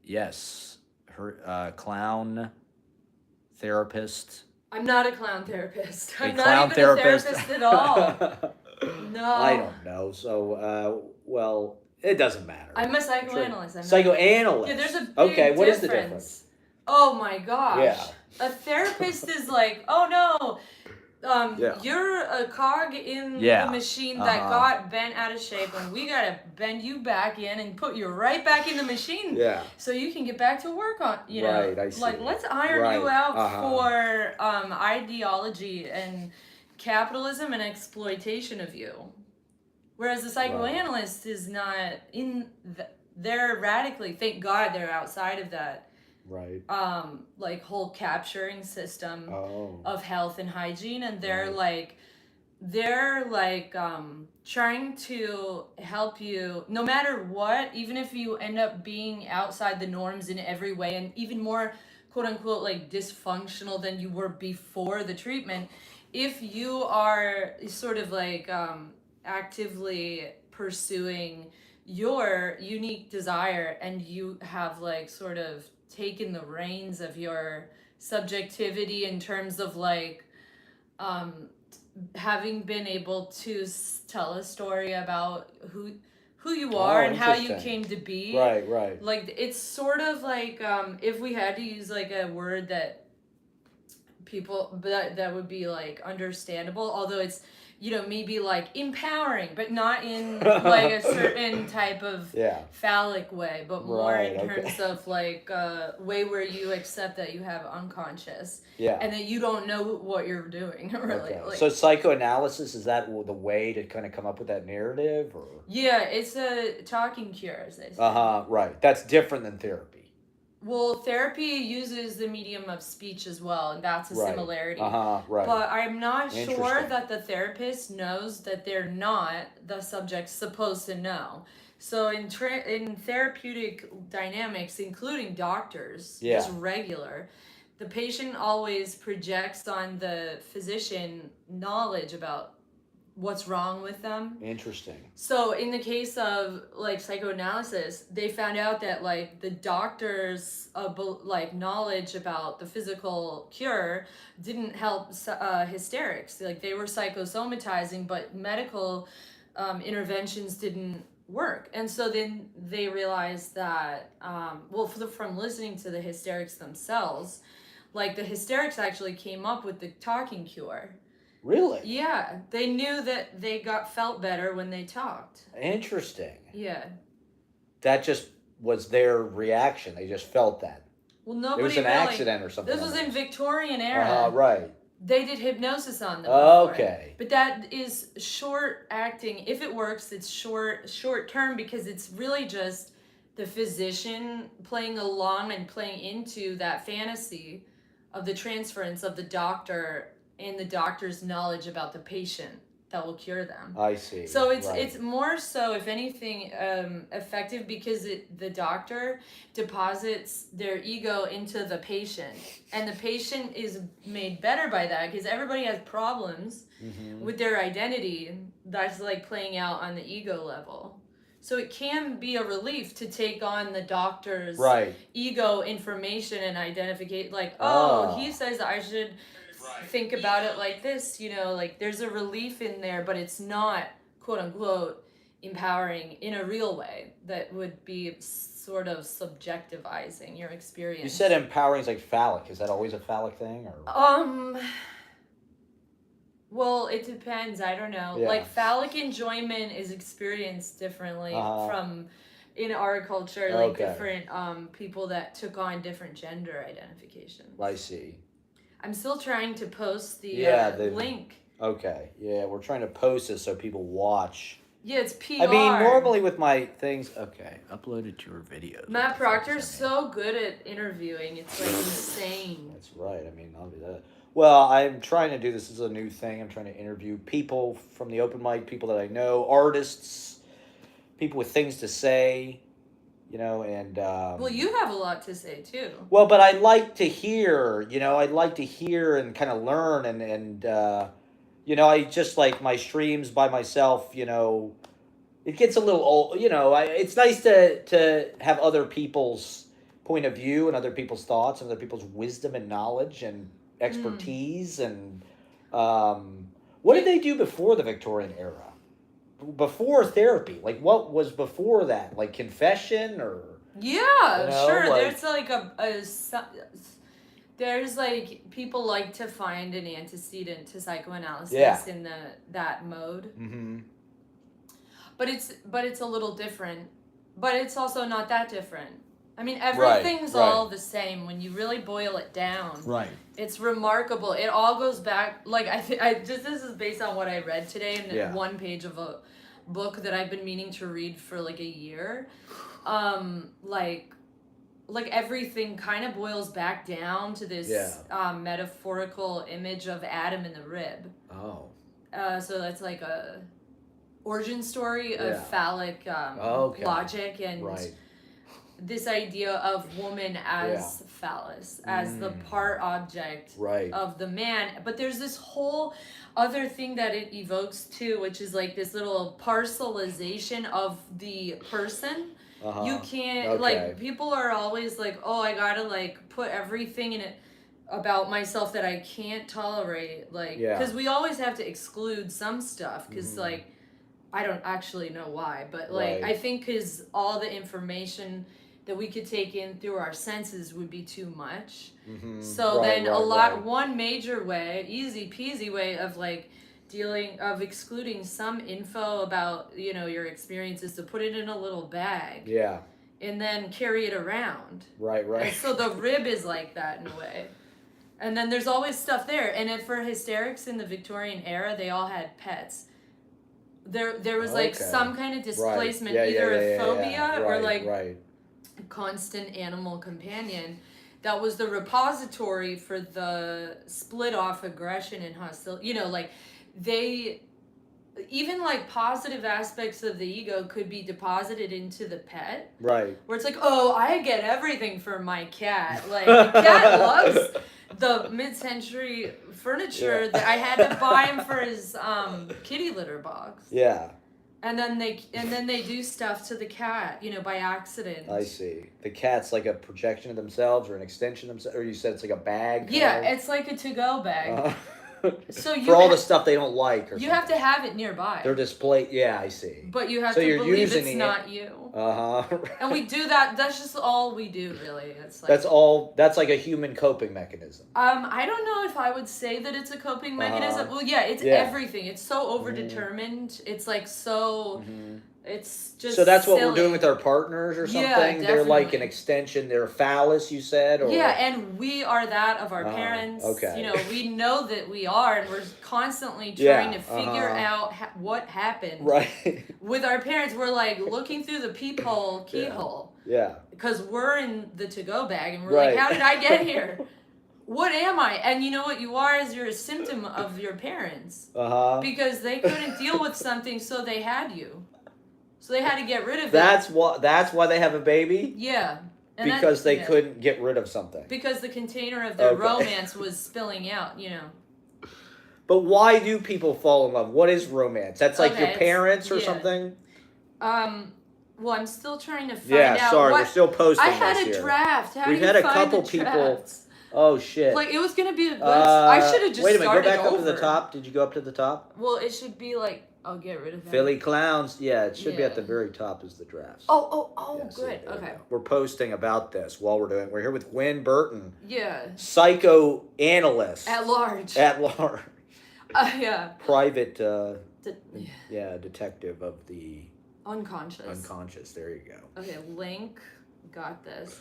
Yes, her clown therapist. I'm not a clown therapist. A I'm not clown even a therapist. therapist at all. I No. don't know. So, well, it doesn't matter. I'm a I'm sure. psychoanalyst. I'm not. Yeah, there's Psychoanalyst. a Okay, big what is the difference? difference. Oh my Yeah. gosh. A therapist is like, oh no, Yeah. you're a cog in the Yeah. machine Uh that huh. got bent out of shape, and we gotta bend you back in and put you right back in the machine Yeah. so you can get back to work on, Right. I like see. let's iron you Right. out Uh huh. for ideology and capitalism and exploitation of you. Whereas the Right. psychoanalyst is not in, they're radically, thank God they're outside of that Right. like whole capturing system Oh. of health and hygiene, and Right. they're like trying to help you no matter what, even if you end up being outside the norms in every way and even more quote unquote like dysfunctional than you were before the treatment. If you are sort of like actively pursuing your unique desire and you have like sort of taken the reins of your subjectivity in terms of like um having been able to tell a story about who you are Oh, and how you interesting. came to be, Right. Right. like it's sort of like if we had to use like a word that people that would be like understandable, although it's maybe like empowering but not in like a certain type of Yeah. phallic way, but more Right. in terms Okay. of like a way where you accept that you have unconscious Yeah. and that you don't know what you're doing really, Okay. like So psychoanalysis, is that the way to kind of come up with that narrative, or? yeah, it's a talking cure as they say. Uh huh. Right. That's different than therapy. Well, therapy uses the medium of speech as well, and that's a Right. similarity. Uh huh. Right. But I'm not sure Interesting. that the therapist knows that they're not the subject supposed to know. So in therapeutic dynamics, including doctors, Yeah. just regular, the patient always projects on the physician knowledge about what's wrong with them. Interesting. So in the case of like psychoanalysis, they found out that like the doctor's like knowledge about the physical cure didn't help hysterics. Like they were psychosomatizing, but medical interventions didn't work. And so then they realized that well, from listening to the hysterics themselves, like the hysterics actually came up with the talking cure. Really? Yeah, they knew that they felt better when they talked. Interesting. Yeah. That just was their reaction. They just felt that. Well, It was nobody an really. accident or something. This was in Victorian Uh era. huh. Right. They did hypnosis on them before. Okay. But that is short acting. If it works, it's short term because it's really just the physician playing along and playing into that fantasy of the transference of the doctor and the doctor's knowledge about the patient that will cure them. I see. So it's Right. it's more so, if anything, effective because the doctor deposits their ego into the patient, and the patient is made better by that because everybody has problems with their identity that's like playing out on the ego level. So it can be a relief to take on the doctor's Right. ego information and identificate, like, Ah. he says I should think about it like this, like there's a relief in there, but it's not quote unquote empowering in a real way that would be sort of subjectivizing your experience. You said empowering is like phallic. Is that always a phallic thing, or? Well, it depends. I don't know. Yeah. Like phallic enjoyment is experienced differently from in our culture, like Okay. different people that took on different gender identifications. I see. I'm still trying to post the link. Okay. Yeah, we're trying to post this so people watch. Yeah, it's PR. I mean, normally with my things, okay, uploaded to your videos. Matt Proctor's so good at interviewing. It's like insane. That's right. I mean, I'll do that. Well, I'm trying to do this as a new thing. I'm trying to interview people from the open mic, people that I know, artists, people with things to say, and... well, you have a lot to say, too. Well, but I like to hear, I'd like to hear and kind of learn, and I just like my streams by myself, it gets a little old, it's nice to have other people's point of view and other people's thoughts and other people's wisdom and knowledge and Mm. expertise. And what did they do before the Victorian era? Before therapy? Like, what was before that? Like confession or, Yeah, sure. like, There's like there's like people like to find an antecedent to yeah. psychoanalysis in that mode. Mm-hmm. But it's a little different. But it's also not that different. I mean, Right, everything's right, all the same when you really boil it down. right. It's remarkable. It all goes back. Like I just this is based on what I read today in Yeah. one page of a book that I've been meaning to read for like a year. Like everything kind of boils back down to this metaphorical image of Adam and the rib. Oh. So that's like a origin story Yeah. of phallic Okay. logic and Right. this idea of woman as phallus, as the part object Right. of the man. But there's this whole other thing that it evokes too, which is like this little parcelization of the person. Uh-huh. You can't, Okay. like, people are always like, oh, I gotta, like, put everything in it about myself that I can't tolerate. Like, Yeah. because we always have to exclude some stuff, because, Mhm. like, I don't actually know why, but, like, Right. I think because all the information that we could take in through our senses would be too much. Mm-hmm. So Right, then right. one major way, easy peasy way of, like, excluding some info about, your experiences, to put it in a little bag Yeah. and then carry it around. Right, right. And so the rib is like that in a way. And then there's always stuff there. And if for hysterics in the Victorian era, they all had pets. There was like Okay. some kind of displacement, Right. either a Yeah. phobia or Right, like right. a constant animal companion. That was the repository for the split off aggression and hostility. Like they, even like positive aspects of the ego could be deposited into the pet. Right. Where it's like, oh, I get everything from my cat. Like the cat loves the mid-century furniture that I had to buy him for his kitty litter box. Yeah. And then they do stuff to the cat, by accident. I see. The cat's like a projection of themselves or an extension of themselves, or you said it's like a bag? Yeah, it's like a to-go bag. So you for all the stuff they don't like, or you have to have it nearby. they're displayed. Yeah, I see. But you have So to you're believe using it's it. not you. Uh-huh. And we do that. That's just all we do, really. It's like That's all. That's like a human coping mechanism. I don't know if I would say that it's a coping mechanism. Well, yeah, it's Yeah. everything. It's so overdetermined. It's like so. Mm-hmm. It's just. So that's what silly. we're doing with our partners or something? Yeah, They're like an definitely. extension. They're a phallus, you said? Or... Yeah, and we are that of our parents. Okay. We know that we are, and we're constantly Yeah, trying to figure out what happened. Right. With our parents, we're like looking through the keyhole. Yeah. Because we're in the to-go bag, and we're Right. like, how did I get here? What am I? And you know what you are is you're a symptom of your parents. Uh-huh. Because they couldn't deal with something, so they had you. So they had to get rid of it. That's why they have a baby? Yeah. And Because they couldn't get rid of something. Because the container of their Okay. romance was spilling out, But why do people fall in love? What is romance? That's like your Okay, parents or yeah. something? Well, I'm still trying to find Yeah, out sorry, what... we're still posting I had this a here. draft. How We've do you had a find couple the people- drafts? Oh, shit. Like, it was going to be a good... I should have just wait a minute, go started back up to over. the top. Did you go up to the top? Well, it should be like... I'll get rid of that. Philly Clowns. Yeah, it should be at Yeah. the very top is the drafts. Oh, Yeah, see, good. there we Okay. go. We're posting about this while we're doing. We're here with Gwen Burton, Yeah. psychoanalyst At large. at large, Yeah. private, Yeah. detective of the Unconscious. unconscious. There you go. Okay, Link. Got this.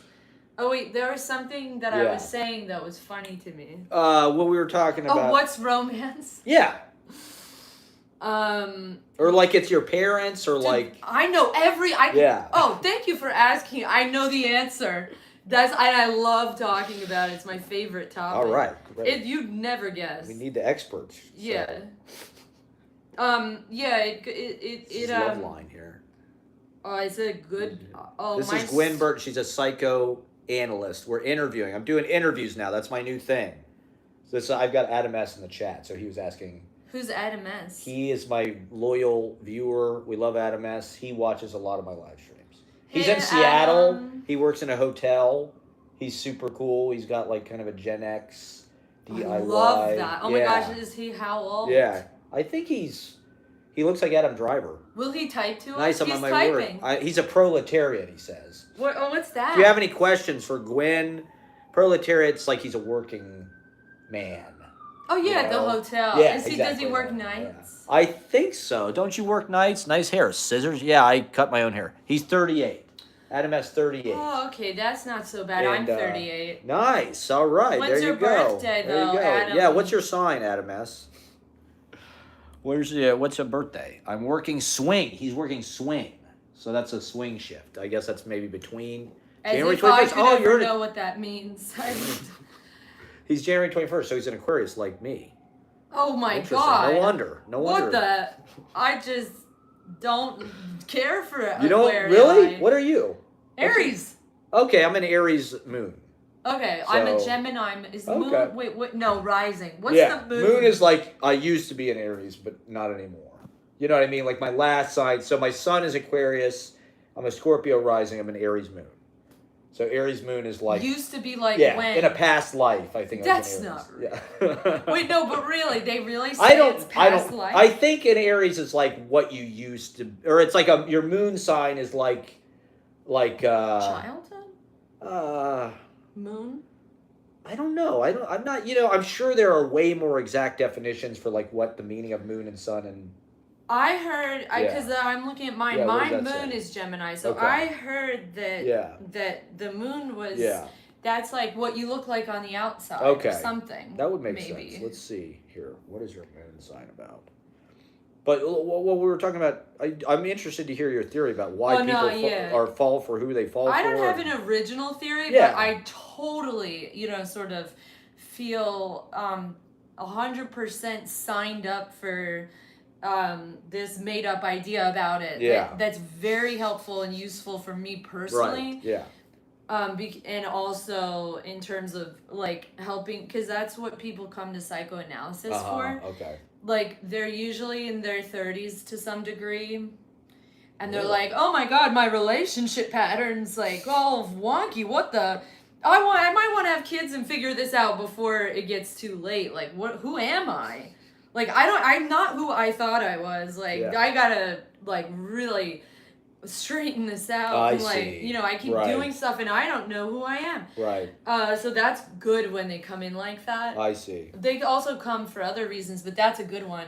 Oh, wait. There was something that I Yeah. was saying that was funny to me. What we were talking about. Oh, what's romance? Yeah, Um... or like it's your parents, or like I know yeah. Oh, thank you for asking. I know the answer. I love talking about it. It's my favorite topic. All right, great. You'd never guess. We need the experts. So. Yeah. Yeah. This is love line here. Oh, it's a good. Oh, This is Gwen Burton. She's a psychoanalyst. We're interviewing. I'm doing interviews now. That's my new thing. So I've got Adam S in the chat. So he was asking. Who's Adam S? He is my loyal viewer. We love Adam S. He watches a lot of my live streams. He's Hey, in Seattle. Adam. He works in a hotel. He's super cool. He's got like kind of a Gen X I DIY. love that. Oh my Yeah. gosh, is he how old? Yeah. I think he looks like Adam Driver. Will he type to us? Nice, I'm He's on my typing. word. He's a proletariat, he says. What's that? If you have any questions for Gwen, proletariat's like he's a working man. Oh yeah, you the know? hotel. Yeah, Does he exactly. work Yeah. nights? I think so. Don't you work nights? Nice hair. Scissors? Yeah, I cut my own hair. He's 38. Adam S. 38. Oh, okay, that's not so bad. And, I'm 38. Nice. All right. When's there you your go. birthday, There you though, go. Adam? Yeah, what's your sign, Adam S.? What's your birthday? I'm working swing. He's working swing. So that's a swing shift. I guess that's maybe between As January if I 21st. could Oh, ever know what that means. He's January 21st, so he's an Aquarius like me. Oh my Interesting. god. No wonder. What the? I just don't care for it. You don't really? What are you? Aries. Okay, I'm an Aries moon. Okay, I'm a So- Gemini. Is the Okay. moon? Wait, what? No, rising. What's Yeah, the moon? moon is like, I used to be an Aries, but not anymore. You know what I mean? Like my last sign. So my sun is Aquarius. I'm a Scorpio rising. I'm an Aries moon. So Aries moon is like, used to be like yeah, when. in a past life, I think. That's I was an not Aries. Yeah. Wait, no, but really, they really say I don't. it's I past don't. life. I think in Aries it's like what you used to, or it's like your moon sign is like. Childhood. Moon. I don't know. I'm not. I'm sure there are way more exact definitions for like what the meaning of moon and sun and. I heard, because Yeah. I'm looking at mine. Yeah, what My does that moon say? is Gemini, so Okay. I heard that Yeah. that the moon was. Yeah. That's like what you look like on the outside. Okay. Or something. That would make maybe. sense. Let's see here. What is your moon sign about? But what we were talking about, I'm interested to hear your theory about why people fall for who they fall for. I don't have an original theory, Yeah. but I totally, sort of feel 100% signed up for this made up idea about it. Yeah. That's very helpful and useful for me personally. Right. Yeah. And also in terms of like helping, because that's what people come to psychoanalysis for. Okay. Like they're usually in their 30s to some degree, and they're Really? like, "Oh my god, my relationship patterns like all wonky. What the? I might want to have kids and figure this out before it gets too late. Like, what? Who am I? Like, I'm not who I thought I was. Like, Yeah. I gotta like really straighten this out. I and, like, see. I keep Right. doing stuff and I don't know who I am. Right. So that's good when they come in like that. I see. They also come for other reasons, but that's a good one,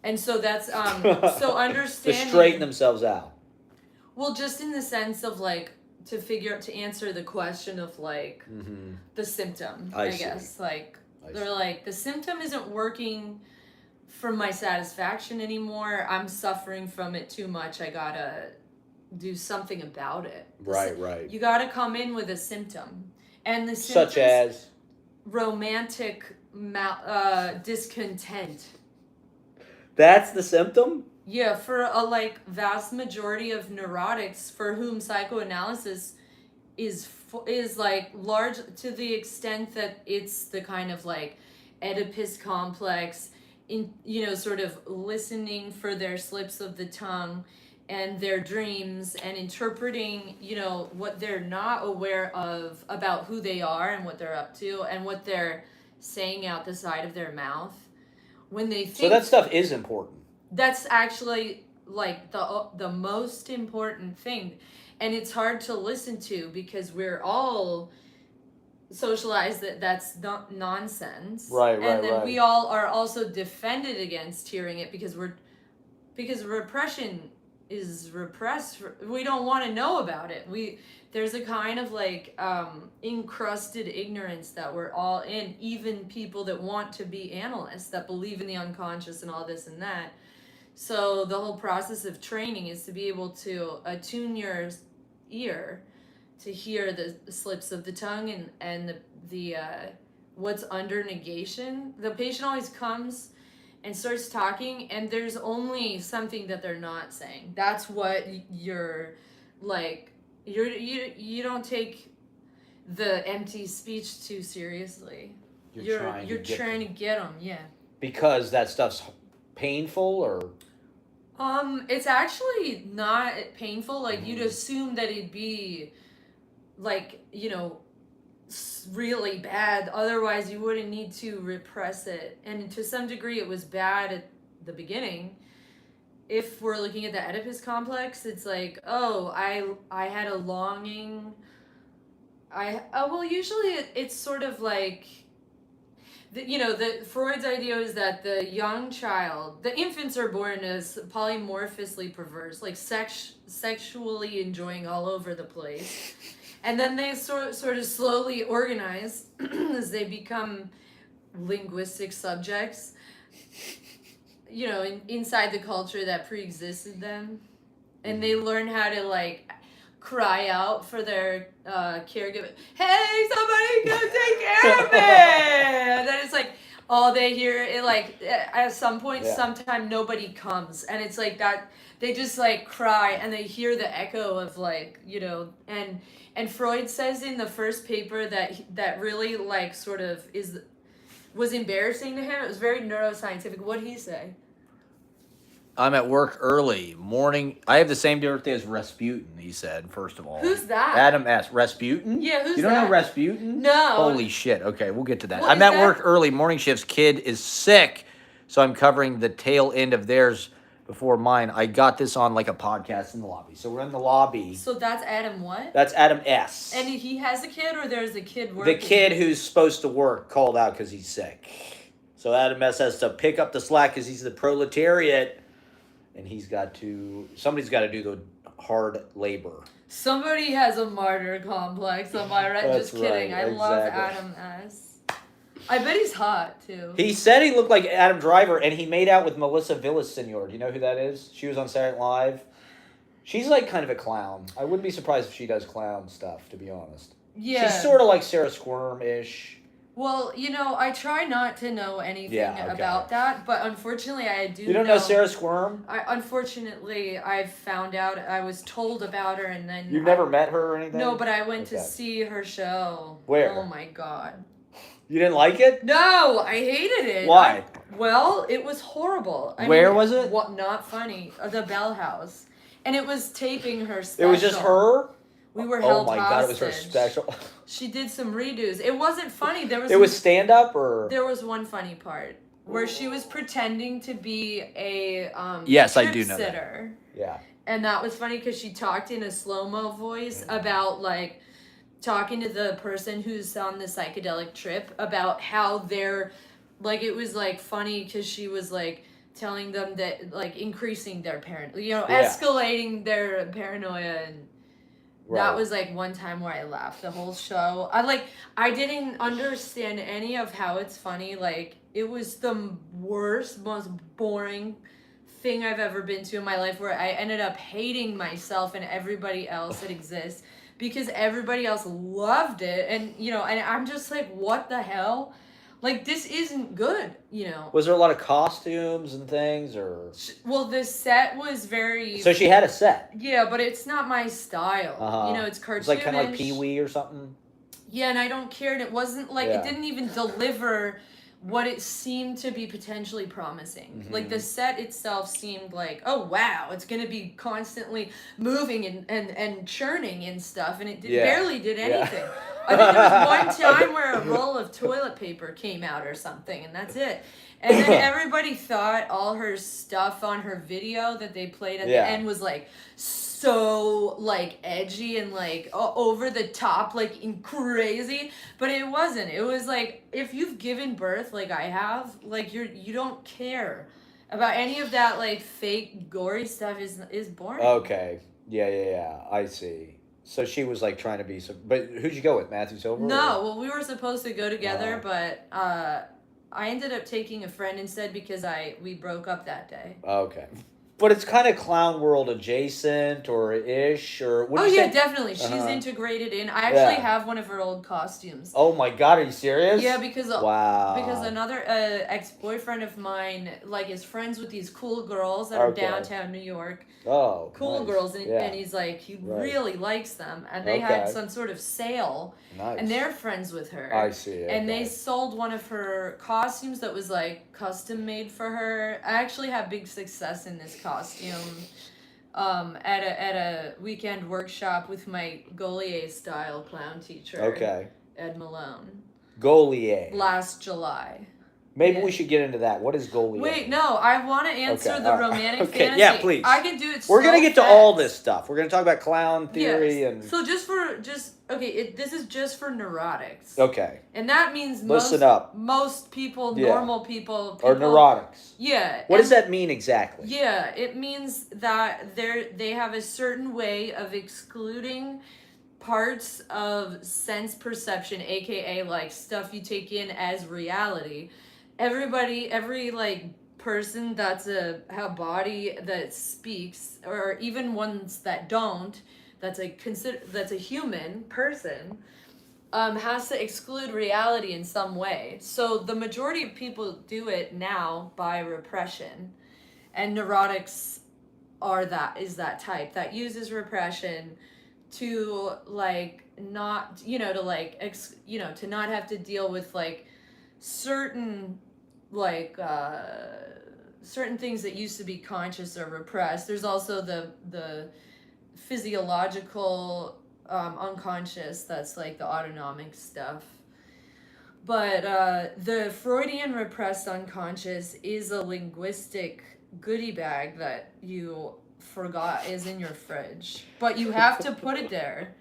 and so that's so understanding To straighten themselves out. Well, just in the sense of like to answer the question of like Mm-hmm. the symptom, I I see. guess. Like I they're see. like the symptom isn't working for my satisfaction anymore. I'm suffering from it too much. I gotta do something about it. Right. You gotta come in with a symptom, and the symptoms, Such as. romantic discontent. That's the symptom? Yeah, for a like vast majority of neurotics for whom psychoanalysis is like large to the extent that it's the kind of like Oedipus complex in sort of listening for their slips of the tongue and their dreams and interpreting what they're not aware of about who they are and what they're up to and what they're saying out the side of their mouth when they think. So that stuff is important. That's actually like the most important thing, and it's hard to listen to because we're all socialized that that's not nonsense. Right. And then we all are also defended against hearing it because repression is repressed. We don't want to know about it. There's a kind of like encrusted ignorance that we're all in, even people that want to be analysts that believe in the unconscious and all this and that. So the whole process of training is to be able to attune your ear to hear the slips of the tongue and the what's under negation. The patient always comes and starts talking, and there's only something that they're not saying. That's what you're like. You don't take the empty speech too seriously. You're trying to get them, yeah. Because that stuff's painful or It's actually not painful. Like you'd Mhm. assume that it'd be like, really bad. Otherwise, you wouldn't need to repress it. And to some degree, it was bad at the beginning. If we're looking at the Oedipus complex, it's like, oh, I had a longing. Well, usually it's sort of like the Freud's idea is that the infants are born as polymorphously perverse, like sexually enjoying all over the place, and then they sort of slowly organize as they become linguistic subjects, inside the culture that pre-existed them, and they learn how to like cry out for their caregiver. Hey, somebody come take care of me! And then it's like all they hear. It like at some point, Yeah. sometime nobody comes, and it's like that. They just like cry, and they hear the echo of like and Freud says in the first paper that really like sort of was embarrassing to him. It was very neuroscientific. What'd he say? I'm at work early morning. I have the same birthday as Rasputin. He said, first of all. Who's that? Adam S. Rasputin. Yeah, who's You don't that? know Rasputin? No. Holy shit. Okay, we'll get to that. What I'm is at that? work early. Morning shifts. Kid is sick, so I'm covering the tail end of theirs before mine. I got this on like a podcast in the lobby. So we're in the lobby. So that's Adam what? That's Adam S. And he has a kid, or there's a kid working? The kid who's supposed to work called out because he's sick. So Adam S has to pick up the slack because he's the proletariat, and somebody's got to do the hard labor. Somebody has a martyr complex, am I right? That's Just kidding. right, I love exactly. Adam S. I bet he's hot, too. He said he looked like Adam Driver, and he made out with Melissa Villaseñor. Do you know who that is? She was on Saturday Night Live. She's like kind of a clown. I wouldn't be surprised if she does clown stuff, to be honest. Yeah. She's sort of like Sarah Squirm-ish. Well, I try not to know anything Yeah, okay. about that, but unfortunately I do. You don't know Sarah Squirm? Unfortunately, I've found out. I was told about her, and then You've never met her or anything? No, but I went to Okay. see her show. Where? Oh my god. You didn't like it? No, I hated it. Why? Well, it was horrible. Where was it? What? Not funny. The Bell House, and it was taping her special. It was just her? We were Oh held my hostage. god, it was her special. She did some redos. It wasn't funny. It was stand up or? There was one funny part where she was pretending to be a Yes, I trip do know that. sitter. Yeah. And that was funny because she talked in a slow-mo voice about like talking to the person who's on the psychedelic trip about how they're like, it was like funny because she was like telling them that like increasing their escalating their paranoia, and that was like one time where I laughed the whole show. I didn't understand any of how it's funny. Like it was the worst, most boring thing I've ever been to in my life, where I ended up hating myself and everybody else that exists because everybody else loved it, and and I'm just like, what the hell? Like, this isn't good, Was there a lot of costumes and things, or? Well, the set was very... So she had a set. Yeah, but it's not my style. Uh-huh. It's cartoonish. It's like kind of like Pee-wee or something. Yeah, and I don't care, and it wasn't like, it didn't even deliver what it seemed to be potentially promising. Mm-hmm. Like, the set itself seemed like, oh wow, it's gonna be constantly moving and churning and stuff, and it barely did anything. I think there was one time where a roll of toilet paper came out or something, and that's it. And then everybody thought all her stuff on her video that they played at the end was like so like edgy and like over the top, like crazy, but it wasn't. It was like, if you've given birth like I have, like you don't care about any of that like fake gory stuff. Is boring. Okay. Yeah. I see. So she was like trying to be some. But who'd you go with? Matthew Silver? No, well, we were supposed to go together, but I ended up taking a friend instead because we broke up that day. Okay. But it's kind of clown world adjacent or ish, or what do you yeah, say? definitely. She's integrated in. I actually have one of her old costumes. Oh my god, are you serious? Yeah, because wow. Because another ex-boyfriend of mine like is friends with these cool girls that are downtown New York. Oh, cool nice. girls, and he's like, he really likes them, and they had some sort of sale, and they're friends with her. I see. And they sold one of her costumes that was like custom made for her. I actually had big success in this costume at a weekend workshop with my Gaulier style clown teacher, Okay. Ed Malone, Gaulier. last July. Maybe Yeah. we should get into that. What is Gaulier? Wait, no, I want to answer Okay, the all right. romantic Okay, fantasy. yeah, please. I can do it. We're so gonna get to fast. all this stuff. We're gonna talk about clown theory Yes. and. So this is just for neurotics. Okay. And that means Listen up. most people, Yeah. normal people, Or neurotics. Yeah. What does that mean exactly? Yeah, it means that they have a certain way of excluding parts of sense perception, aka like stuff you take in as reality. Every like person that's a body that speaks, or even ones that don't, that's a human person, has to exclude reality in some way. So the majority of people do it now by repression, and neurotics is that type that uses repression to like not, to like to not have to deal with like certain like certain things that used to be conscious or repressed. There's also the physiological unconscious, that's like the autonomic stuff. But the Freudian repressed unconscious is a linguistic goodie bag that you forgot is in your fridge, but you have to put it there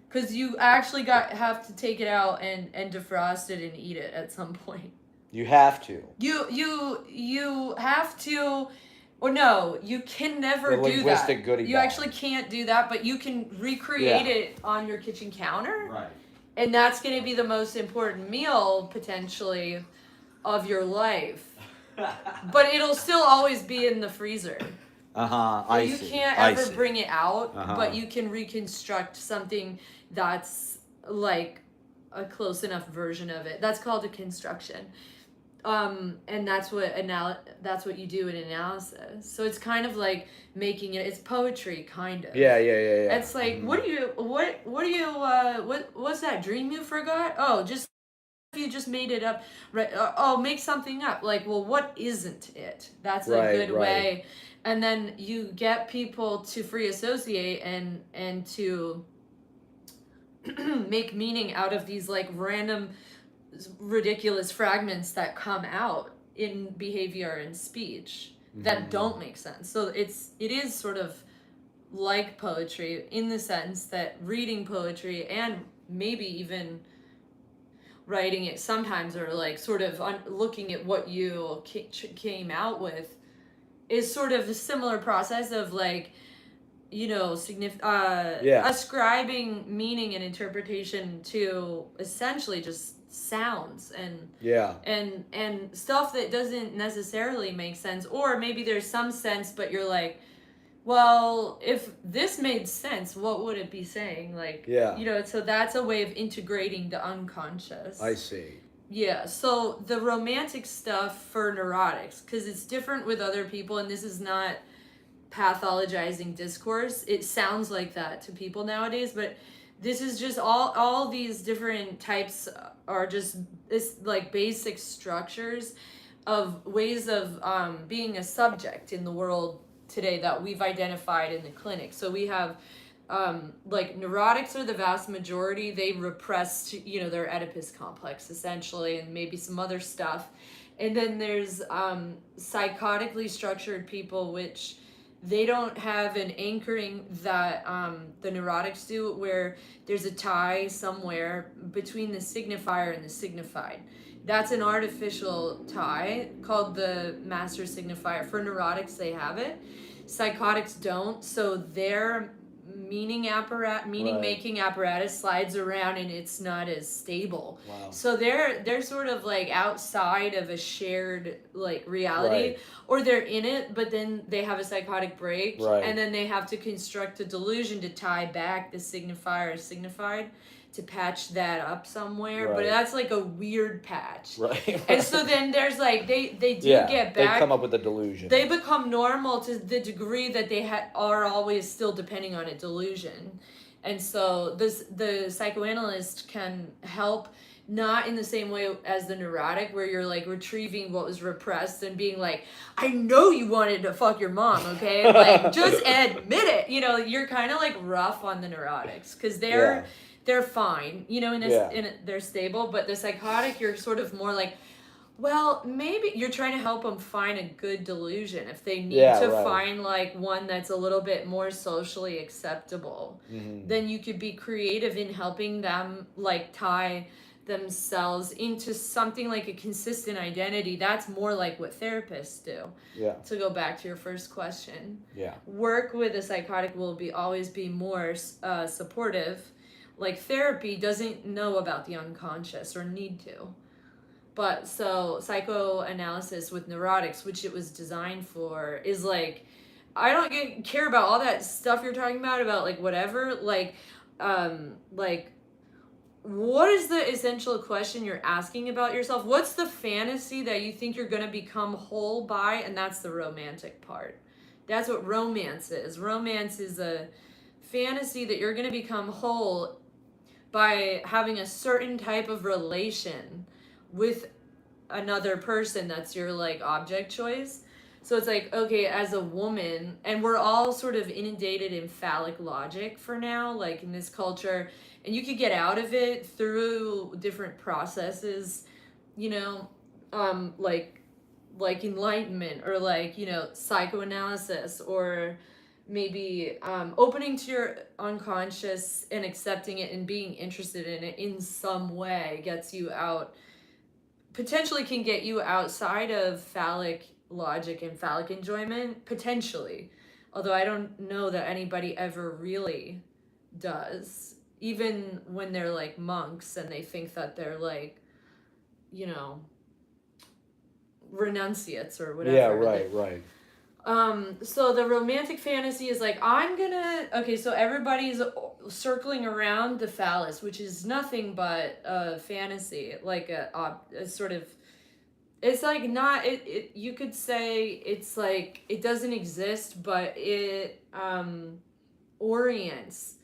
because you actually have to take it out and defrost it and eat it at some point. You have to. You have to. Or no, you can never do that. Linguistic goodie You bag. actually can't do that, but you can recreate it on your kitchen counter. Right. And that's going to be the most important meal, potentially, of your life. But it'll still always be in the freezer. I You see. can't I ever see. bring it out, Uh-huh. but you can reconstruct something that's like a close enough version of it. That's called a construction. And that's what you do in analysis. So it's kind of like making it. It's poetry, kind of. Yeah. It's like, what's that dream you forgot? Oh, just if you just made it up, right? Make something up. Like, well, what isn't it? That's a good way. And then you get people to free associate and to make meaning out of these like random ridiculous fragments that come out in behavior and speech that don't make sense. So it is sort of like poetry in the sense that reading poetry and maybe even writing it sometimes, or like sort of looking at what you came out with, is sort of a similar process of like, ascribing meaning and interpretation to essentially just sounds and stuff that doesn't necessarily make sense, or maybe there's some sense, but you're like, well, if this made sense, what would it be saying? Like, so that's a way of integrating the unconscious. I see. Yeah, so the romantic stuff for neurotics, because it's different with other people, and this is not pathologizing discourse. It sounds like that to people nowadays, but this is just all these different types are just this like basic structures of ways of being a subject in the world today that we've identified in the clinic. So we have like neurotics are the vast majority. They repress, their Oedipus complex essentially, and maybe some other stuff. And then there's psychotically structured people, which they don't have an anchoring that the neurotics do, where there's a tie somewhere between the signifier and the signified. That's an artificial tie called the master signifier. For neurotics, they have it. Psychotics don't, so their meaning-making apparatus slides around and it's not as stable. Wow. So they're sort of like outside of a shared like reality, or they're in it, but then they have a psychotic break, and then they have to construct a delusion to tie back the signifier or signified to patch that up somewhere, but that's like a weird patch. And so then there's like they get back. They come up with a delusion. They become normal to the degree that they are always still depending on a delusion. And so the psychoanalyst can help not in the same way as the neurotic, where you're like retrieving what was repressed and being like, I know you wanted to fuck your mom, okay? Like, just admit it. You know, you're kind of like rough on the neurotics because Yeah. they're fine, you know, Yeah. they're stable. But the psychotic, you're sort of more like, well, maybe you're trying to help them find a good delusion. If they need Yeah, to right. find like one that's a little bit more socially acceptable, then you could be creative in helping them like tie themselves into something like a consistent identity. That's more like what therapists do. Yeah. To go back to your first question. Yeah. Work with a psychotic will always be more supportive. Like therapy doesn't know about the unconscious or need to. But so psychoanalysis with neurotics, which it was designed for, is like, I don't care about all that stuff you're talking about like whatever, like what is the essential question you're asking about yourself? What's the fantasy that you think you're going to become whole by? And that's the romantic part. That's what romance is. Romance is a fantasy that you're going to become whole by having a certain type of relation with another person that's your like object choice. So it's like, okay, as a woman, and we're all sort of inundated in phallic logic for now, like in this culture, and you could get out of it through different processes, you know, like enlightenment or like, you know, psychoanalysis, or maybe opening to your unconscious and accepting it and being interested in it in some way gets you out, potentially can get you outside of phallic logic and phallic enjoyment, potentially. Although I don't know that anybody ever really does, even when they're like monks and they think that they're like, you know, renunciates or whatever. Yeah, right. So the romantic fantasy is like, so everybody's circling around the phallus, which is nothing but a fantasy, like a sort of, it's like not, you could say it's like, it doesn't exist, but it orients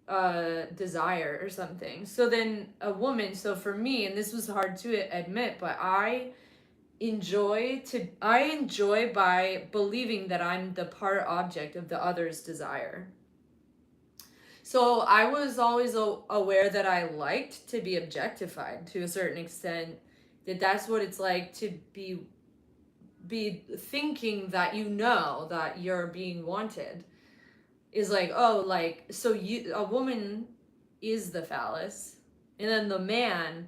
desire or something. So then a woman, so for me, and this was hard to admit, but I enjoy by believing that I'm the part object of the other's desire. So I was always aware that I liked to be objectified to a certain extent, that's what it's like to be thinking that, you know, that you're being wanted, is like, oh, like, so a woman is the phallus, and then the man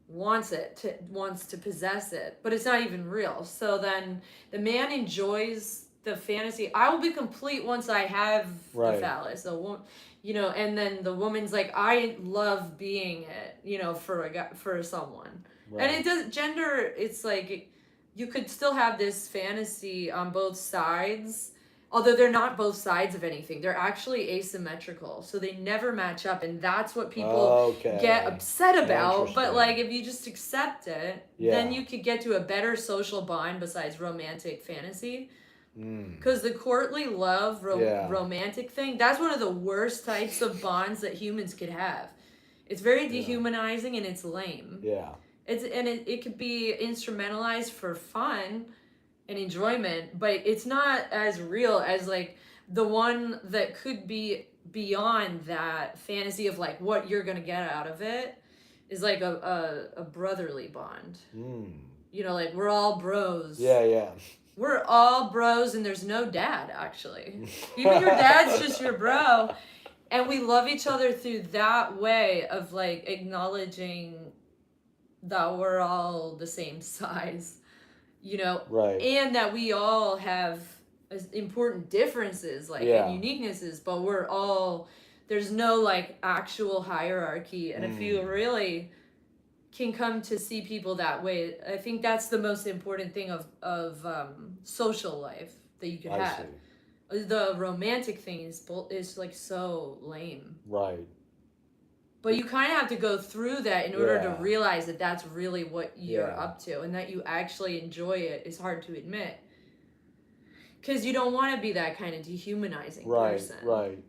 wants to possess it, but it's not even real. So then the man enjoys the fantasy. I will be complete once I have the phallus. So, you know, and then the woman's like, I love being it, you know, for someone. Right. And it does gender. It's like you could still have this fantasy on both sides. Although they're not both sides of anything. They're actually asymmetrical. So they never match up. And that's what people get upset about. But like, if you just accept it, then you could get to a better social bond besides romantic fantasy. Because the courtly love romantic thing, that's one of the worst types of bonds that humans could have. It's very dehumanizing and it's lame. Yeah. It could be instrumentalized for fun and enjoyment, but it's not as real as like the one that could be beyond that fantasy of like what you're gonna get out of it is like a brotherly bond. You know, like we're all bros. Yeah. We're all bros and there's no dad, actually. Even your dad's just your bro. And we love each other through that way of like acknowledging that we're all the same size. You know, and that we all have important differences, like and uniquenesses, but we're all, there's no like actual hierarchy. And if you really can come to see people that way, I think that's the most important thing of social life that you can have. The romantic thing is like so lame. Right. But you kind of have to go through that in order to realize that that's really what you're up to, and that you actually enjoy it is hard to admit. Because you don't want to be that kind of dehumanizing person. Right.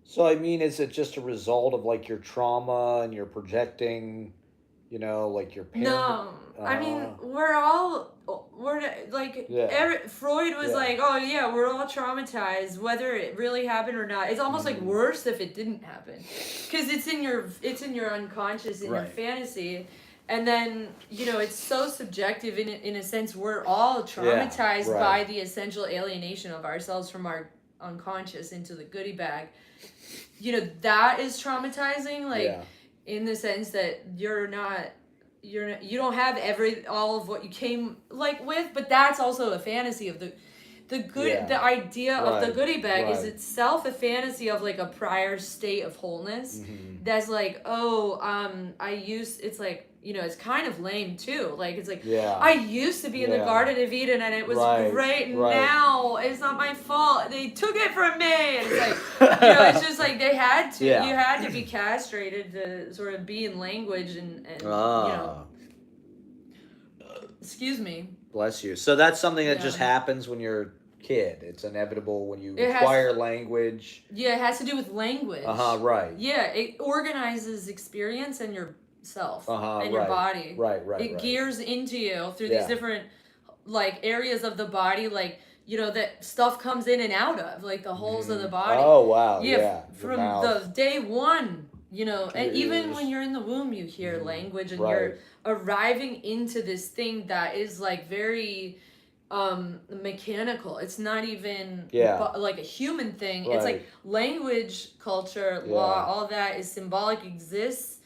So I mean, is it just a result of like your trauma and you're projecting, like your parent? No, I mean we're like Yeah, Freud was yeah. like, oh yeah, we're all traumatized, whether it really happened or not. It's almost like Mm, worse if it didn't happen, because it's in your unconscious, in your right. fantasy, and then it's so subjective in a sense. We're all Yeah, traumatized right. by the essential alienation of ourselves from our unconscious into the goodie bag. That is traumatizing, like Yeah, in the sense that you don't have all of what you came like with, but that's also a fantasy of yeah. the idea of the Right, goodie bag is right. itself a fantasy of like a prior state of wholeness. Hmm. That's like, oh, it's like, it's kind of lame too, like it's like, Yeah, I used to be in the yeah. Garden of Eden and it was Right, great. right. Now it's not my fault, they took it from me. And it's like, it's just like you Yeah. had to be castrated to sort of be in language and Ah, excuse me. bless you. So that's something that Yeah. just happens when you're a kid. It's inevitable when you It has acquire language. Yeah, it has to do with language. Uh-huh, right. Yeah, it organizes experience and yourself Uh-huh, and your right. body. Right, right, It right. gears into you through these Yeah. different like areas of the body, like that stuff comes in and out of, like the holes of the Hmm. body. Oh, wow, Yeah, yeah. Your from mouth, the day one, your and even when ears. you're in the womb, you hear Hmm. language and Right. you're arriving into this thing that is like very mechanical. It's not even Yeah, like a human thing. It's like right. language, culture, law, Yeah. all that is symbolic, exists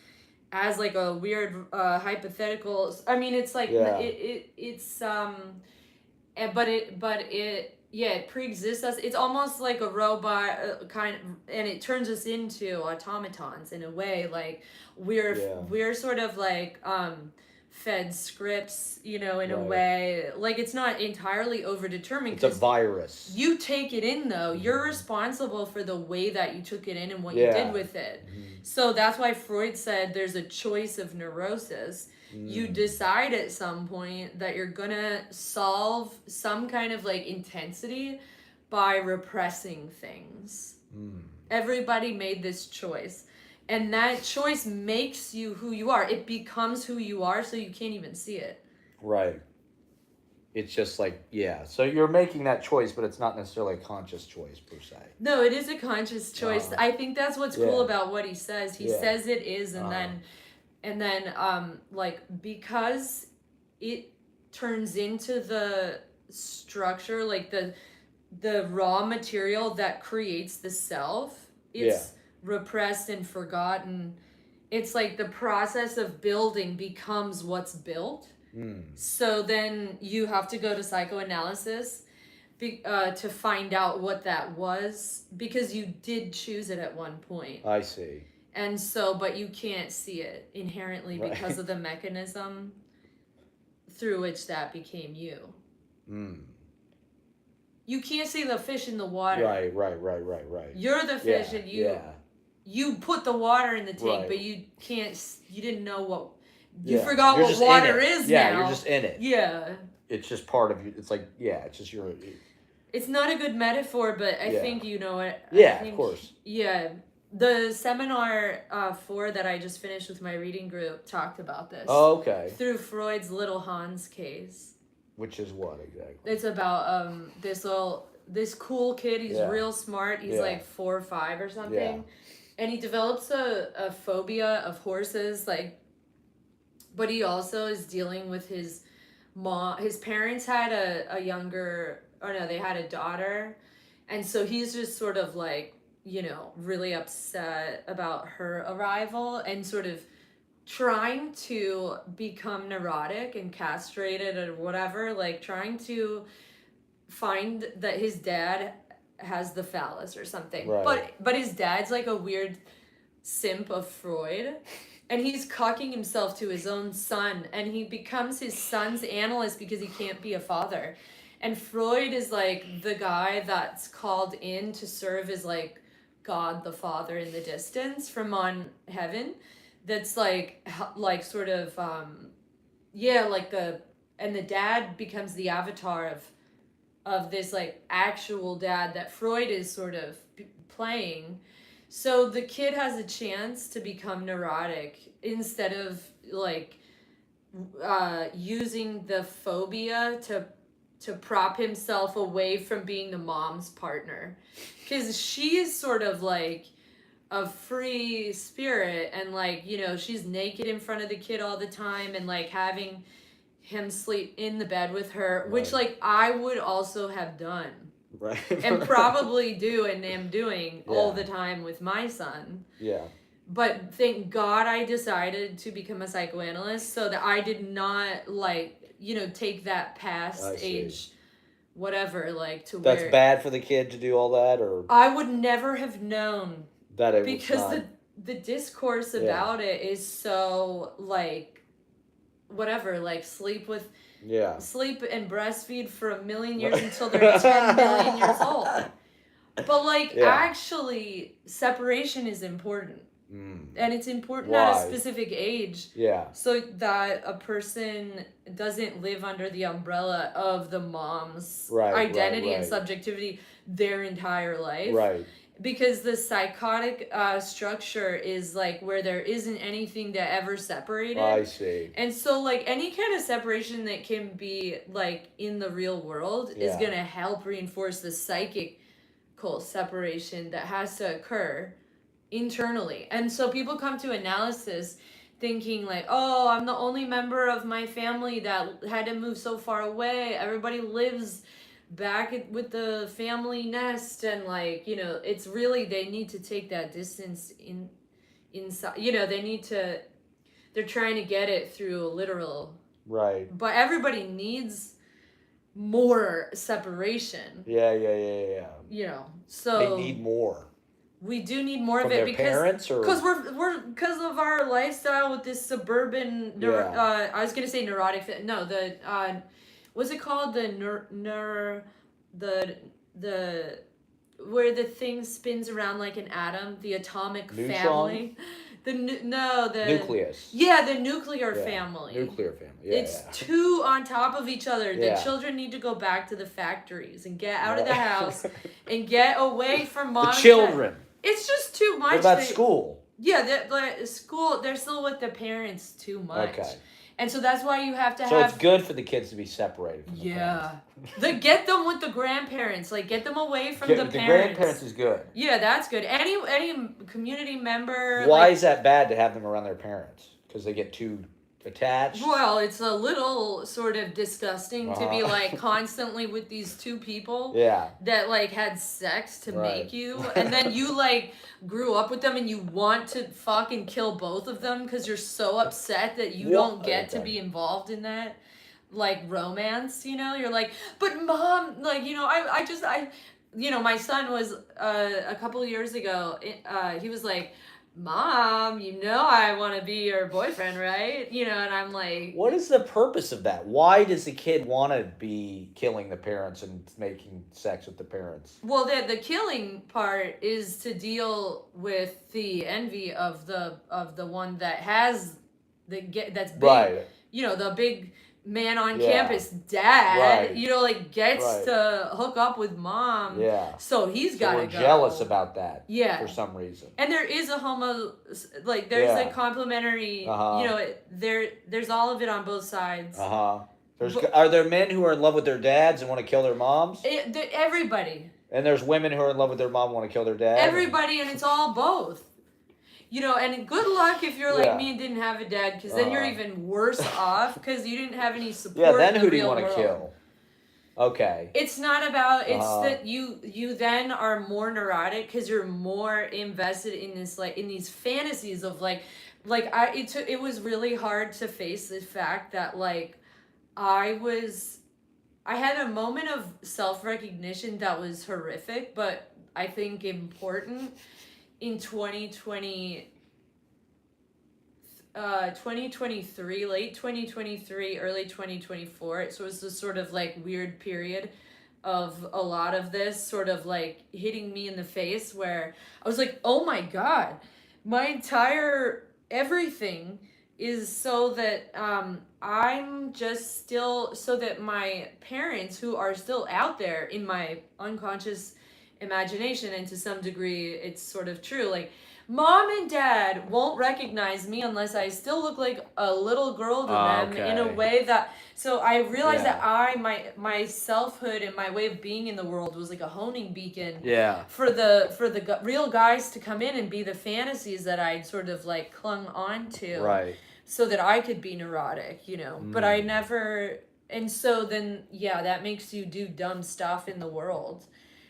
as like a weird hypothetical. I mean, it's like Yeah. it's but it yeah, it pre-exists us. It's almost like a robot kind of, and it turns us into automatons in a way. Like we're Yeah. we're sort of like fed scripts, in a Right. way. Like it's not entirely overdetermined It's a because virus. you take it in though. You're Hmm. responsible for the way that you took it in and what you did Yeah. with it. Hmm. So that's why Freud said there's a choice of neurosis. You Mm. decide at some point that you're gonna solve some kind of like intensity by repressing things. Mm. Everybody made this choice. And that choice makes you who you are. It becomes who you are, so you can't even see it. Right. It's just like, yeah. So you're making that choice, but it's not necessarily a conscious choice per se. No, it is a conscious choice. Uh-huh. I think that's what's cool Yeah. about what he says. He Yeah. says it is, and Uh-huh. then like because it turns into the structure, like the raw material that creates the self, Yeah. it's repressed and forgotten. It's like the process of building becomes what's built. Mm. So then you have to go to psychoanalysis to find out what that was, because you did choose it at one point. I see. And so, but you can't see it inherently because Right. of the mechanism through which that became you. Mm. You can't see the fish in the water. Right, right, right, right, right. You're the fish, Yeah, and yeah. you put the water in the tank, Right. but you can't. You didn't know what. You Yeah. forgot You're what just in water it. is Yeah, now. you're just in it. Yeah. It's just part of you. It's like, yeah, it's just your. It's not a good metaphor, but I Yeah. think you know it. Yeah, I think, of course. Yeah. The seminar 4 that I just finished with my reading group talked about this. Oh, okay. Through Freud's Little Hans case. Which is what exactly? It's about this cool kid. He's Yeah. real smart. He's Yeah. like 4 or 5 or something. Yeah. And he develops a phobia of horses, like, but he also is dealing with his mom. His parents had a younger, or no, they had a daughter. And so he's just sort of like, really upset about her arrival and sort of trying to become neurotic and castrated or whatever, like trying to find that his dad has the phallus or something. Right. But his dad's like a weird simp of Freud, and he's cocking himself to his own son, and he becomes his son's analyst because he can't be a father. And Freud is like the guy that's called in to serve as like God the Father in the distance from on heaven. That's like sort of and the dad becomes the avatar of this like actual dad that Freud is sort of playing. So the kid has a chance to become neurotic instead of like using the phobia to prop himself away from being the mom's partner, because she is sort of like a free spirit, and like, you know, she's naked in front of the kid all the time, and like having him sleep in the bed with her, which Right. like I would also have done Right. and probably do and am doing all Yeah. the time with my son. Yeah. But thank God I decided to become a psychoanalyst so that I did not, like, you know, take that past I see. age, whatever, like to That's where bad for the kid to do all that, or I would never have known, that it was because not. the discourse Yeah. about it is so like whatever, like Yeah. sleep and breastfeed for a million years until they're 10 million years old. But like, Yeah. actually, separation is important. And it's important at a Why? specific age, Yeah. so that a person doesn't live under the umbrella of the mom's Right, identity right, and right. subjectivity their entire life. Right. Because the psychotic structure is like where there isn't anything that ever separated. I see. And so like any kind of separation that can be like in the real world is Yeah. going to help reinforce the psychical separation that has to occur internally. And so people come to analysis thinking like, oh, I'm the only member of my family that had to move so far away. Everybody lives back with the family nest, and like, you know, it's really, they need to take that distance inside, you know, they're trying to get it through a literal, Right. but everybody needs more separation, Yeah. you know. So They need more we do need more from of it their parents, or because we're because of our lifestyle with this suburban Yeah. I was gonna say neurotic no, the what's it called, the the where the thing spins around like an atom, the atomic Neutron? family, the nucleus. yeah, the nuclear Yeah. family. Nuclear family. Yeah. It's two on top of each other. Yeah. The children need to go back to the factories and get out of the Right. house and get away from mom The and dad. children. It's just too much. What about school? Yeah, the school, they're still with the parents too much. Okay. And so that's why you have to So have. it's good for the kids to be separated from the Yeah. parents. Get them with the grandparents. Like, get them away from the parents. The grandparents is good. Yeah, that's good. Any community member. Why like, is that bad to have them around their parents? Because they get too attached? Well, it's a little sort of disgusting to be Uh-huh. like constantly with these two people Yeah. that like had sex to Right. make you, and then you like grew up with them and you want to fucking kill both of them because you're so upset that you don't get to be involved in that like romance, you know. You're like, but mom, like, you know, I you know, my son was a couple of years ago, he was like, Mom, you know I want to be your boyfriend, right? You know, and I'm like, What is the purpose of that? Why does the kid want to be killing the parents and making sex with the parents? well, the killing part is to deal with the envy of the one that has that's big, Right. you know, the big man on Yeah. campus dad, Right. you know, like gets Right. to hook up with mom. Yeah. So he's So got to we're go. jealous about that. Yeah. For some reason. And there is a like there's Yeah. a complementary, Uh-huh. you know, there's all of it on both sides. Uh-huh. Are there men who are in love with their dads and want to kill their moms? Everybody. And there's women who are in love with their mom and want to kill their dad? Everybody, and it's all both. You know, and good luck if you're like Yeah. me and didn't have a dad, because then you're even worse off because you didn't have any support. Yeah, then in who the do you real want to world. kill? Okay. It's not about, it's Uh-huh. that you then are more neurotic because you're more invested in this, like, in these fantasies of like it was really hard to face the fact that like I had a moment of self-recognition that was horrific, but I think important in 2023, late 2023, early 2024. So it was this sort of like weird period of a lot of this sort of like hitting me in the face where I was like, oh my God, my entire everything is so that I'm just still, so that my parents who are still out there in my unconscious imagination, and to some degree it's sort of true. Like, mom and dad won't recognize me unless I still look like a little girl to them in a Okay. way that, so I realized that Yeah. my selfhood and my way of being in the world was like a honing beacon Yeah. for the real guys to come in and be the fantasies that I'd sort of like clung on to, Right. so that I could be neurotic, you know. But I never, and so then, yeah, that makes you do dumb stuff in the world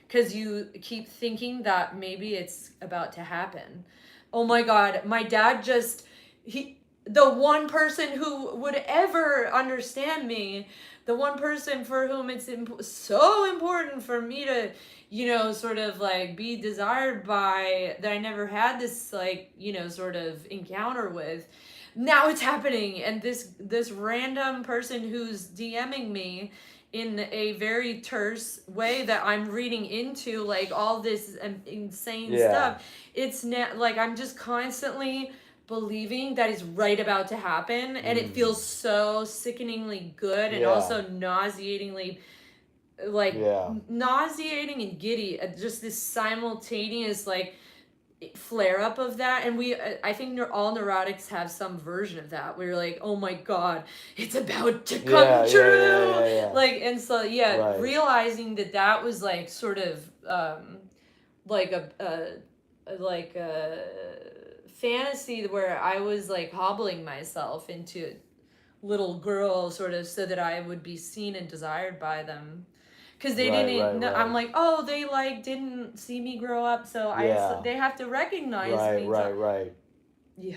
because you keep thinking that maybe it's about to happen. Oh my God, my dad just, the one person who would ever understand me, the one person for whom it's so important for me to, you know, sort of like be desired by, that I never had this, like, you know, sort of encounter with. Now it's happening, and this random person who's DMing me in a very terse way that I'm reading into, like, all this insane stuff. It's like I'm just constantly believing that is right about to happen, and it feels so sickeningly good and also nauseatingly, like, nauseating and giddy, just this simultaneous, like, flare up of that. And I think all neurotics have some version of that where you're like, oh my God, it's about to come true. Like, and so realizing that was like sort of like like a fantasy where I was like hobbling myself into little girl sort of so that I would be seen and desired by them. Because they didn't know, I'm like, oh, they like didn't see me grow up, so they have to recognize me. Right. Yeah.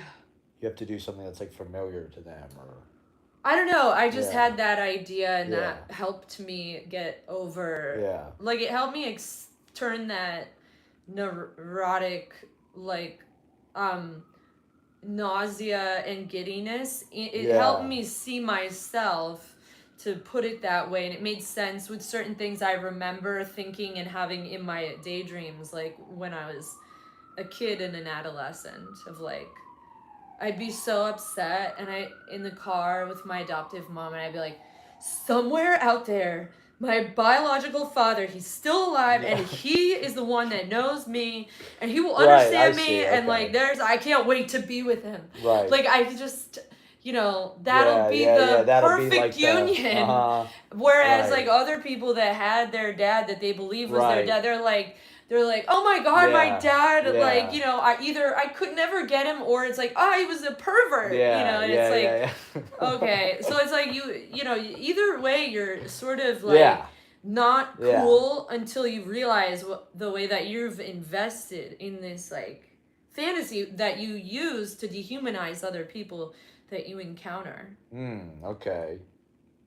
You have to do something that's like familiar to them, or I don't know. I just had that idea, and that helped me get over. Yeah. Like, it helped me turn that neurotic, like, nausea and giddiness. It helped me see myself, to put it that way, and it made sense with certain things I remember thinking and having in my daydreams, like when I was a kid and an adolescent, of like, I'd be so upset, and in the car with my adoptive mom, and I'd be like, somewhere out there, my biological father, he's still alive, and he is the one that knows me, and he will understand me, and like, I can't wait to be with him. Right. Like, I just, you know, that'll be the perfect union. Whereas like other people that had their dad that they believe was their dad, they're like, oh my God, my dad, like, you know, I could never get him, or it's like, oh, he was a pervert, you know, and it's like, okay, so it's like, you know, either way, you're sort of like not cool until you realize the way that you've invested in this like fantasy that you use to dehumanize other people that you encounter. Okay.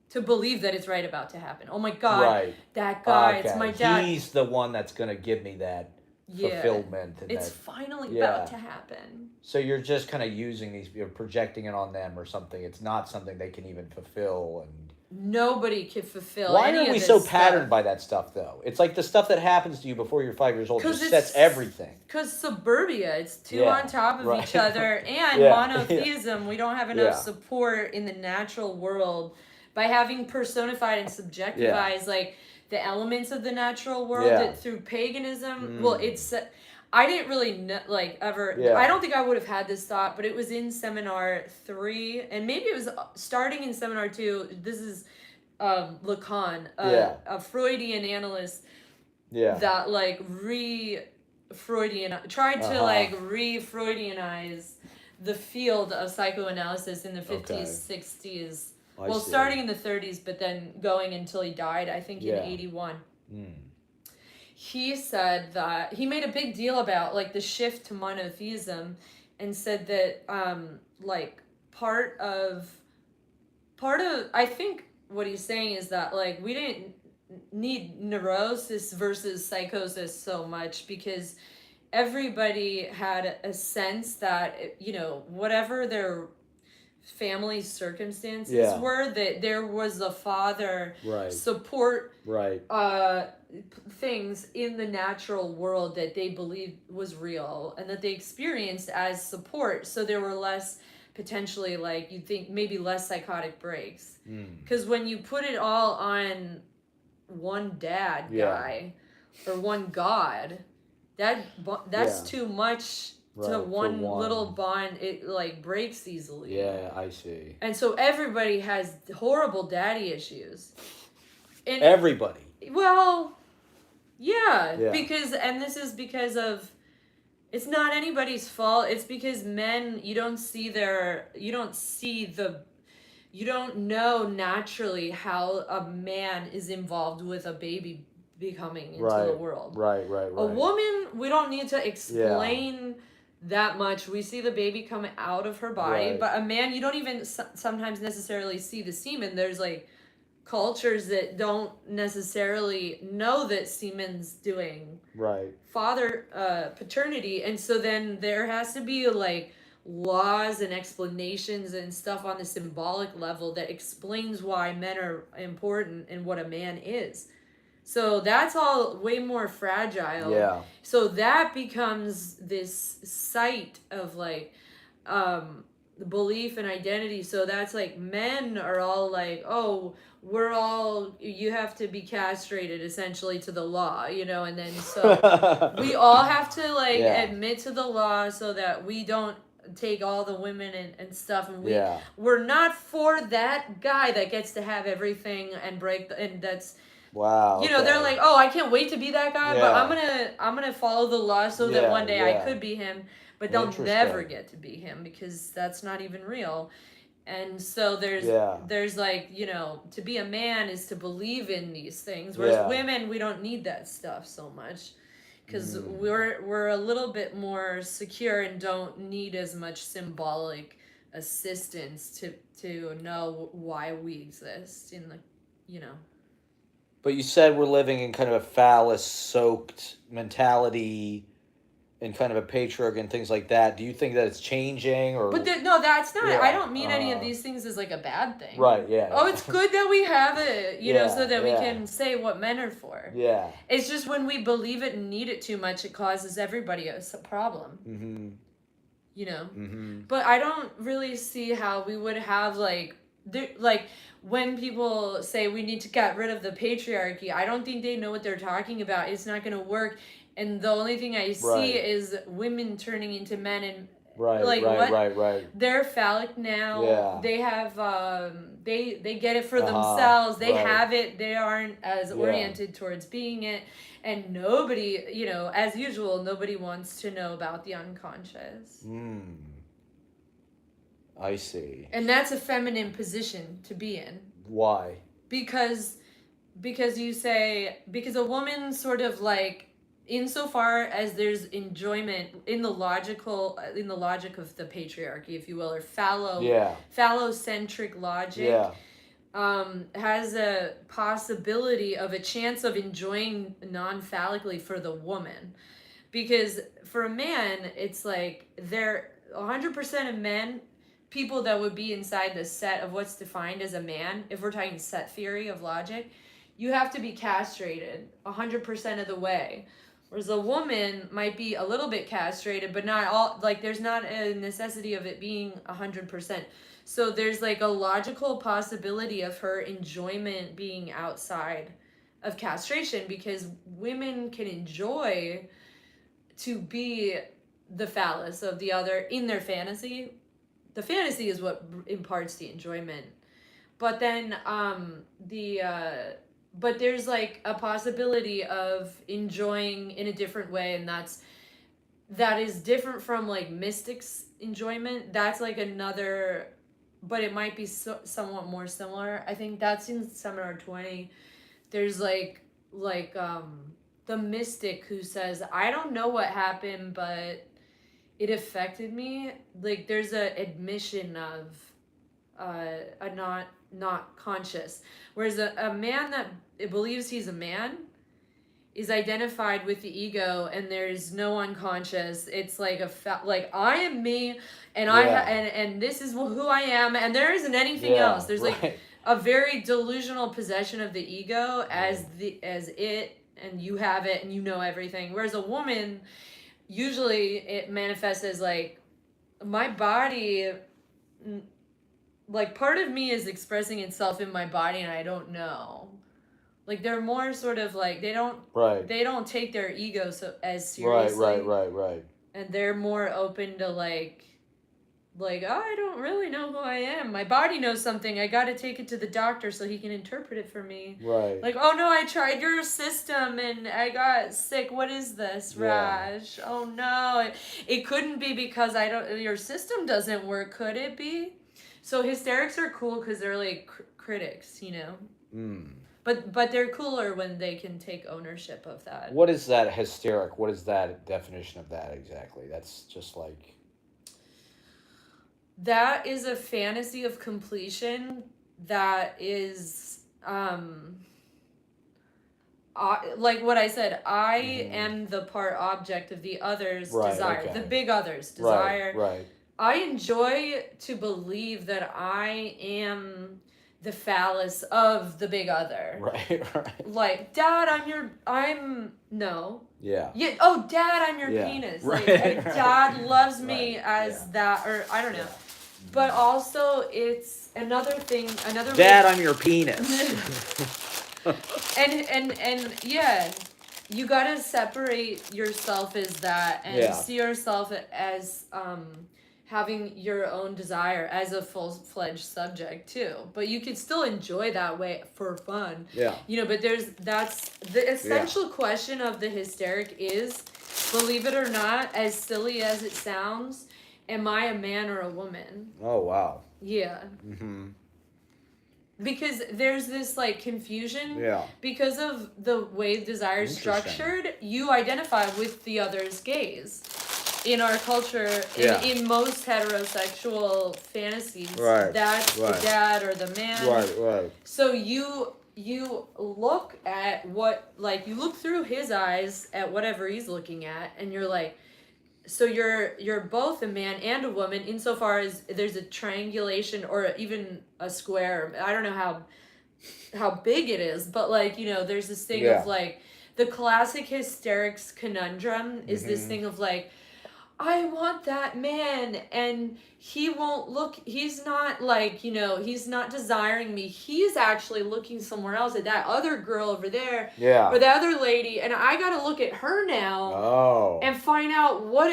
To believe that it's right about to happen. Oh my God, that guy, it's my dad. He's the one that's going to give me that fulfillment. And it's finally about to happen. So you're just kind of using these, you're projecting it on them or something. It's not something they can even fulfill. And nobody can fulfill. Why are we so patterned by that stuff, though? It's like the stuff that happens to you before you're 5 years old just sets everything. Because suburbia, it's two on top of each other, and monotheism. We don't have enough support in the natural world by having personified and subjectivized like the elements of the natural world through paganism. Well, it's I didn't really know, like, ever. I don't think I would have had this thought, but it was in seminar 3, and maybe it was starting in seminar 2. This is Lacan, a Freudian analyst that like tried to like re-Freudianize the field of psychoanalysis in the 50s, 60s. Well, starting in the 30s, but then going until he died, I think in 81. He said that he made a big deal about like the shift to monotheism, and said that like part of I think what he's saying is that like we didn't need neurosis versus psychosis so much, because everybody had a sense that, you know, whatever their family circumstances were, that there was a father support things in the natural world that they believed was real and that they experienced as support. So there were less, potentially, like, you'd think maybe less psychotic breaks, because when you put it all on one dad guy, or one God, that's Yeah. too much to Right. For one little one. bond. It like breaks easily. Yeah, I see. And so everybody has horrible daddy issues. And Everybody. well, yeah, Yeah. and this is because of, it's not anybody's fault. It's because men, you don't know naturally how a man is involved with a baby becoming into the Right. world. Right. A woman, we don't need to explain that much. We see the baby come out of her body, Right. but a man, you don't even sometimes necessarily see the semen. There's like cultures that don't necessarily know that semen's doing Right. paternity, and so then there has to be like laws and explanations and stuff on the symbolic level that explains why men are important and what a man is. So that's all way more fragile. Yeah. So that becomes this site of like belief and identity. So that's like men are all like, oh, you have to be castrated essentially to the law, and then so we all have to like admit to the law so that we don't take all the women and stuff, and we're not for that guy that gets to have everything and and that's wow. they're like, oh, I can't wait to be that guy, but I'm gonna follow the law so that one day I could be him, but they'll never get to be him because that's not even real. And so there's like, to be a man is to believe in these things, whereas women, we don't need that stuff so much because we're a little bit more secure and don't need as much symbolic assistance to know why we exist in the. But you said we're living in kind of a phallus-soaked mentality and kind of a patriarchy and things like that. Do you think that it's changing, or? But no, that's not. I don't mean any of these things as like a bad thing. Right. Yeah. Oh, it's good that we have it, so that we can say what men are for. Yeah. It's just when we believe it and need it too much, it causes everybody a problem. Mm-hmm. But I don't really see how we would have like when people say we need to get rid of the patriarchy, I don't think they know what they're talking about. It's not going to work. And the only thing I see is women turning into men and right. They're phallic now. Yeah. They have they get it for themselves. They have it. They aren't as oriented towards being it. And nobody, as usual, nobody wants to know about the unconscious. I see. And that's a feminine position to be in. Why? Because a woman sort of like, insofar as there's enjoyment in the logic of the patriarchy, if you will, or phallocentric logic, has a possibility of a chance of enjoying non-phallically for the woman. Because for a man, it's like they're 100% of men, people that would be inside the set of what's defined as a man, if we're talking set theory of logic, you have to be castrated 100% of the way. Whereas a woman might be a little bit castrated, but not all, like there's not a necessity of it being 100%. So there's like a logical possibility of her enjoyment being outside of castration, because women can enjoy to be the phallus of the other in their fantasy. The fantasy is what imparts the enjoyment. But then but there's like a possibility of enjoying in a different way, and that is different from like mystics enjoyment. That's like another, but it might be somewhat more similar. I think that's in Seminar 20. There's like the mystic who says, I don't know what happened, but it affected me. Like there's a admission of a not conscious, whereas a man that believes he's a man is identified with the ego, and there's no unconscious. It's like like I am me, and and this is who I am, and there isn't anything else. There's like a very delusional possession of the ego as it, and you have it, and you know everything. Whereas a woman, usually it manifests as like, my body, like part of me is expressing itself in my body and I don't know. Like they're more sort of like Right. they don't take their ego so as Right. seriously, Right. and they're more open to like, oh, I don't really know who I am. My body knows something. I got to take it to the doctor so he can interpret it for me. Right. Like, oh no, I tried your system and I got sick. What is this, Raj? Oh no, it couldn't be because your system doesn't work. Could it be? So hysterics are cool because they're like critics, you know. Mm. But they're cooler when they can take ownership of that. What is that hysteric? What is that definition of that exactly? That's just like. That is a fantasy of completion that is like what I said, I am the part object of the other's desire, Okay. the big other's desire. Right. I enjoy to believe that I am the phallus of the big other. Right. Like, Dad, no. Yeah. Yeah. Oh, Dad, I'm your penis. Like, Dad loves me as that, or I don't know. But also, it's another Dad, I'm your penis. and yeah, you gotta separate yourself as that and see yourself as having your own desire as a full-fledged subject too. But you could still enjoy that way for fun. Yeah. You know, but that's the essential question of the hysteric is, believe it or not, as silly as it sounds, am I a man or a woman? Oh, wow. Yeah. Mm-hmm. Because there's this like confusion. Yeah. Because of the way desire is structured, you identify with the other's gaze. In our culture, in most heterosexual fantasies, that's the dad or the man. Right. So you look at you look through his eyes at whatever he's looking at, and you're like, so you're both a man and a woman insofar as there's a triangulation or even a square. I don't know how big it is, but like, you know, there's this thing of like the classic hysterics conundrum is this thing of like, I want that man and he's not like, you know, he's not desiring me. He's actually looking somewhere else at that other girl over there. Yeah. Or the other lady. And I got to look at her now and find out what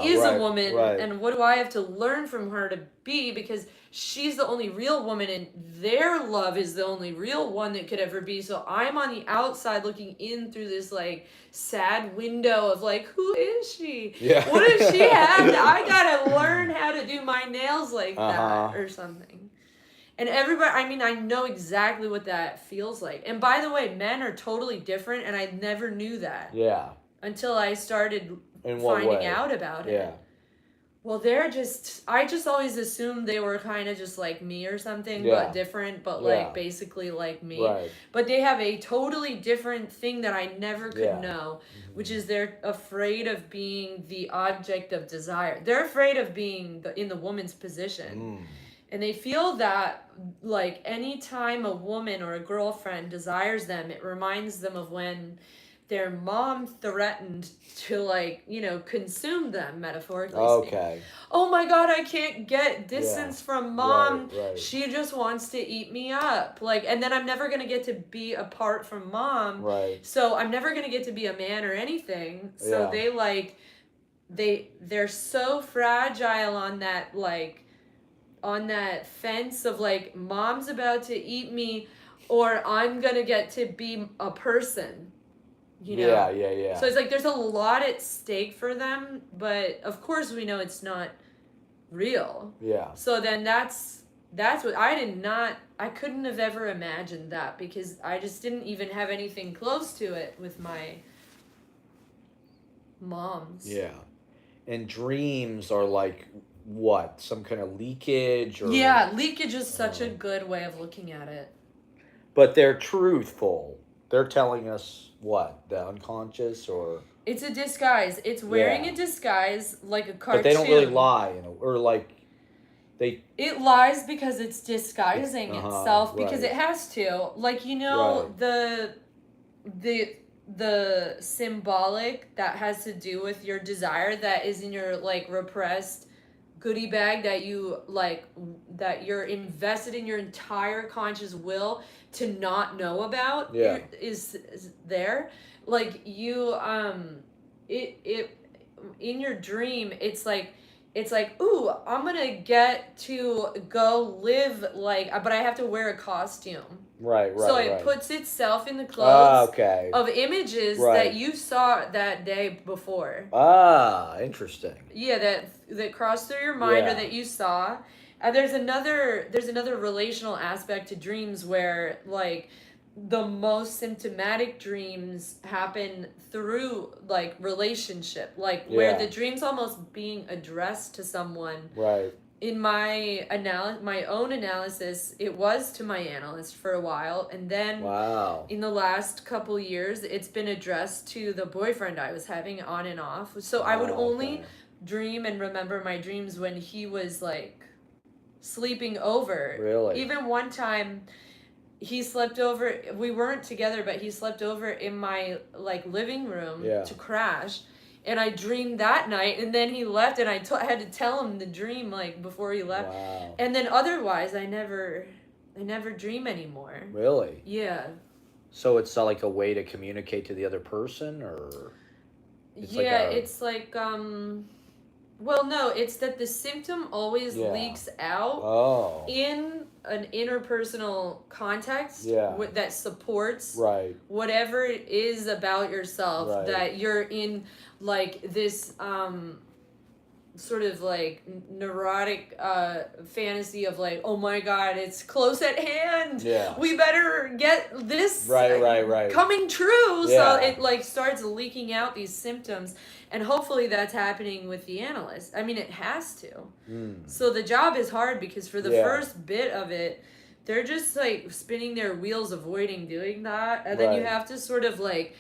is a woman and what do I have to learn from her to be, because she's the only real woman and their love is the only real one that could ever be. So I'm on the outside looking in through this like sad window of like, who is she? Yeah. What does she have? I gotta learn how to do my nails like that or something. And everybody, I mean, I know exactly what that feels like. And by the way, men are totally different, and I never knew that. Yeah. Until I started finding out about it. Yeah. Well, I just always assumed they were kind of just like me or something, but different, but like basically like me. Right. But they have a totally different thing that I never could know, which is they're afraid of being the object of desire. They're afraid of being in the woman's position. And they feel that like anytime a woman or a girlfriend desires them, it reminds them of when their mom threatened to, like, you know, consume them, metaphorically speaking. Oh my God, I can't get distance from mom. Right. She just wants to eat me up. Like, and then I'm never going to get to be apart from mom. Right. So I'm never going to get to be a man or anything. So they like, they're so fragile on that, like, on that fence of like, mom's about to eat me or I'm going to get to be a person. You know? Yeah. So it's like there's a lot at stake for them, but of course we know it's not real. Yeah. So then that's what I couldn't have ever imagined that, because I just didn't even have anything close to it with my moms. Yeah. And dreams are like what? Some kind of leakage or leakage is such a good way of looking at it. But they're truthful. They're telling us what? The unconscious, or it's a disguise. It's wearing a disguise like a cartoon. But they don't really lie, you know, or like it lies because it's disguising itself because it has to. Like, you know, the symbolic that has to do with your desire that is in your like repressed goodie bag that you like, that you're invested in your entire conscious will to not know about, Yeah. is there. Like you it in your dream, it's like, ooh, I'm gonna get to go live like, but I have to wear a costume. Right. So it Right. puts itself in the Ah, clothes okay. of images Right. that you saw that day before. Ah, interesting. Yeah, that crossed through your mind, Yeah. or that you saw. There's another relational aspect to dreams where, like, the most symptomatic dreams happen through, like, relationship, like where Yeah. the dream's almost being addressed to someone. Right. In my own analysis, it was to my analyst for a while, and then Wow. in the last couple years, it's been addressed to the boyfriend I was having on and off. So I would only Okay. dream and remember my dreams when he was like sleeping over. Really? Even one time he slept over, we weren't together, but he slept over in my like living room Yeah. to crash. And I dreamed that night, and then he left, and I had to tell him the dream like before he left. Wow. And then otherwise I never dream anymore. Really? Yeah. So it's like a way to communicate to the other person, or It's like well, no, it's that the symptom always Yeah. leaks out Oh. in an interpersonal context Yeah. that supports Right. whatever it is about yourself, Right. that you're in, like this sort of like neurotic fantasy of like, oh my god, it's close at hand. Yeah. We better get this Right. coming true. Yeah. So it like starts leaking out these symptoms, and hopefully that's happening with the analyst. I mean, it has to. So the job is hard because for the Yeah. first bit of it, they're just like spinning their wheels avoiding doing that, and then you Right. have to sort of like,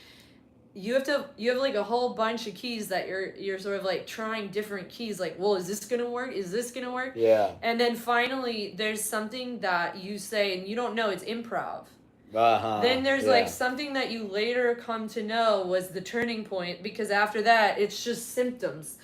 you have like a whole bunch of keys that you're sort of like trying different keys, like, well, is this gonna work, is this gonna work? Yeah. And then finally there's something that you say and you don't know, it's improv. Uh-huh. Then there's Yeah. like something that you later come to know was the turning point, because after that it's just symptoms,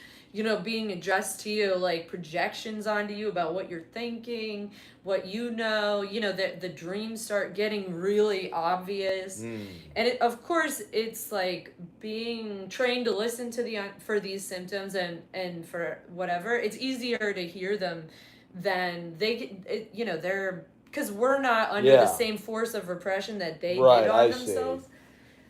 being addressed to you, like projections onto you about what you're thinking, what the dreams start getting really obvious. And of course it's like being trained to listen to for these symptoms, and for whatever, it's easier to hear them than they're, because we're not under Yeah. the same force of repression that they Right, did on I themselves.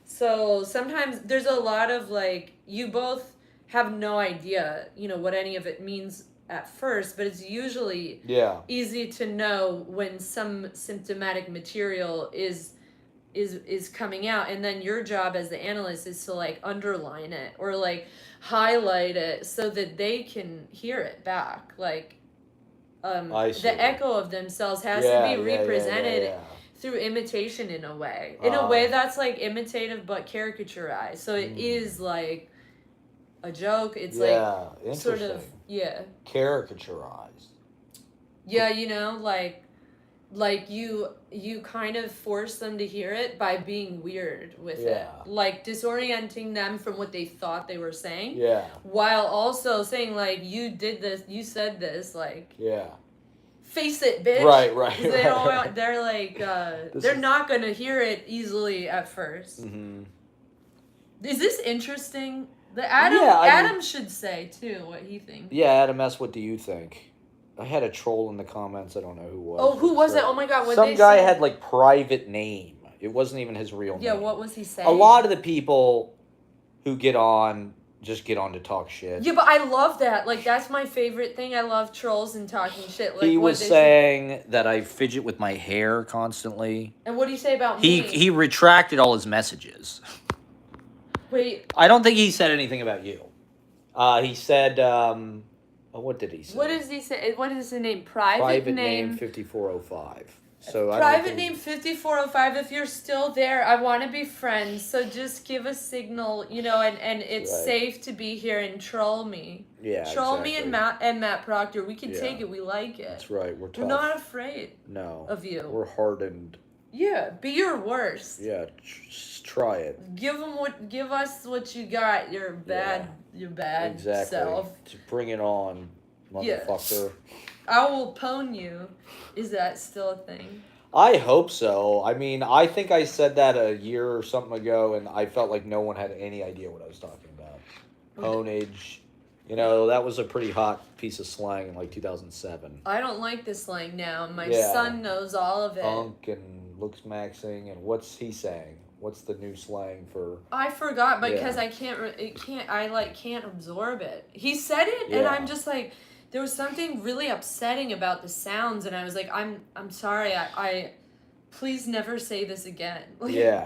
So sometimes there's a lot of like, you both have no idea, what any of it means at first, but it's usually Yeah. easy to know when some symptomatic material is coming out, and then your job as the analyst is to like underline it or like highlight it so that they can hear it back. Like I see. the echo of themselves has Yeah, to be yeah, represented yeah. through imitation in a way that's like imitative but caricaturized, so it is like a joke. It's like Interesting. sort of Caricaturized. like you kind of force them to hear it by being weird with it, like disorienting them from what they thought they were saying, while also saying like, you did this, you said this, like, face it, bitch. Right. They don't, they're like they're not gonna hear it easily at first. Is this interesting? Adam should say too what he thinks. Yeah, Adam S., what do you think? I had a troll in the comments. I don't know who was. Oh, who was it? Oh my god, what some they guy say? had like private name. It wasn't even his real name. Yeah, what was he saying? A lot of the people who get on just get on to talk shit. Yeah, but I love that. Like, that's my favorite thing. I love trolls and talking shit. Like, he was saying that I fidget with my hair constantly. And what do you say about me? He retracted all his messages. Wait. I don't think he said anything about you. He said, what did he say? What does he say? What is the name? Private name 5405. So private name 5405. If you're still there, I want to be friends. So just give a signal, and it's safe to be here and troll me. Yeah, troll exactly. me and Matt Proctor. We can take it. We like it. That's right. We're tough. We're not afraid. No. Of you. We're hardened. Yeah, be your worst. Yeah, just try it. Give us what you got. Your bad exactly. self. To bring it on. motherfucker. I will pwn you. Is that still a thing? I hope so. I mean, I think I said that a year or something ago, and I felt like no one had any idea what I was talking about. Pwnage. You know, that was a pretty hot piece of slang in like 2007. I don't like this slang now. My Yeah. son knows all of it. Punk and looks maxing, and what's he saying? What's the new slang for? I forgot because Yeah. I can't absorb it. He said it, and Yeah. I'm just like, there was something really upsetting about the sounds, and I was like, I'm sorry. I please never say this again. Like, Yeah.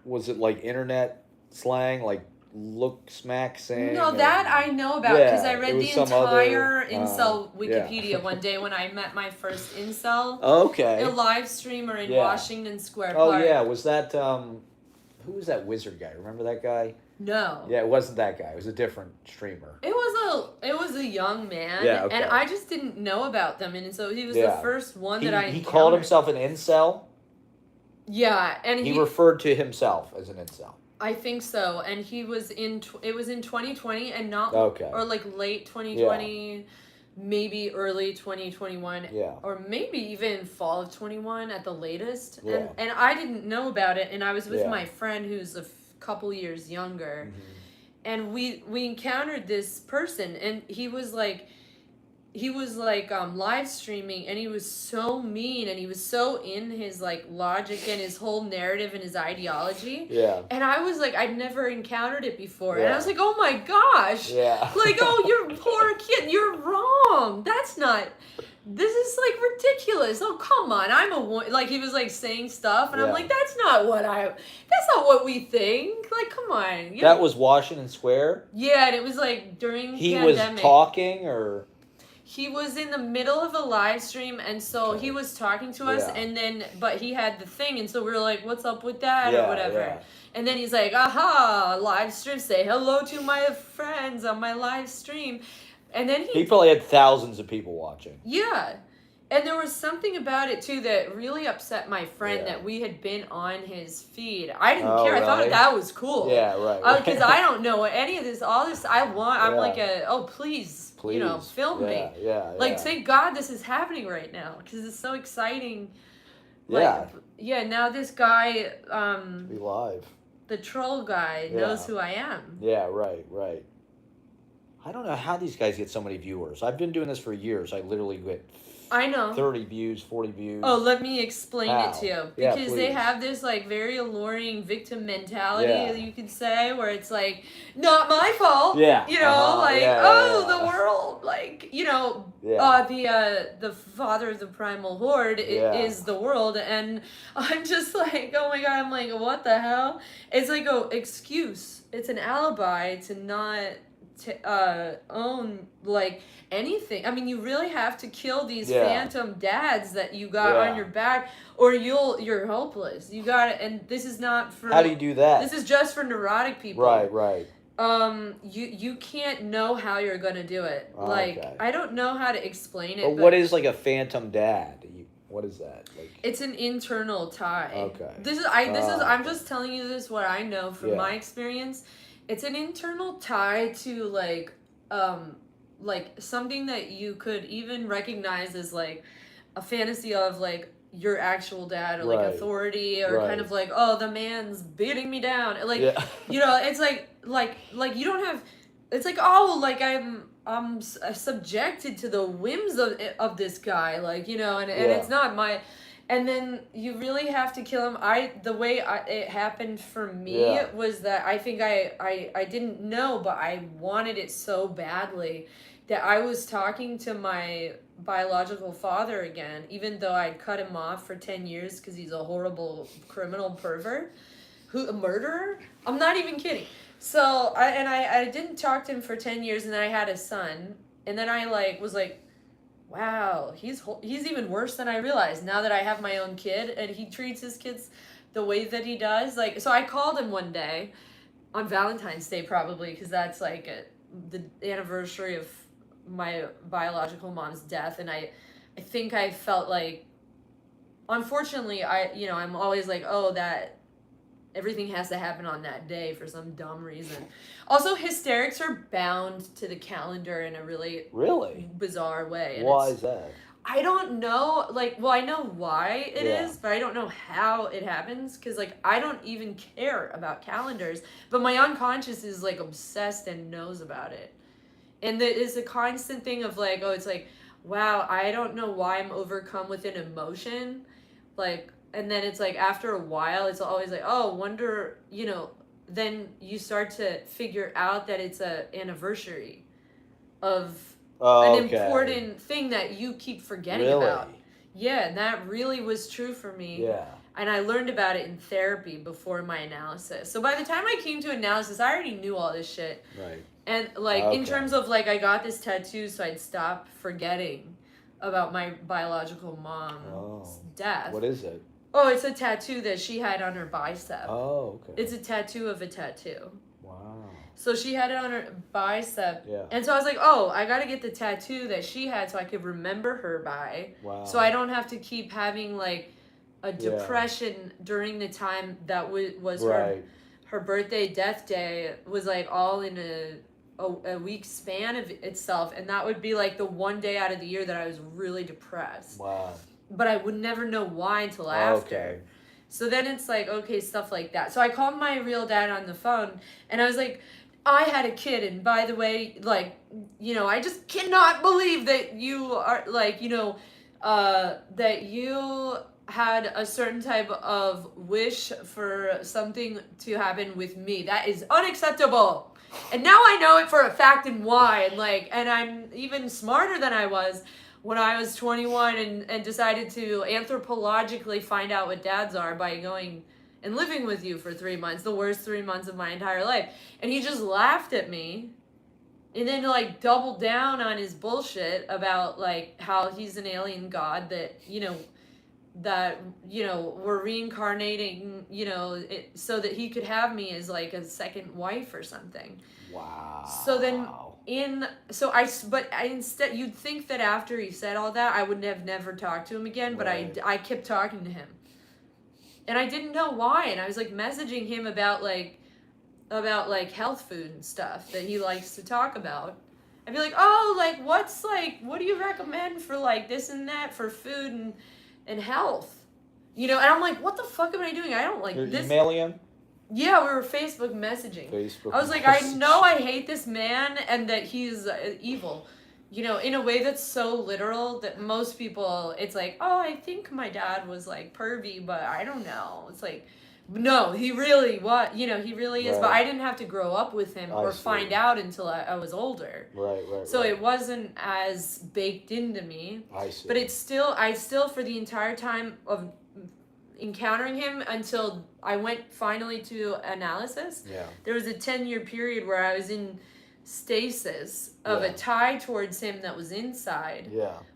Was it like internet slang, like looks maxing? no, or- that I know about because I Yeah, it read was the some other, entire incel yeah. Wikipedia one day when I met my first incel. Okay. A live streamer in Yeah. Washington Square Oh Park. yeah, was that who was that wizard guy? Remember that guy? No. Yeah, it wasn't that guy. It was a different streamer. It was a young man, Yeah, okay. and I just didn't know about them, and so he was Yeah. the first one He, that I he called encountered. himself an incel. Yeah, and He referred to himself as an incel. I think so, and he was it was in 2020 and not Okay. or like late 2020, maybe early 2021. Yeah. Or maybe even fall of 21 at the latest. Yeah. And I didn't know about it, and I was with Yeah. my friend who's a couple years younger. Mhm. And we encountered this person, and he was like live streaming, and he was so mean, and he was so in his like logic and his whole narrative and his ideology. Yeah. And I was like, I'd never encountered it before, and I Yeah. was like, oh my gosh, Yeah. like, oh, you're poor kid, you're wrong. That's not. This is like ridiculous. Oh, come on, I'm a woman. Like, he was like saying stuff, and I'm Yeah. like, that's not what we think. Like, come on. You That know? was Washington Square. Yeah, and it was like during He pandemic. was talking, or He was in the middle of a live stream, and so Okay. he was talking to us, Yeah. and then, but he had the thing, and so we were like, what's up with that, Yeah, or whatever. yeah. And then he's like, aha, live stream, say hello to my friends on my live stream. And then he probably had thousands of people watching. yeah. And there was something about it too that really upset my friend Yeah. that we had been on his feed. I didn't Oh, care. I thought really? that was cool. Yeah, right. Because I don't know any of this. All this I'm Yeah. like please, Please. film me. Yeah, yeah. Like, thank God this is happening right now because it's so exciting. Yeah. Yeah. Now this guy, Be live. the troll guy, Yeah. knows who I am. Yeah, right. I don't know how these guys get so many viewers. I've been doing this for years. I literally get I know. 30 views, 40 views. Oh, let me explain How? it to you. Yeah, Because they please. have this like very alluring victim mentality, Yeah. you could say, where it's like, not my fault. Yeah, You know, uh-huh, like, yeah, oh, yeah. the world, like, Yeah. the father of the primal horde Yeah. is the world, and I'm just like, oh my God, I'm like, what the hell? It's like a excuse. It's an alibi to not own like anything. I mean, you really have to kill these Yeah. phantom dads that you got Yeah. on your back, or you're hopeless. You got it, and this is not for. How do you do that? This is just for neurotic people. Right. You can't know how you're gonna do it. Oh, Like, okay. I don't know how to explain it. But what is like a phantom dad? What is that? Like, It's an internal tie. Okay. I'm just telling you this what I know from Yeah. my experience. It's an internal tie to like something that you could even recognize as like a fantasy of like your actual dad or like Right. authority or Right. kind of like, oh, the man's beating me down. Like, yeah. it's like you don't have, it's like, oh, like I'm subjected to the whims of this guy, like, and Yeah. it's not my, and then you really have to kill him. The way it happened for me Yeah. was that I think I didn't know, but I wanted it so badly that I was talking to my biological father again, even though I'd cut him off for 10 years because he's a horrible criminal pervert, a murderer. I'm not even kidding. So I didn't talk to him for 10 years, and then I had a son, and then I was like, wow, he's even worse than I realized now that I have my own kid, and he treats his kids the way that he does. Like, so I called him one day on Valentine's Day, probably because that's like the anniversary of my biological mom's death, and I think I felt like, unfortunately, I'm always like, oh, that. everything has to happen on that day for some dumb reason. Also, hysterics are bound to the calendar in a really bizarre way. And why is that? I don't know, like, well, I know why it Yeah. is, but I don't know how it happens, because, like, I don't even care about calendars, but my unconscious is, like, obsessed and knows about it. And it's a constant thing of, like, oh, it's like, wow, I don't know why I'm overcome with an emotion, like, and then it's like, after a while, it's always like, oh, wonder, you know, then you start to figure out that it's a anniversary of an important thing that you keep forgetting about. Yeah, and that really was true for me. Yeah. And I learned about it in therapy before my analysis. So by the time I came to analysis, I already knew all this shit. Right. And, like, in terms of, like, I got this tattoo so I'd stop forgetting about my biological mom's death. What is it? Oh, it's a tattoo that she had on her bicep. Oh, okay. It's a tattoo of a tattoo. Wow. So she had it on her bicep. Yeah. And so I was like, oh, I got to get the tattoo that she had so I could remember her by. Wow. So I don't have to keep having, like, a depression during the time that was her birthday, death day, was, like, all in a week span of itself. And that would be, like, the one day out of the year that I was really depressed. Wow. But I would never know why until after. Okay. So then it's like, okay, stuff like that. So I called my real dad on the phone, and I was like, I had a kid, and by the way, like, you know, I just cannot believe that you are, like, you know, that you had a certain type of wish for something to happen with me. That is unacceptable. And now I know it for a fact and why. And, like, and I'm even smarter than I was when I was 21 and decided to anthropologically find out what dads are by going and living with you for 3 months, the worst 3 months of my entire life. And he just laughed at me and then, like, doubled down on his bullshit about, like, how he's an alien god that, you know, we're reincarnating, you know, so that he could have me as, like, a second wife or something. Wow. So then but instead, you'd think that after he said all that, I would have never talked to him again, but I kept talking to him. And I didn't know why, and I was, like, messaging him about health food and stuff that he likes to talk about. I'd be like, oh, like, what do you recommend for, like, this and that for food and health? You know, and I'm like, what the fuck am I doing? I don't like You're this. emailing him? Yeah, we were Facebook messaging. I was like, I know I hate this man and that he's evil. You know, in a way that's so literal that most people, it's like, oh, I think my dad was, like, pervy, but I don't know. It's like, no, he really he really is. But I didn't have to grow up with him or find out until I was older. Right. So it wasn't as baked into me. I see. But I still, for the entire time of encountering him until I went finally to analysis, there was a 10-year period where I was in stasis of a tie towards him that was inside.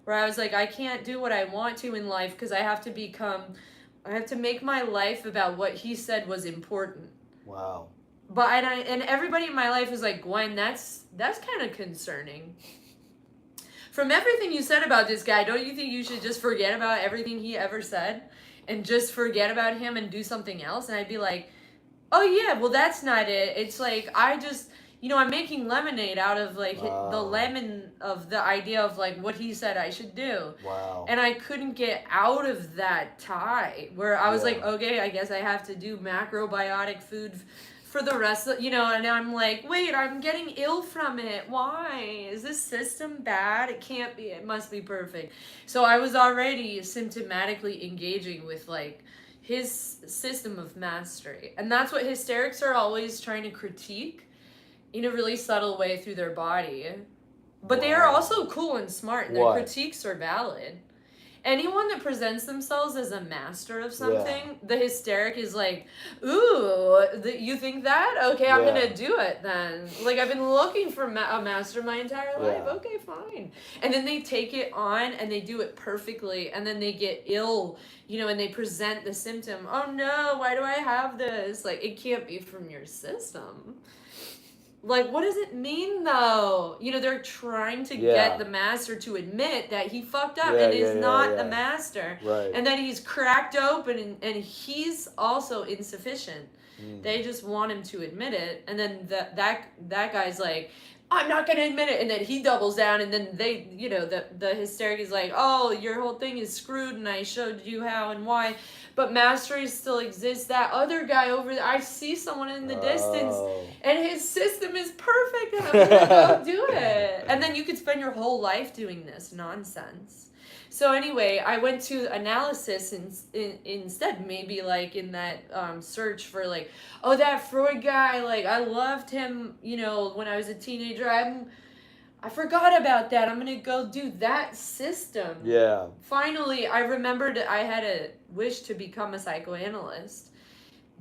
Where I was like, I can't do what I want to in life because I have to make my life about what he said was important. Wow. But and everybody in my life was like, Gwen, that's kind of concerning. From everything you said about this guy, don't you think you should just forget about everything he ever said and just forget about him and do something else? And I'd be like, oh yeah, well, that's not it. It's like, I just, you know, I'm making lemonade out of, like, the lemon of the idea of, like, what he said I should do. Wow. And I couldn't get out of that tie where I was like, okay, I guess I have to do macrobiotic food for the rest of, you know, and I'm like, wait, I'm getting ill from it. Why? Is this system bad? It can't be. It must be perfect. So I was already symptomatically engaging with, like, his system of mastery. And that's what hysterics are always trying to critique in a really subtle way through their body. But they are also cool and smart, and their critiques are valid. Anyone that presents themselves as a master of something, the hysteric is like, ooh, you think that? Okay, I'm going to do it then. Like, I've been looking for a master my entire life. Okay, fine. And then they take it on, and they do it perfectly, and then they get ill, you know, and they present the symptom. Oh, no, why do I have this? Like, it can't be from your system. Like, what does it mean, though? You know, they're trying to get the master to admit that he fucked up and is not the master. Right. And that he's cracked open and he's also insufficient. Mm. They just want him to admit it, and then that guy's like, I'm not gonna admit it, and then he doubles down, and then they, the hysteric is like, oh, your whole thing is screwed, and I showed you how and why, but mastery still exists. That other guy over there, I see someone in the distance, and his system is perfect, and I'm gonna go do it, and then you could spend your whole life doing this nonsense. So anyway, I went to analysis instead, maybe like in that search for like, oh, that Freud guy, like I loved him, when I was a teenager. I forgot about that. I'm gonna go do that system. Yeah. Finally, I remembered I had a wish to become a psychoanalyst.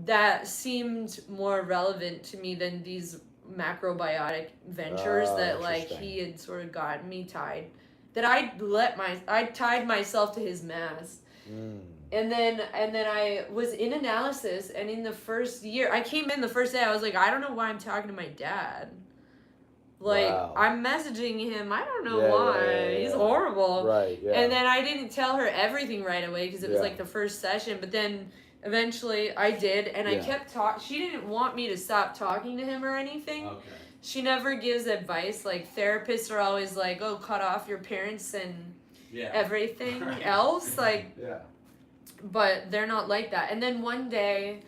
That seemed more relevant to me than these macrobiotic ventures that like he had sort of gotten me tied. That I tied myself to his mast. And then I was in analysis, and in the first year, I came in the first day, I was like, I don't know why I'm talking to my dad. Like, wow. I'm messaging him, I don't know why. He's horrible. Right, yeah. And then I didn't tell her everything right away, because it was like the first session, but then eventually I did, and I kept talking. She didn't want me to stop talking to him or anything. Okay. She never gives advice. Like, therapists are always like, oh, cut off your parents and everything else. Like, but they're not like that. And then one day,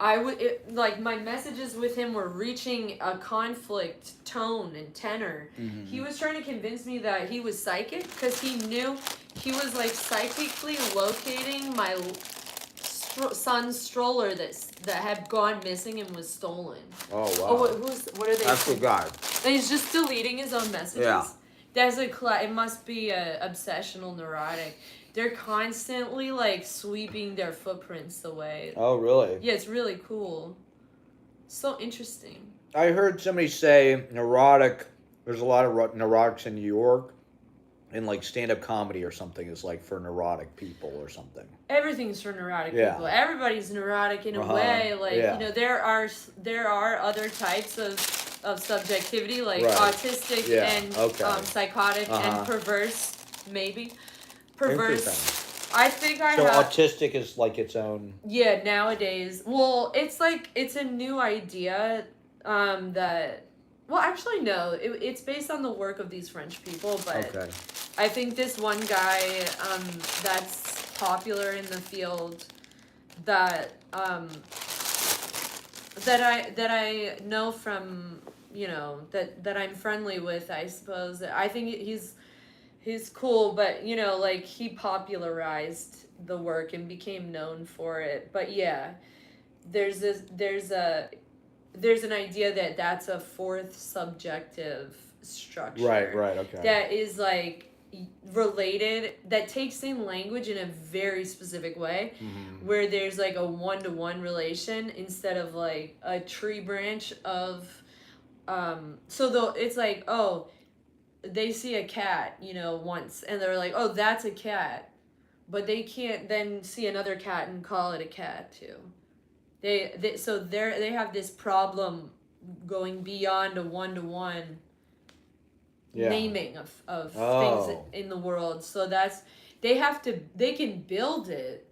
my messages with him were reaching a conflict tone and tenor. Mm-hmm. He was trying to convince me that he was psychic, because he knew he was like psychically locating my son's stroller that had gone missing and was stolen. Oh wow! Oh, what are they? I forgot. And he's just deleting his own messages. Yeah. That's it must be a obsessional neurotic. They're constantly like sweeping their footprints away. Oh really? Yeah, it's really cool. So interesting. I heard somebody say neurotic. There's a lot of neurotics in New York. And like stand-up comedy or something is like for neurotic people or something. Everything's for neurotic people. Everybody's neurotic in a way. Like there are other types of subjectivity, like autistic and psychotic and perverse, maybe. Perverse. I think So autistic is like its own. Yeah, nowadays. Well, it's a new idea that. Well, actually, no. It's based on the work of these French people, but I think this one guy that's popular in the field that I know from, that I'm friendly with, I suppose. I think he's cool, but like he popularized the work and became known for it. But yeah, there's an idea that that's a fourth subjective structure. Right, okay. That is like related, that takes in language in a very specific way, where there's like a one-to-one relation instead of like a tree branch of, it's like, oh, they see a cat, once, and they're like, oh, that's a cat, but they can't then see another cat and call it a cat too. They have this problem going beyond a one-to-one naming of things in the world. So they can build it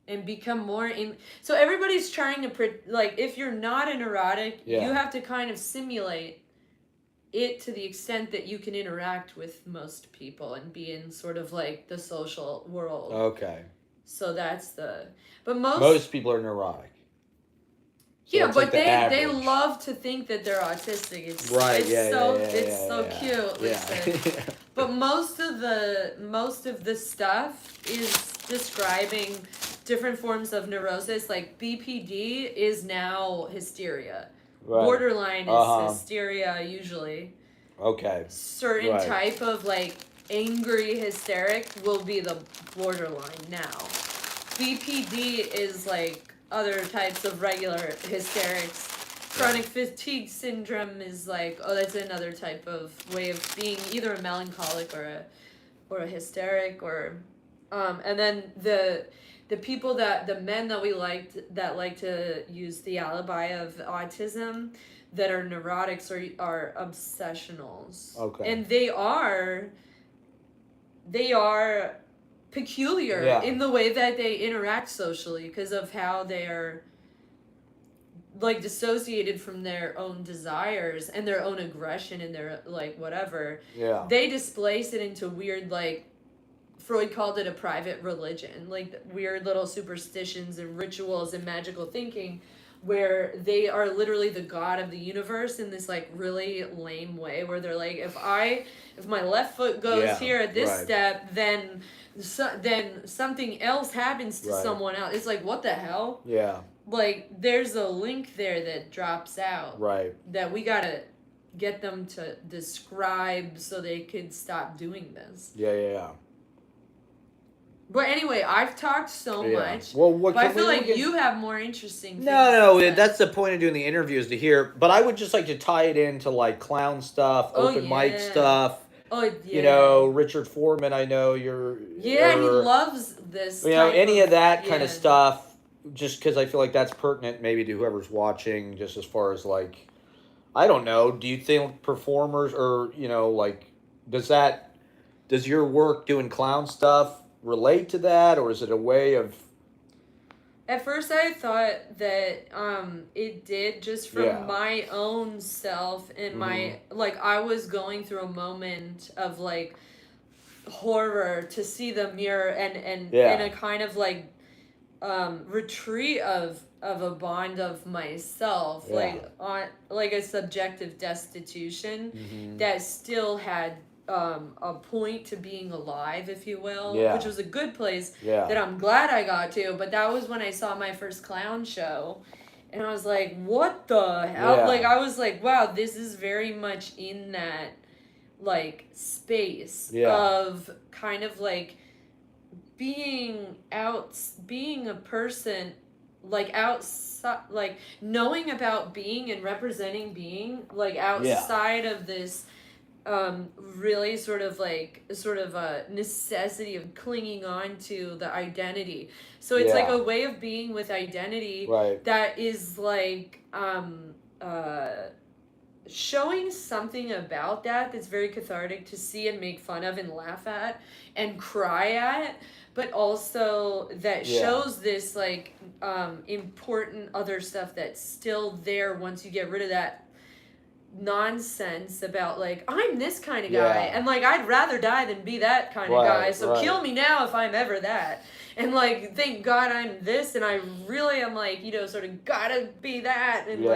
and become more in. So everybody's trying to like, if you're not a neurotic, you have to kind of simulate it to the extent that you can interact with most people and be in sort of like the social world. Okay. So but most people are neurotic. So yeah, but like they love to think that they're autistic. It's so cute. Listen. But most of the stuff is describing different forms of neurosis. Like BPD is now hysteria. Right. Borderline is hysteria usually. Okay. Certain type of like angry hysteric will be the borderline now. BPD is like other types of regular hysterics. Chronic fatigue syndrome is like, oh, that's another type of way of being either a melancholic or a hysteric, or and then the people the men that we like to use the alibi of autism that are neurotics are obsessionals. Okay. And they are peculiar in the way that they interact socially because of how they're like dissociated from their own desires and their own aggression and their like whatever, Yeah. they displace it into weird like Freud called it a private religion, like weird little superstitions and rituals and magical thinking where they are literally the god of the universe in this like really lame way where they're like if my left foot goes Yeah, here at this right. step then something else happens to Right. someone else. It's like, what the hell? Yeah. Like there's a link there that drops out Right. that we gotta get them to describe so they could stop doing this. Yeah. But anyway, I've talked so Yeah. much. Well, what But I can feel we like get- you have more interesting things. No, to say. that's the point of doing the interviews to hear. But I would just like to tie it into like clown stuff, Oh, open mic yeah. stuff. Oh yeah. You know, Richard Foreman. I know you're. Yeah, and he or, loves this. You know, type any of that kind yeah. of stuff. Just because I feel like that's pertinent, maybe to whoever's watching. Just as far as like, I don't know. Do you think performers or like, does your work doing clown stuff relate to that, or is it a way of? At first, I thought that it did just from Yeah. my own self and my like I was going through a moment of like horror to see the mirror and Yeah. in a kind of like retreat of a bond of myself, Yeah. like on like a subjective destitution Mhm. that still had a point to being alive, if you will, Yeah. which was a good place Yeah. that I'm glad I got to. But that was when I saw my first clown show, and I was like, "What the hell?" Yeah. Like I was like, "Wow, this is very much in that like space Yeah. of kind of like being a person like outside, like knowing about being and representing being like outside of this really sort of a necessity of clinging on to the identity. So it's like Yeah. a way of being with identity Right. that is like showing something about that's very cathartic to see and make fun of and laugh at and cry at, but also that Yeah. shows this like important other stuff that's still there once you get rid of that nonsense about like I'm this kind of guy Yeah. and like I'd rather die than be that kind of Right, guy, so right. kill me now if I'm ever that, and like thank God I'm this and I really am like sort of gotta be that, and Yeah.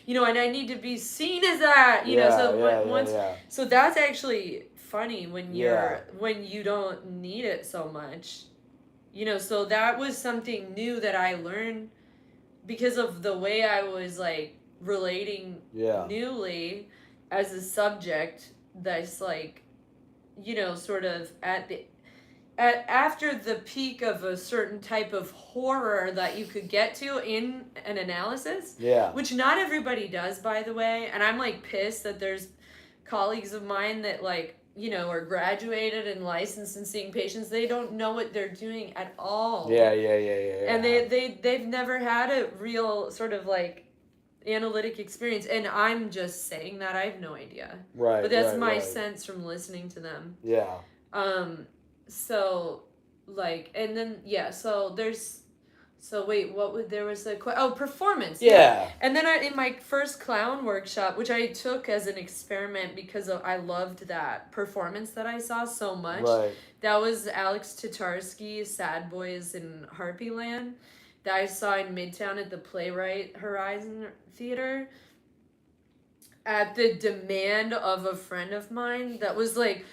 like and I need to be seen as that, so once yeah. so that's actually funny when you're Yeah. when you don't need it so much, so that was something new that I learned because of the way I was like relating Yeah. newly as a subject that's like sort of after the peak of a certain type of horror that you could get to in an analysis, Yeah. which not everybody does, by the way, and I'm like pissed that there's colleagues of mine that like are graduated and licensed and seeing patients. They don't know what they're doing at all. Yeah. And they've never had a real sort of like analytic experience, and I'm just saying that I have no idea, Right. but that's right, my right. sense from listening to them. Yeah. So like, and then so there's wait, what would there was performance. Yeah. And then in my first clown workshop, which I took as an experiment because I loved that performance that I saw so much. Right. That was Alex Tatarski's Sad Boys in Harpyland that I saw in Midtown at the Playwright Horizon Theater at the demand of a friend of mine that was like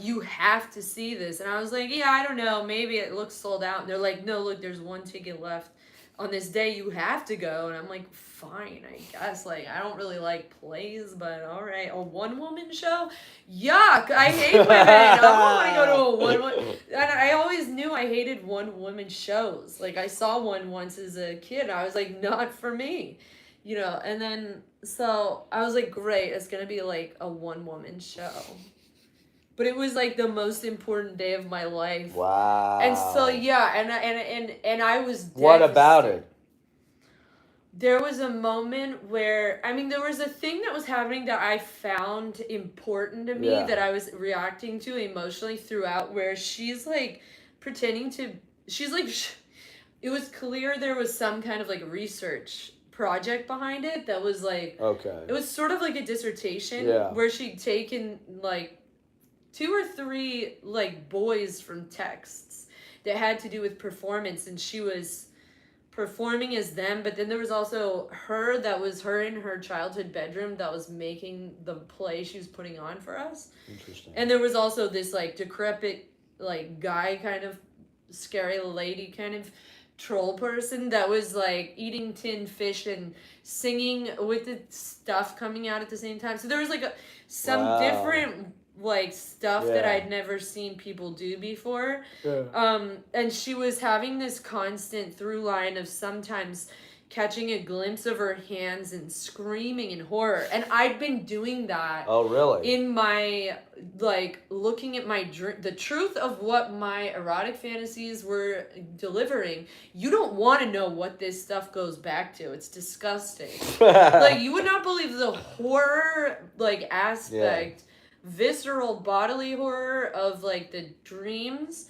you have to see this, and I was like, yeah, I don't know, maybe it looks sold out, and they're like, no, look, there's one ticket left on this day, you have to go. And I'm like, fine, I guess, like I don't really like plays, but all right. A one-woman show, yuck, I hate women. I don't want to go to a one-woman, and I always knew I hated one-woman shows. Like I saw one once as a kid, and I was like, not for me, and then so I was like, great, it's gonna be like a one-woman show. But it was like the most important day of my life. Wow. And so and I was What about devastated. it? There was a moment where there was a thing that was happening that I found important to me, Yeah. that I was reacting to emotionally throughout, where she's like pretending to it was clear there was some kind of like research project behind it that was like, Okay. it was sort of like a dissertation Yeah. where she'd taken like 2 or 3 like boys from texts that had to do with performance, and she was performing as them, but then there was also her that was her in her childhood bedroom that was making the play she was putting on for us. Interesting. And there was also this like decrepit like guy kind of scary lady kind of troll person that was like eating tin fish and singing with the stuff coming out at the same time. So there was like some Wow. different like stuff that Yeah. I'd never seen people do before. Yeah. And she was having this constant through line of sometimes catching a glimpse of her hands and screaming in horror. And I'd been doing that Oh, really? in my like looking at my the truth of what my erotic fantasies were delivering. You don't want to know what this stuff goes back to. It's disgusting. Like, you would not believe the horror like aspect, visceral bodily horror of like the dreams,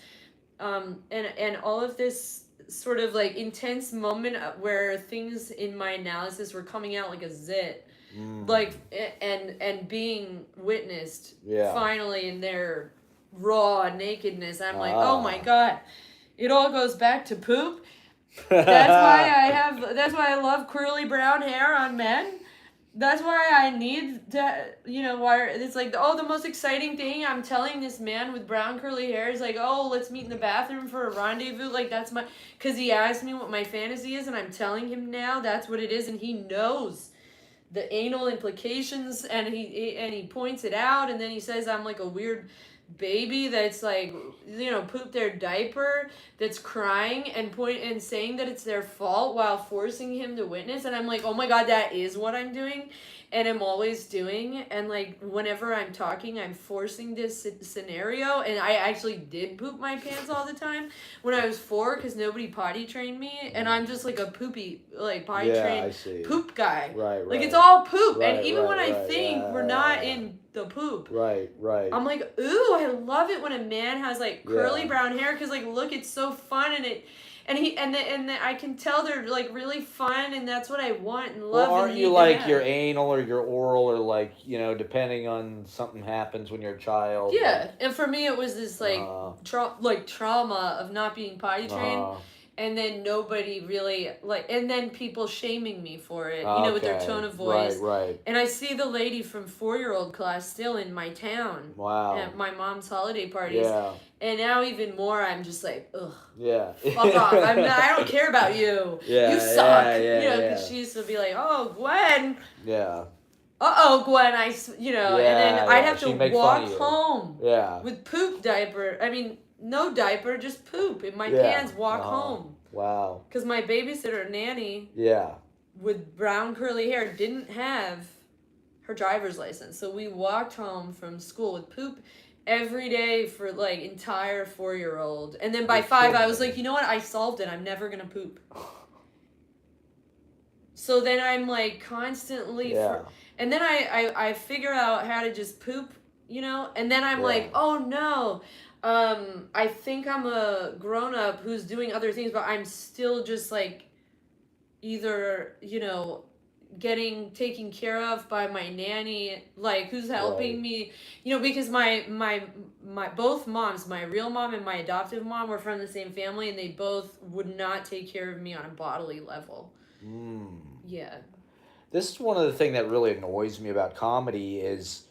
and all of this sort of like intense moment where things in my analysis were coming out like a zit, like and being witnessed finally in their raw nakedness. I'm like, oh my god, it all goes back to poop. That's why I love curly brown hair on men. That's why I need to, why it's like, oh, the most exciting thing I'm telling this man with brown curly hair is like, oh, let's meet in the bathroom for a rendezvous. Like, that's because he asked me what my fantasy is, and I'm telling him now that's what it is, and he knows the anal implications, and he points it out, and then he says I'm like a weird baby that's like, pooped their diaper, that's crying and saying that it's their fault while forcing him to witness. And I'm like, oh my god, that is what I'm doing, and I'm always doing. And like, whenever I'm talking, I'm forcing this scenario. And I actually did poop my pants all the time when I was 4 because nobody potty trained me, and I'm just like a poopy like potty trained poop guy. Right. Like, it's all poop. Right, and even right, when I right, think we're not in the poop, right. I'm like, ooh, I love it when a man has like curly brown hair, because like, look, it's so fun, and I can tell they're like really fun, and that's what I want and love. Well, aren't you like your anal or your oral, or like, depending on something happens when you're a child? Yeah, like, and for me it was this like trauma of not being potty trained. And then nobody really, and then people shaming me for it, with their tone of voice. Right. And I see the lady from 4-year-old class still in my town. Wow. At my mom's holiday parties. Yeah. And now even more, I'm just like, ugh. Yeah. Fuck off. I don't care about you. Yeah. You suck. Yeah, because she used to be like, oh, Gwen. Yeah. Uh-oh, Gwen, and then I'd have to walk home. Yeah. With poop diaper. I mean, no diaper, just poop in my pants, walk home. Wow. Because my babysitter, nanny, with brown curly hair, didn't have her driver's license. So we walked home from school with poop every day for like entire 4-year-old. And then by 5, I was like, you know what? I solved it. I'm never going to poop. So then I'm like constantly... and then I figure out how to just poop, and then I'm like, oh no... I think I'm a grown-up who's doing other things, but I'm still just like either, getting taken care of by my nanny, like who's helping me, because my both moms, my real mom and my adoptive mom, were from the same family, and they both would not take care of me on a bodily level. Yeah. This is one of the things that really annoys me about comedy is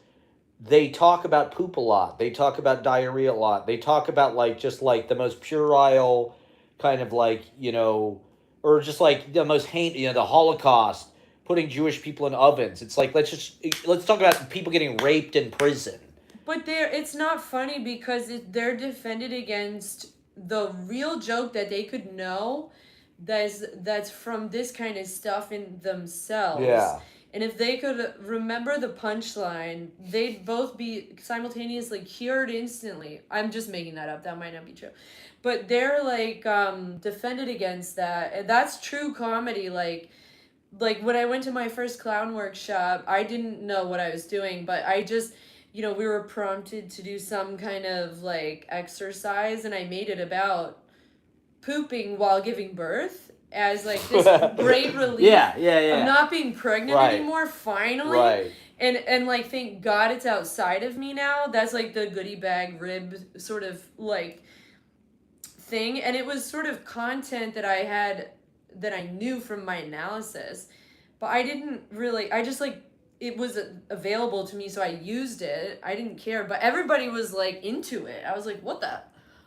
they talk about poop a lot. They talk about diarrhea a lot. They talk about like just like the most puerile kind of like, or just like the most the Holocaust, putting Jewish people in ovens. It's like, let's talk about people getting raped in prison. But it's not funny because they're defended against the real joke that they could know that's from this kind of stuff in themselves. Yeah. And if they could remember the punchline, they'd both be simultaneously cured instantly. I'm just making that up. That might not be true. But they're like defended against that. And that's true comedy. Like when I went to my first clown workshop, I didn't know what I was doing, but I just, we were prompted to do some kind of like exercise, and I made it about pooping while giving birth. as like this great relief yeah. of not being pregnant Right. anymore, finally. Right. And like, thank God it's outside of me now. That's like the goodie bag rib sort of like thing. And it was sort of content that I knew from my analysis, but I didn't really, I just like, it was available to me, so I used it. I didn't care, but everybody was like into it. I was like, what the?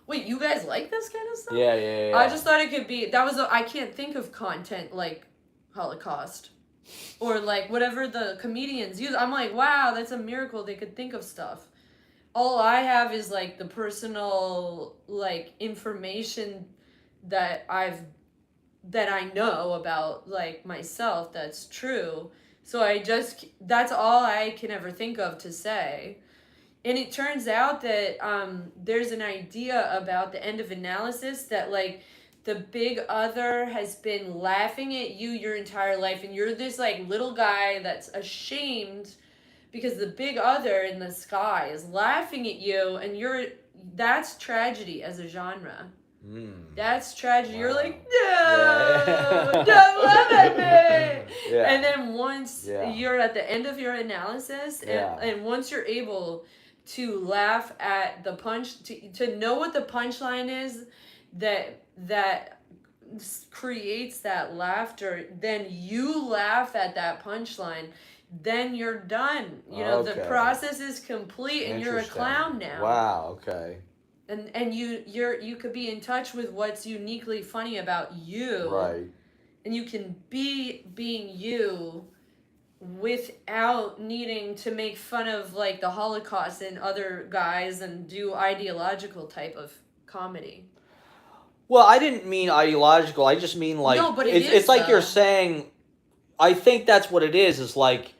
Wait, you guys like this kind of stuff? Yeah. I just thought it could be, I can't think of content like Holocaust or like whatever the comedians use. I'm like, wow, that's a miracle they could think of stuff. All I have is like the personal like information that I know about like myself that's true. So that's all I can ever think of to say. And it turns out that there's an idea about the end of analysis that like the big other has been laughing at you your entire life, and you're this like little guy that's ashamed because the big other in the sky is laughing at you, and that's tragedy as a genre. That's tragedy. Wow. You're like, no, don't laugh at me. Yeah. And then once you're at the end of your analysis, and once you're able to laugh at the punch, to know what the punchline is that creates that laughter, then you laugh at that punchline, then you're done. You know, the process is complete, and you're a clown now. Wow, okay. And you could be in touch with what's uniquely funny about you. Right. And you can be being you without needing to make fun of like the Holocaust and other guys and do ideological type of comedy. Well, I didn't mean ideological. I just mean like, no, but it's like you're saying, I think that's what it is like,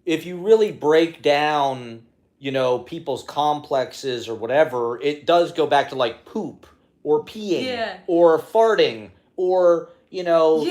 if you really break down, you know, people's complexes or whatever, it does go back to like poop or peeing or farting or, you know,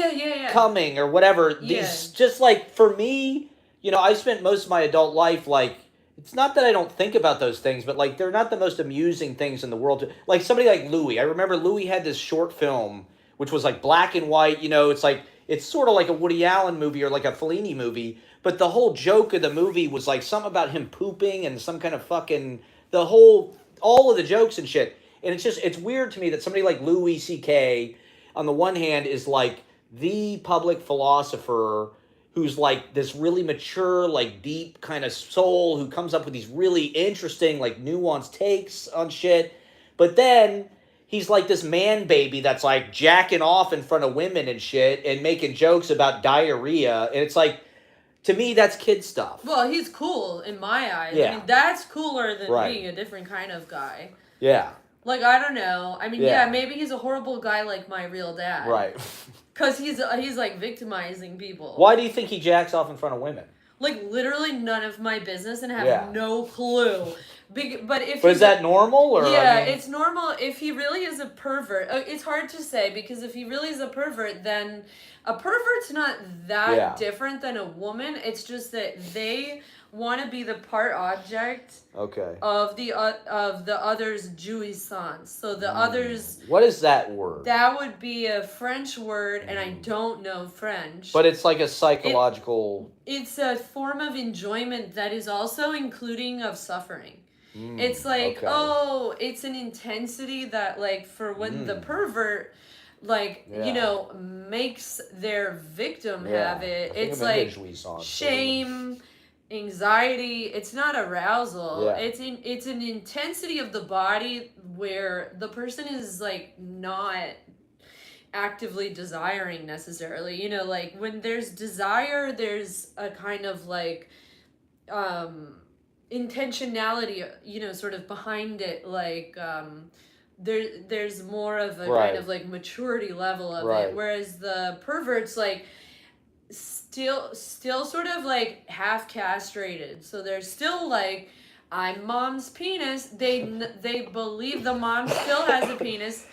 coming or whatever. These, just like for me, you know, I spent most of my adult life like, it's not that I don't think about those things, but like they're not the most amusing things in the world. Like somebody like Louis. I remember Louis had this short film which was like black and white, you know, it's sort of like a Woody Allen movie or like a Fellini movie, but the whole joke of the movie was like something about him pooping and some kind of fucking, all of the jokes and shit. And it's weird to me that somebody like Louis C.K. on the one hand is like the public philosopher who's like this really mature, like deep kind of soul who comes up with these really interesting, like nuanced takes on shit. But then he's like this man baby that's like jacking off in front of women and shit and making jokes about diarrhea. And it's like, to me, that's kid stuff. Well, he's cool in my eyes. Yeah. I mean, that's cooler than being a different kind of guy. Yeah. Like, I don't know. I mean, yeah, maybe he's a horrible guy like my real dad. Right. Because he's like victimizing people. Why do you think he jacks off in front of women? Like literally none of my business and have no clue. But is that normal or? Yeah, I mean, it's normal. If he really is a pervert, it's hard to say because if he really is a pervert, then a pervert's not that different than a woman. It's just that they want to be the part object of the other's jouissance. So the other's. What is that word? That would be a French word, and I don't know French. But it's like a psychological. It's a form of enjoyment that is also including of suffering. It's like, it's an intensity that, like, for when the pervert, like, you know, makes their victim have it. It's like shame, anxiety. It's not arousal. Yeah. It's an intensity of the body where the person is, like, not actively desiring necessarily. You know, like, when there's desire, there's a kind of, like, intentionality, you know, sort of behind it, like there's more of a kind of like maturity level of it, whereas the pervert's like still sort of like half castrated, so they're still like, I'm mom's penis. They believe the mom still has a penis,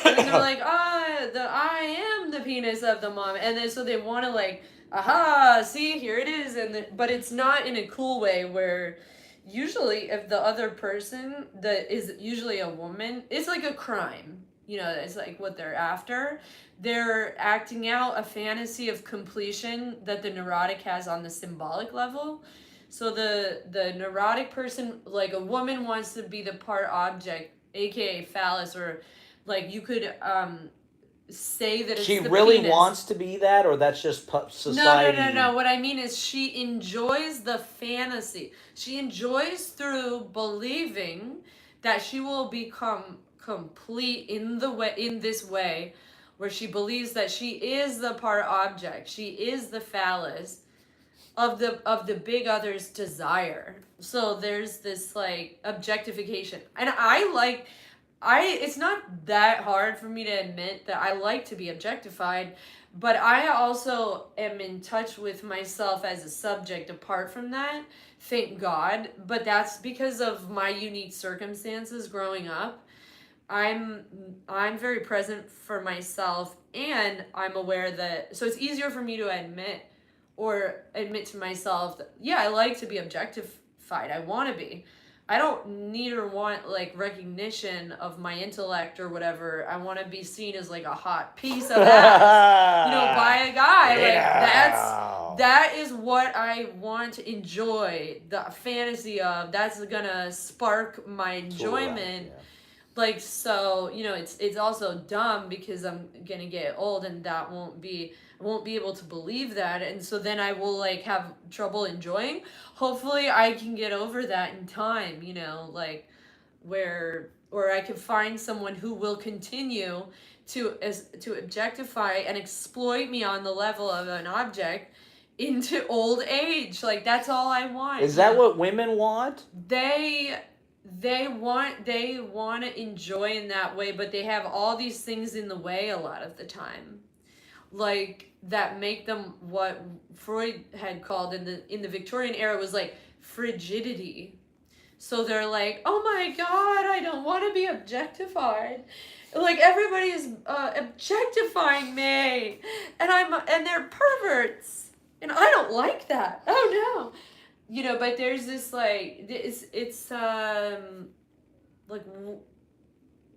and then they're like, I am the penis of the mom, and then so they want to like, aha, see, here it is, but it's not in a cool way where usually if the other person that is usually a woman, it's like a crime. it's like what they're after. They're acting out a fantasy of completion that the neurotic has on the symbolic level. So the neurotic person, like a woman wants to be the part object, aka phallus, or like you could say that it's She the really penis. wants to be that, or that's just society? No. What I mean is she enjoys the fantasy. She enjoys through believing that she will become complete in this way where she believes that she is the part object. She is the phallus of the big other's desire. So there's this like objectification. And it's not that hard for me to admit that I like to be objectified, but I also am in touch with myself as a subject apart from that. Thank God. But that's because of my unique circumstances growing up. I'm very present for myself, and I'm aware that, so it's easier for me to admit to myself that, yeah, I like to be objectified. I want to be. I don't need or want like recognition of my intellect or whatever. I want to be seen as like a hot piece of ass, by a guy. Yeah. Like that is what I want to enjoy. The fantasy of that's gonna spark my enjoyment. Yeah. Like, so, it's also dumb because I'm gonna get old and I won't be able to believe that, and so then I will like have trouble enjoying. Hopefully I can get over that in time, like where or I can find someone who will continue to objectify and exploit me on the level of an object into old age. Like that's all I want. Is that what women want? They want to enjoy in that way, but they have all these things in the way a lot of the time, like that make them what Freud had called in the Victorian era was like frigidity. So they're like, oh my God, I don't want to be objectified. Like everybody is objectifying me, and they're perverts, and I don't like that. Oh no. But there's this like it's like,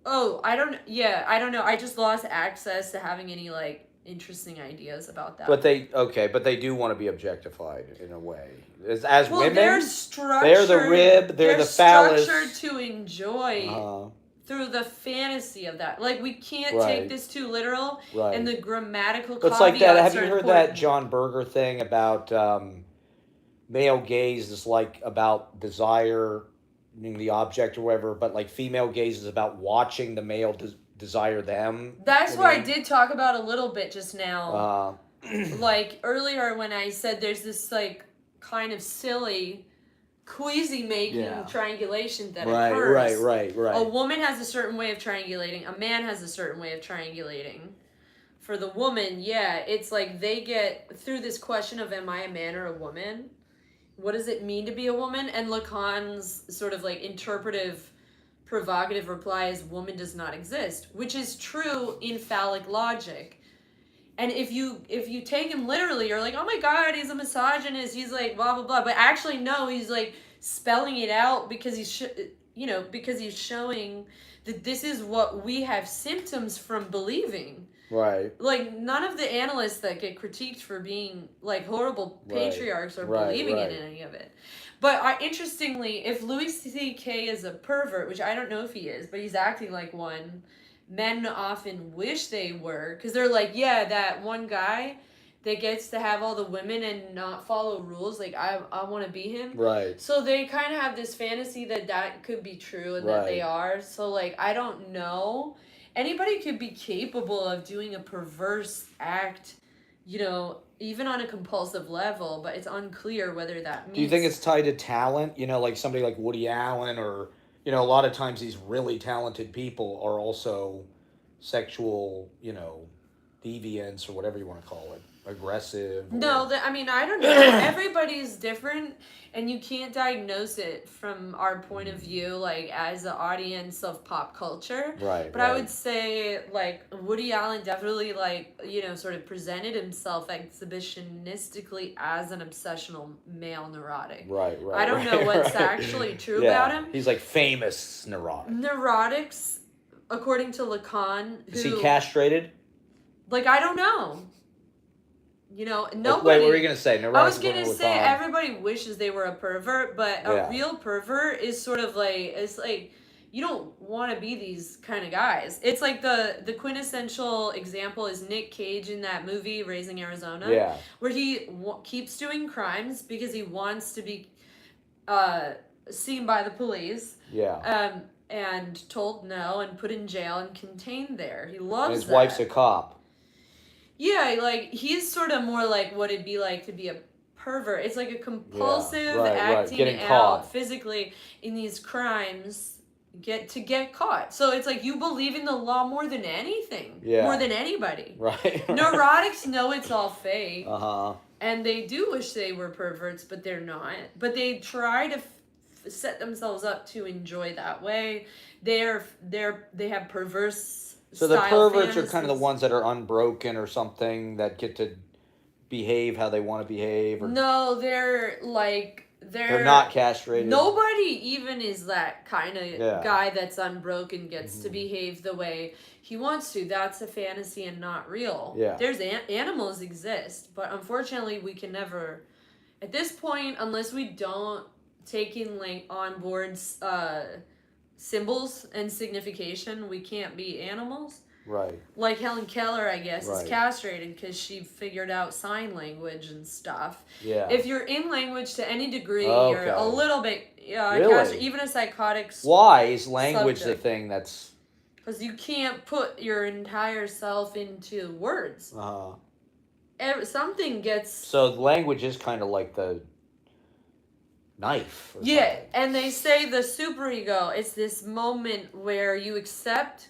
oh, I don't know. I just lost access to having any like interesting ideas about that. But they do want to be objectified in a way. As well, women, they're structured. They're the rib. They're the phallus. Structured to enjoy through the fantasy of that. Like we can't take this too literal. Right. And the grammatical. It's like that. Have you heard important. that John Berger thing about male gaze is like about desire, the object or whatever, but like female gaze is about watching the male desire them. That's what I did talk about a little bit just now. Like earlier when I said there's this like kind of silly queasy making triangulation that occurs. Right. A woman has a certain way of triangulating. A man has a certain way of triangulating. For the woman, it's like they get through this question of am I a man or a woman? What does it mean to be a woman? And Lacan's sort of like interpretive, provocative reply is woman does not exist, which is true in phallic logic. And if you take him literally, you're like, oh my God, he's a misogynist. He's like blah blah blah. But actually, no, he's like spelling it out because because he's showing that this is what we have symptoms from believing. Right. Like none of the analysts that get critiqued for being like horrible patriarchs are believing in any of it. But interestingly, if Louis C.K. is a pervert, which I don't know if he is, but he's acting like one, men often wish they were, because they're like, that one guy that gets to have all the women and not follow rules, like I want to be him. Right. So they kind of have this fantasy that could be true and that they are. So like I don't know. Anybody could be capable of doing a perverse act, even on a compulsive level, but it's unclear whether that means... Do you think it's tied to talent? Like somebody like Woody Allen or, a lot of times these really talented people are also sexual, deviants or whatever you want to call it. Aggressive. No, I don't know. Everybody's different, and you can't diagnose it from our point of view, like as an audience of pop culture. Right. But I would say, like Woody Allen definitely, like sort of presented himself exhibitionistically as an obsessional male neurotic. Right. I don't know what's actually true about him. He's like famous neurotic. Neurotics according to Lacan, Is he castrated? like, I don't know. You know, Wait, nobody. what were you gonna say? I was gonna say everybody wishes they were a pervert, but Yeah. a real pervert is sort of like, it's like, you don't want to be these kind of guys. It's like the quintessential example is Nick Cage in that movie Raising Arizona, Yeah. where he keeps doing crimes because he wants to be seen by the police. Yeah. And told no and put in jail and contained there. He loves And his that. wife's a cop. Yeah, like, he's sort of more like what it'd be like to be a pervert. It's like a compulsive acting Getting out caught. physically in these crimes to get caught. So it's like you believe in the law more than anything. Yeah. More than anybody. Right. Neurotics know it's all fake. Uh-huh. And they do wish they were perverts, but they're not. But they try to set themselves up to enjoy that way. They have perverse. So the perverts fantasies. are kind of the ones that are unbroken or something, that get to behave how they want to behave. Or No, they're not castrated. Nobody even is that kind of Yeah. guy that's unbroken, gets to behave the way he wants to. That's a fantasy and not real. Yeah. There's animals exist, but unfortunately we can never, at this point, unless we don't take in on board symbols and signification, we can't be animals. Right. Like Helen Keller, I guess, Right. is castrated because she figured out sign language and stuff. Yeah. If you're in language to any degree, Okay. you're a little bit Really? castrated. Even a psychotic. Why is language subject. the thing that's... Because you can't put your entire self into words. Something gets... So language is kind of like the knife. Or Yeah, something. and they say the superego, it's this moment where you accept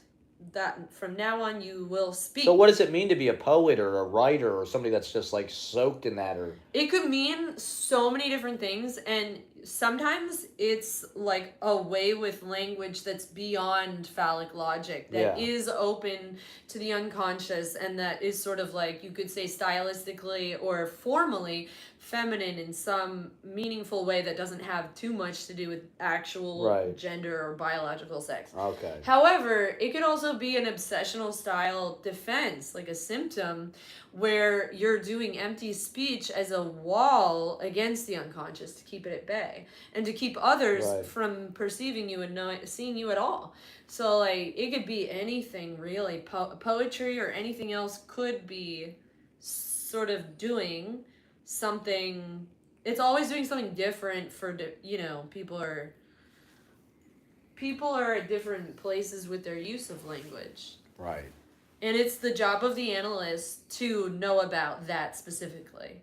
that from now on you will speak. So what does it mean to be a poet or a writer or somebody that's just like soaked in that? Or it could mean so many different things, and sometimes it's like a way with language that's beyond phallic logic, that is open to the unconscious, and that is sort of like, you could say stylistically or formally feminine in some meaningful way that doesn't have too much to do with actual gender or biological sex. Okay. However, it could also be an obsessional style defense, like a symptom where you're doing empty speech as a wall against the unconscious to keep it at bay and to keep others from perceiving you and seeing you at all. So like, it could be anything really. Poetry or anything else could be sort of doing something. It's always doing something different for, you know, people are at different places with their use of language. Right. And it's the job of the analyst to know about that specifically,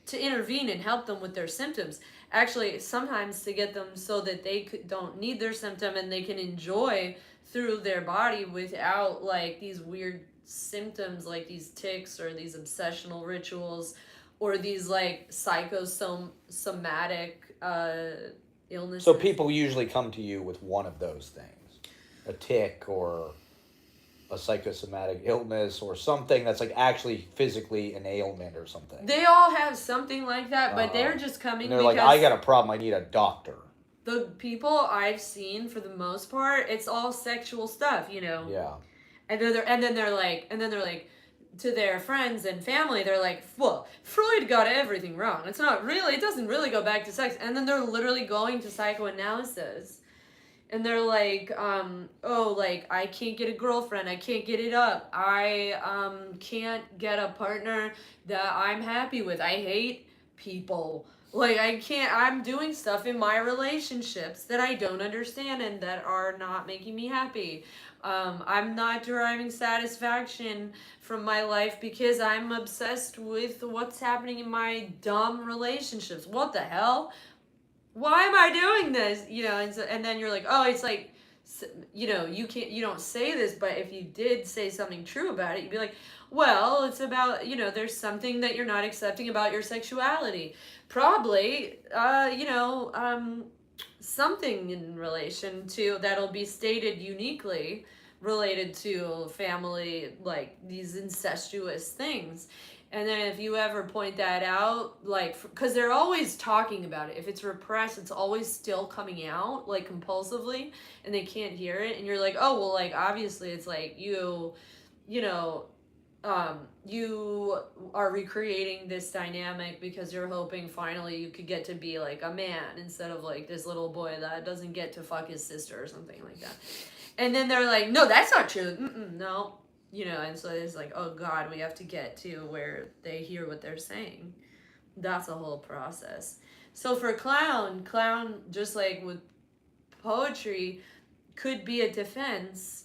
to intervene and help them with their symptoms. Actually, sometimes to get them so that they don't need their symptom and they can enjoy through their body without like these weird symptoms, like these tics or these obsessional rituals or these like psychosomatic illnesses. So people usually come to you with one of those things, a tic or a psychosomatic illness or something that's like actually physically an ailment or something. They all have something like that, but they're just coming and they're because like, I got a problem, I need a doctor. The people I've seen, for the most part, it's all sexual stuff, you know. Yeah. And then they're like to their friends and family, they're like, well, Freud got everything wrong. It doesn't really go back to sex. And then they're literally going to psychoanalysis. And they're like, I can't get a girlfriend. I can't get it up. I can't get a partner that I'm happy with. I hate people. Like, I'm doing stuff in my relationships that I don't understand and that are not making me happy. I'm not deriving satisfaction from my life because I'm obsessed with what's happening in my dumb relationships. What the hell? Why am I doing this? You know, and then you're like, oh, it's like, you know, you don't say this, but if you did say something true about it, you'd be like, well, it's about, you know, there's something that you're not accepting about your sexuality. Probably, something in relation to that'll be stated uniquely, related to family, like these incestuous things. And then if you ever point that out, like, because they're always talking about it. If it's repressed, it's always still coming out, like, compulsively, and they can't hear it. And you're like, oh, well, like, obviously it's like you know, you are recreating this dynamic because you're hoping finally you could get to be like a man instead of like this little boy that doesn't get to fuck his sister or something like that. And then they're like, no, that's not true. No, and so it's like, oh God, we have to get to where they hear what they're saying. That's a whole process. So for clown, just like with poetry, could be a defense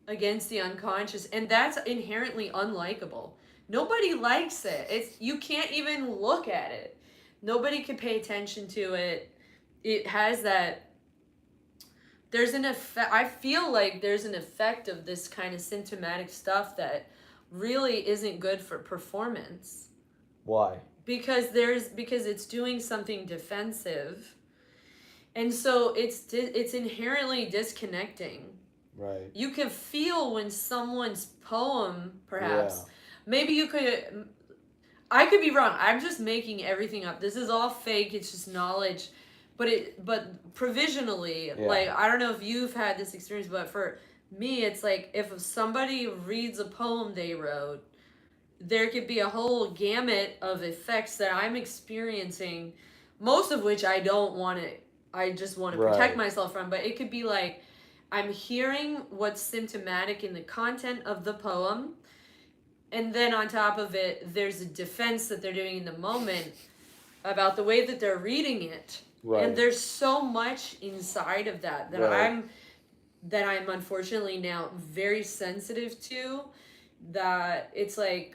against the unconscious, and that's inherently unlikable. Nobody likes it. You can't even look at it. Nobody can pay attention to it. It has that. There's an effect. I feel like there's an effect of this kind of symptomatic stuff that really isn't good for performance. Why? Because it's doing something defensive, and so it's inherently disconnecting. Right. You can feel when someone's poem, perhaps. Yeah. Maybe I could be wrong. I'm just making everything up. This is all fake. It's just knowledge. But provisionally, like, I don't know if you've had this experience, but for me, it's like if somebody reads a poem they wrote, there could be a whole gamut of effects that I'm experiencing, most of which I just want to protect myself from. But it could be like, I'm hearing what's symptomatic in the content of the poem, and then on top of it, there's a defense that they're doing in the moment about the way that they're reading it. Right. And there's so much inside of that I'm unfortunately now very sensitive to, that it's like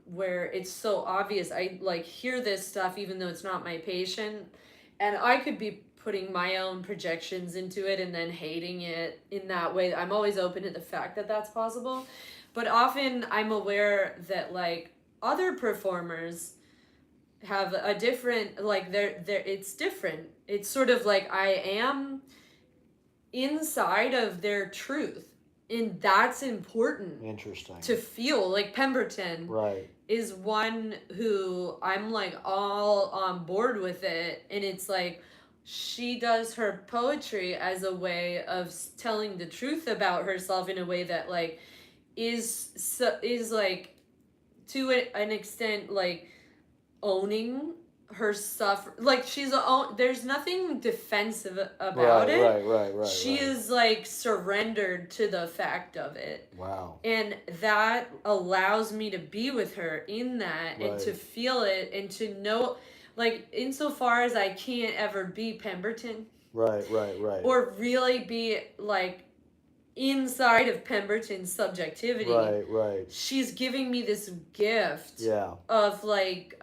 where it's so obvious. I like hear this stuff even though it's not my patient, and I could be putting my own projections into it and then hating it in that way. I'm always open to the fact that that's possible. But often I'm aware that like other performers have a different, like it's different. It's sort of like I am inside of their truth. And that's important. Interesting. To feel. Like Pemberton is one who I'm like all on board with it. And it's like, she does her poetry as a way of telling the truth about herself in a way that like is like to an extent like owning her suffer. Like there's nothing defensive about it. Right. She is like surrendered to the fact of it. Wow. And that allows me to be with her in that and to feel it and to know. Like, insofar as I can't ever be Pemberton. Right. Or really be, like, inside of Pemberton's subjectivity. Right. She's giving me this gift of, like,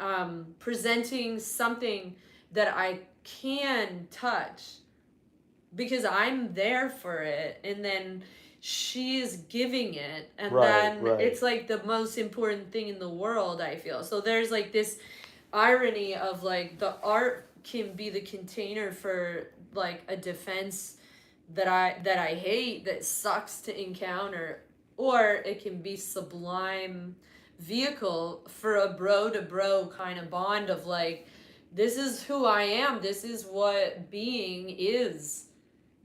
presenting something that I can touch. Because I'm there for it. And then she is giving it. And then it's, like, the most important thing in the world, I feel. So there's, like, this irony of like the art can be the container for like a defense that I hate, that sucks to encounter, or it can be sublime vehicle for a bro to bro kind of bond of like, this is who I am, this is what being is,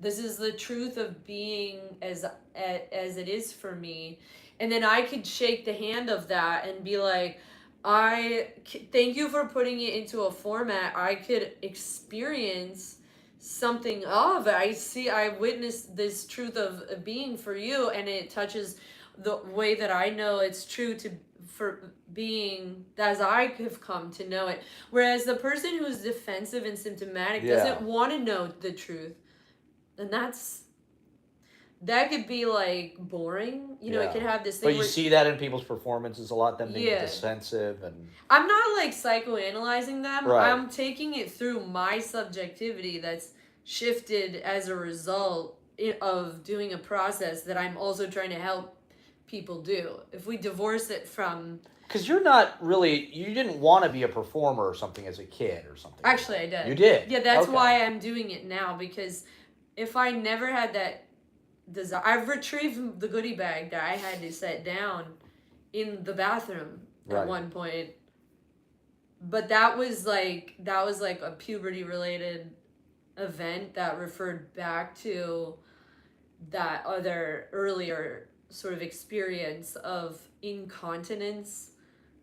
this is the truth of being as it is for me. And then I could shake the hand of that and be like, thank you for putting it into a format I could experience something of. I witnessed this truth of being for you, and it touches the way that I know it's true for being as I have come to know it. Whereas the person who's defensive and symptomatic doesn't want to know the truth, and that could be like boring, it could have this thing. But you see that in people's performances a lot, them being defensive, and I'm not like psychoanalyzing them. I'm taking it through my subjectivity that's shifted as a result of doing a process that I'm also trying to help people do. If we divorce it from, because you didn't want to be a performer or something as a kid or something. Actually, I did. You did. Yeah, that's why I'm doing it now, because if I never had that I've retrieved the goodie bag that I had to set down in the bathroom at one point. But that was like a puberty related event that referred back to that other earlier sort of experience of incontinence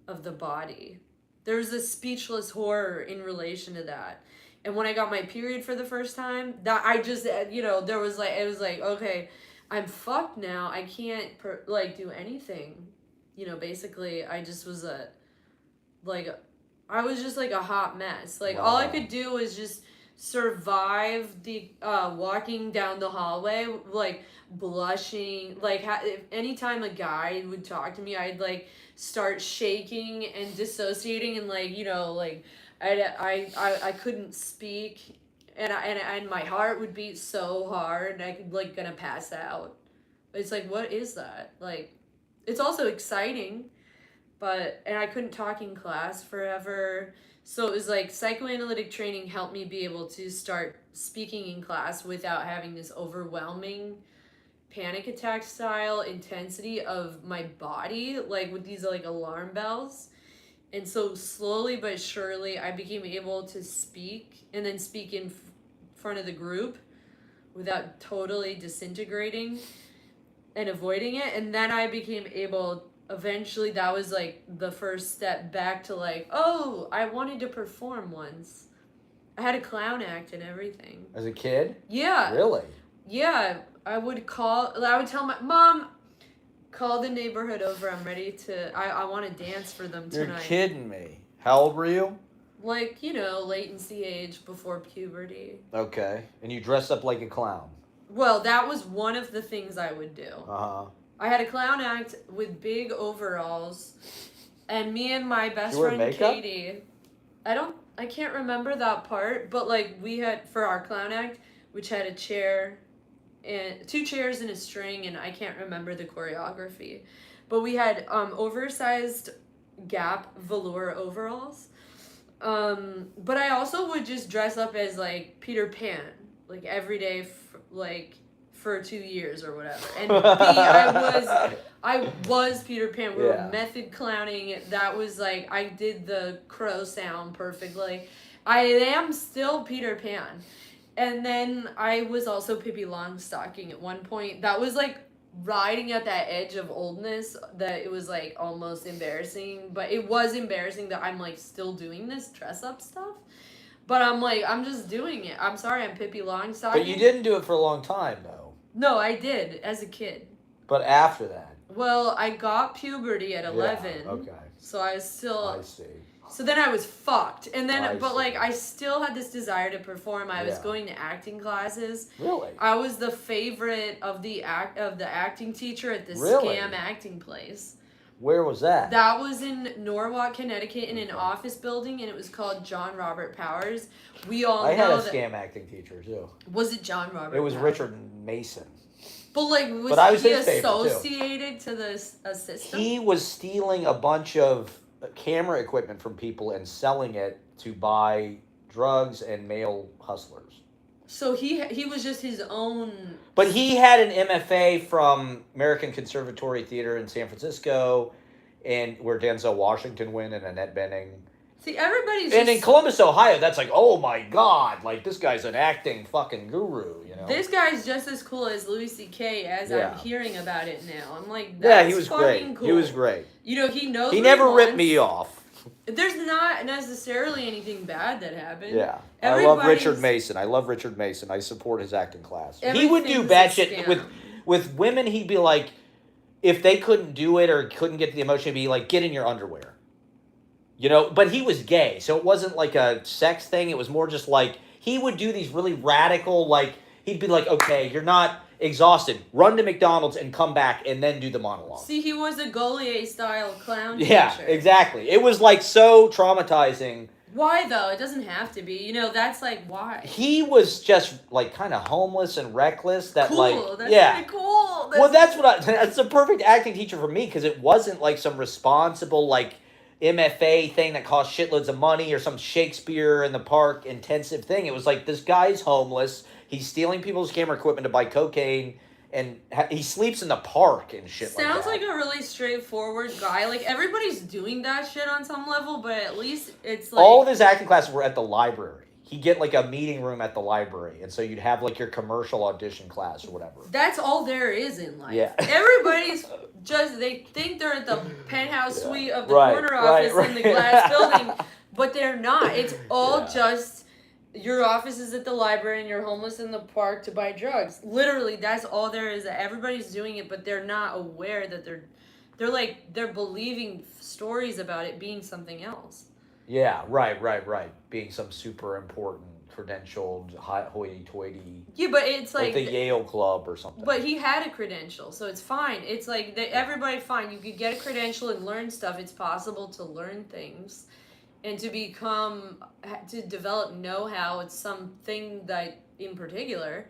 of the body. There's a speechless horror in relation to that. And when I got my period for the first time, that I just, there was like, it was like, okay, I'm fucked now. I can't do anything. Basically I just was I was just like a hot mess. Like all I could do was just survive the walking down the hallway, like blushing. Like anytime a guy would talk to me, I'd like start shaking and dissociating, and I couldn't speak, and my heart would beat so hard, and I could gonna pass out. It's like, what is that? Like, it's also exciting. And I couldn't talk in class forever. So it was like psychoanalytic training helped me be able to start speaking in class without having this overwhelming panic attack style intensity of my body, like with these alarm bells. And so slowly but surely I became able to speak, and then speak in front of the group without totally disintegrating and avoiding it. And then I became able, eventually that was like the first step back to oh, I wanted to perform once. I had a clown act and everything. As a kid? Yeah. Really? Yeah. I would tell my mom, call the neighborhood over, I'm ready to, I want to dance for them tonight. You're kidding me. How old were you? Latency age before puberty. Okay. And you dressed up like a clown? Well, that was one of the things I would do. Uh-huh. I had a clown act with big overalls, and me and my best you wear friend makeup? Katie. I can't remember that part, but we had, for our clown act, which had a chair and 2 chairs and a string, and I can't remember the choreography, but we had oversized Gap velour overalls. But I also would just dress up as Peter Pan, every day, for 2 years or whatever. And I was Peter Pan. We were method clowning. That was I did the crow sound perfectly. I am still Peter Pan. And then I was also Pippi Longstocking at one point. That was riding at that edge of oldness, that it was almost embarrassing. But it was embarrassing that I'm still doing this dress up stuff. But I'm just doing it. I'm sorry, I'm Pippi Longstocking. But you didn't do it for a long time, though. No, I did, as a kid. But after that? Well, I got puberty at 11. Yeah, okay. So I was still... I see. So then I was fucked. And then, I I still had this desire to perform. I was going to acting classes. Really? I was the favorite of the acting teacher at the Really? Scam acting place. Where was that? That was in Norwalk, Connecticut, in an office building, and it was called John Robert Powers. We all I know had a that... Scam acting teacher, too. Was it John Robert It was Powers? Richard Mason. But was he associated to this system? He was stealing a bunch of camera equipment from people and selling it to buy drugs and male hustlers. So he was just his own... But he had an MFA from American Conservatory Theater in San Francisco, and where Denzel Washington went, and Annette Bening. See, everybody's And in Columbus, Ohio, that's oh my God, this guy's an acting fucking guru, This guy's just as cool as Louis C.K. as I'm hearing about it now. I'm that's yeah, he was fucking great. cool. He was great. He knows. He never ripped me off. There's not necessarily anything bad that happened. Yeah. I love Richard Mason. I support his acting class. He would do bad shit with women. He'd be like, if they couldn't do it or couldn't get the emotion, he'd be get in your underwear. But he was gay, so it wasn't a sex thing. It was more just he would do these really radical, he'd be okay, you're not exhausted. Run to McDonald's and come back and then do the monologue. See, he was a Gaulier-style clown teacher. Yeah, exactly. It was so traumatizing. Why, though? It doesn't have to be. That's why. He was just kind of homeless and reckless. That's really cool. That's the perfect acting teacher for me, because it wasn't some responsible MFA thing that cost shitloads of money or some Shakespeare in the Park intensive thing. It was this guy's homeless. He's stealing people's camera equipment to buy cocaine and he sleeps in the park and shit like that. Sounds like a really straightforward guy. Like, everybody's doing that shit on some level, but at least it's like... All of his acting classes were at the library. He'd get, like, a meeting room at the library, and so you'd have, like, your commercial audition class or whatever. That's all there is in life. Yeah. Everybody's just... They think they're at the penthouse suite of the corner office in the glass building, but they're not. It's all just... Your office is at the library and you're homeless in the park to buy drugs. Literally, that's all there is. Everybody's doing it, but they're not aware that they're believing stories about it being something else. Yeah, right. Being some super important, credentialed, hoity-toity. Yeah, but it's like the Yale Club or something. But he had a credential, so it's fine. It's like everybody fine. You could get a credential and learn stuff. It's possible to learn things. And to develop know-how, it's something that, in particular,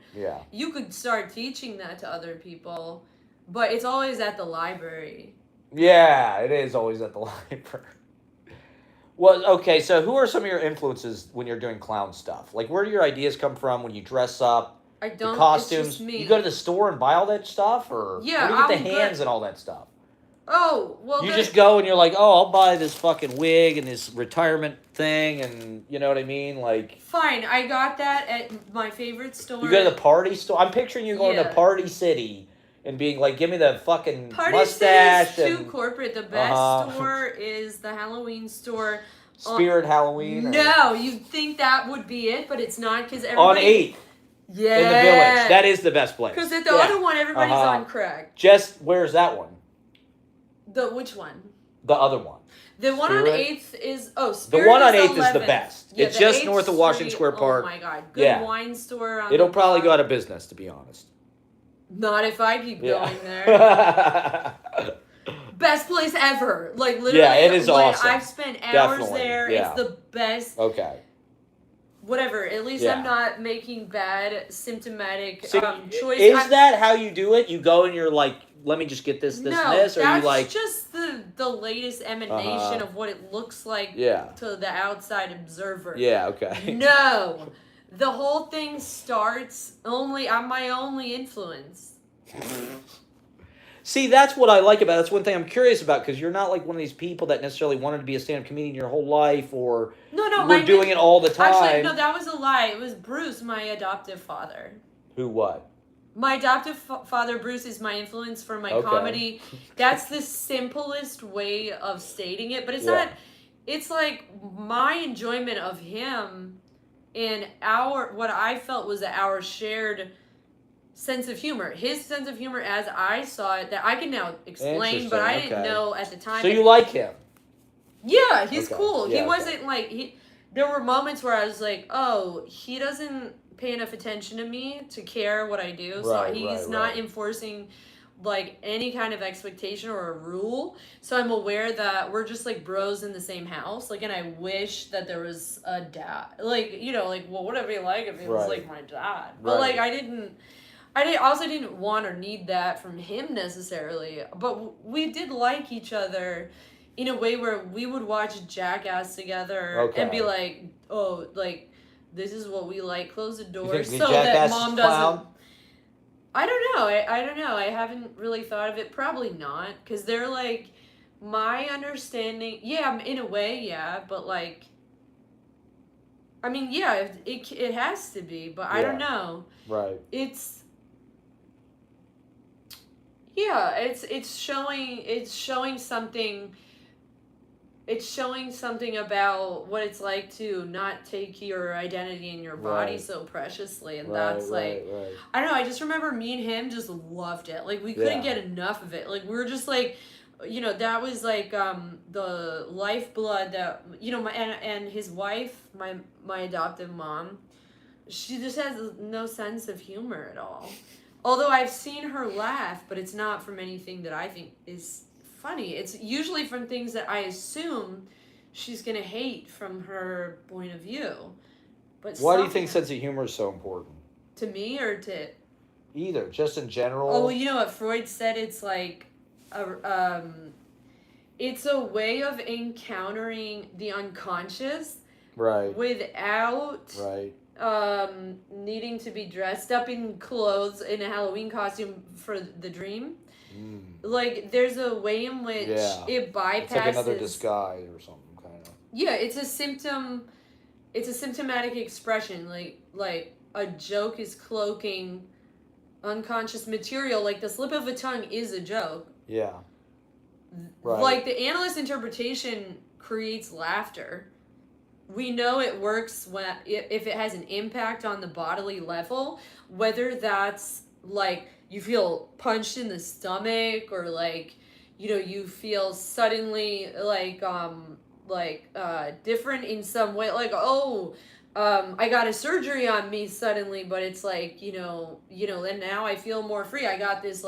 you could start teaching that to other people, but it's always at the library. Yeah, it is always at the library. Well, okay, so who are some of your influences when you're doing clown stuff? Like, where do your ideas come from when you dress up? I don't, the costumes? It's just me. You go to the store and buy all that stuff? Or yeah, where do you get the hands and all that stuff? Oh, well... You just go and you're like, oh, I'll buy this fucking wig and this retirement thing and, you know what I mean? Like... Fine, I got that at my favorite store. You go to the Party Store? I'm picturing you going to Party City and being like, give me the fucking mustache. Party City is too corporate. The best store is the Halloween store. Spirit Halloween? No, you'd think that would be it, but it's not because On everybody... 8th. Yeah. In the Village. That is the best place. Because at the other one, everybody's on crack. Where's that one? Which one? The other one. The one on 8th is... The Spirit one on is 8th is the best. Yeah, it's just north of Washington Square Park. Oh my god. Good wine store on It'll probably go out of business, to be honest. Not if I keep going there. Best place ever. Like, literally. Yeah, it is awesome. I've spent hours there. Yeah. It's the best. Okay. Whatever. At least I'm not making bad symptomatic choices. Is that how you do it? You go and you're like, let me just get this, and this? Or that's you like... just the latest emanation of what it looks like to the outside observer. Yeah, okay. No. The whole thing starts I'm my only influence. See, that's what I like about it. That's one thing I'm curious about, because you're not like one of these people that necessarily wanted to be a stand-up comedian your whole life, or we're doing it all the time. Actually, no, that was a lie. It was Bruce, my adoptive father. Who what? My adoptive father, Bruce, is my influence for my comedy. That's the simplest way of stating it, but it's not... It's like my enjoyment of him and what I felt was our shared sense of humor. His sense of humor, as I saw it, that I can now explain, but I didn't know at the time. So you like him? Yeah, he's cool. He wasn't like... There were moments where I was like, oh, he doesn't pay enough attention to me to care what I do. So he's not enforcing like any kind of expectation or a rule. So I'm aware that we're just like bros in the same house. Like, and I wish that there was a dad. Like, you know, like, well, what would it be like if it was like my dad? But like, I also didn't want or need that from him necessarily. But we did like each other in a way where we would watch Jackass together and be like, oh, like, this is what we like. Close the door so that mom doesn't... I don't know. I don't know. I haven't really thought of it. Probably not. Because they're like, my understanding... Yeah, in a way, yeah. But like... I mean, yeah, it has to be. But I don't know. Right. It's... Yeah, it's showing something... It's showing something about what it's like to not take your identity in your body so preciously. And that's like, I don't know, I just remember me and him just loved it. Like, we couldn't get enough of it. Like, we were just like, you know, that was like the lifeblood that, you know, and his wife, my adoptive mom, she just has no sense of humor at all. Although I've seen her laugh, but it's not from anything that I think is funny. It's usually from things that I assume she's gonna hate from her point of view. But why do you think sense of humor is so important? To me or to... Either, just in general. Oh, well, you know what Freud said? It's like it's a way of encountering the unconscious without needing to be dressed up in clothes in a Halloween costume for the dream. Like there's a way in which Yeah. it bypasses. It's like another disguise or something, kind of. Yeah, it's a symptom. It's a symptomatic expression. Like a joke is cloaking unconscious material. Like the slip of a tongue is a joke. Yeah. Right. Like the analyst interpretation creates laughter. We know it works when if it has an impact on the bodily level, whether that's like you feel punched in the stomach or like you feel suddenly different in some way, like I got a surgery on me suddenly, but it's like and now I feel more free. I got this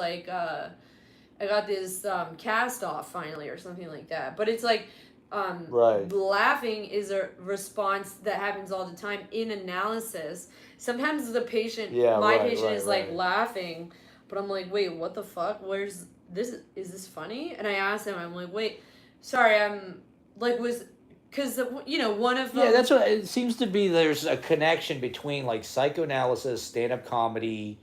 cast off finally or something like that. But it's like right. Laughing is a response that happens all the time in analysis. Sometimes the patient, patient is like laughing, but I'm like, wait, what the fuck? Where's this? Is this funny? And I asked him, I'm like, wait, sorry, I'm like, because one of them. Yeah, that's what it seems to be. There's a connection between like psychoanalysis, stand-up comedy,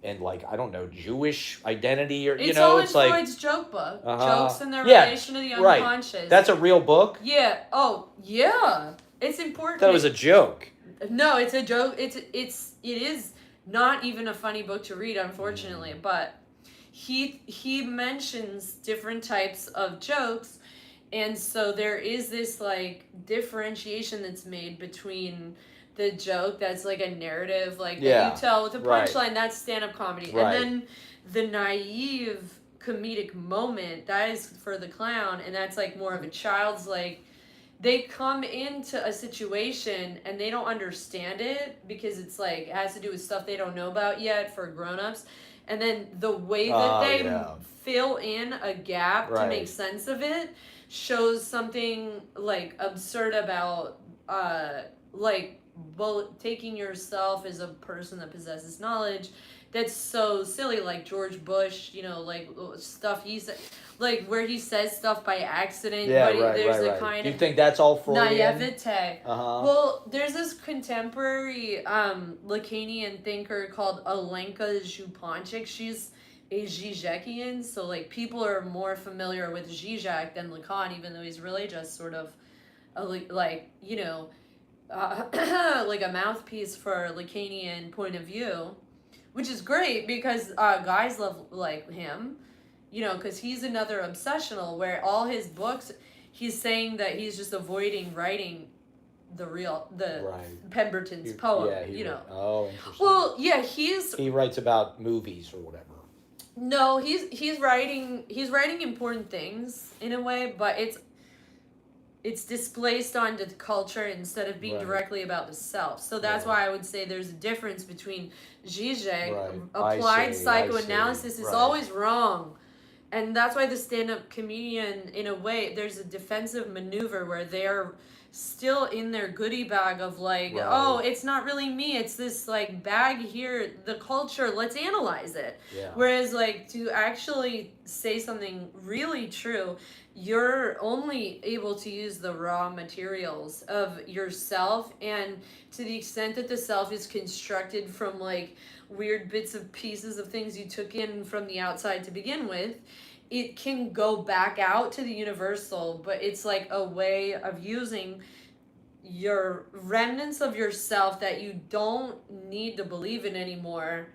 and like I don't know, Jewish identity or it's all in it's like Freud's joke book, jokes and their relation to the unconscious. Right. That's a real book. Yeah. Oh, yeah. It's important. That was a joke. No, it's a joke. It is not even a funny book to read, unfortunately. But he mentions different types of jokes, and so there is this like differentiation that's made between the joke that's like a narrative, like that you tell with a punchline, that's stand-up comedy. Right. And then the naive comedic moment, that is for the clown, and that's like more of a child's, like they come into a situation and they don't understand it because it's like it has to do with stuff they don't know about yet for grown-ups, and then the way that they fill in a gap to make sense of it shows something like absurd about taking yourself as a person that possesses knowledge that's so silly, like George Bush, like stuff he said, like where he says stuff by accident, but there's a kind of. You think that's all Freudian? Naivete. Well, there's this contemporary Lacanian thinker called Alenka Zhupanchik. She's a Žižekian, so like people are more familiar with Zizek than Lacan, even though he's really just sort of like a mouthpiece for Lacanian point of view, which is great because guys love like him, because he's another obsessional where all his books, he's saying that he's just avoiding writing Pemberton's poem. Yeah, Oh, interesting. Well, yeah, he writes about movies or whatever. No, he's writing important things in a way, but it's displaced onto the culture instead of being directly about the self. So that's why I would say there's a difference between Zizek. Applied psychoanalysis is always wrong. And that's why the stand-up comedian, in a way, there's a defensive maneuver where they're still in their goodie bag of like, oh, it's not really me. It's this like bag here, the culture, let's analyze it. Yeah. Whereas like to actually say something really true, you're only able to use the raw materials of yourself, and to the extent that the self is constructed from like weird bits of pieces of things you took in from the outside to begin with, it can go back out to the universal, but it's like a way of using your remnants of yourself that you don't need to believe in anymore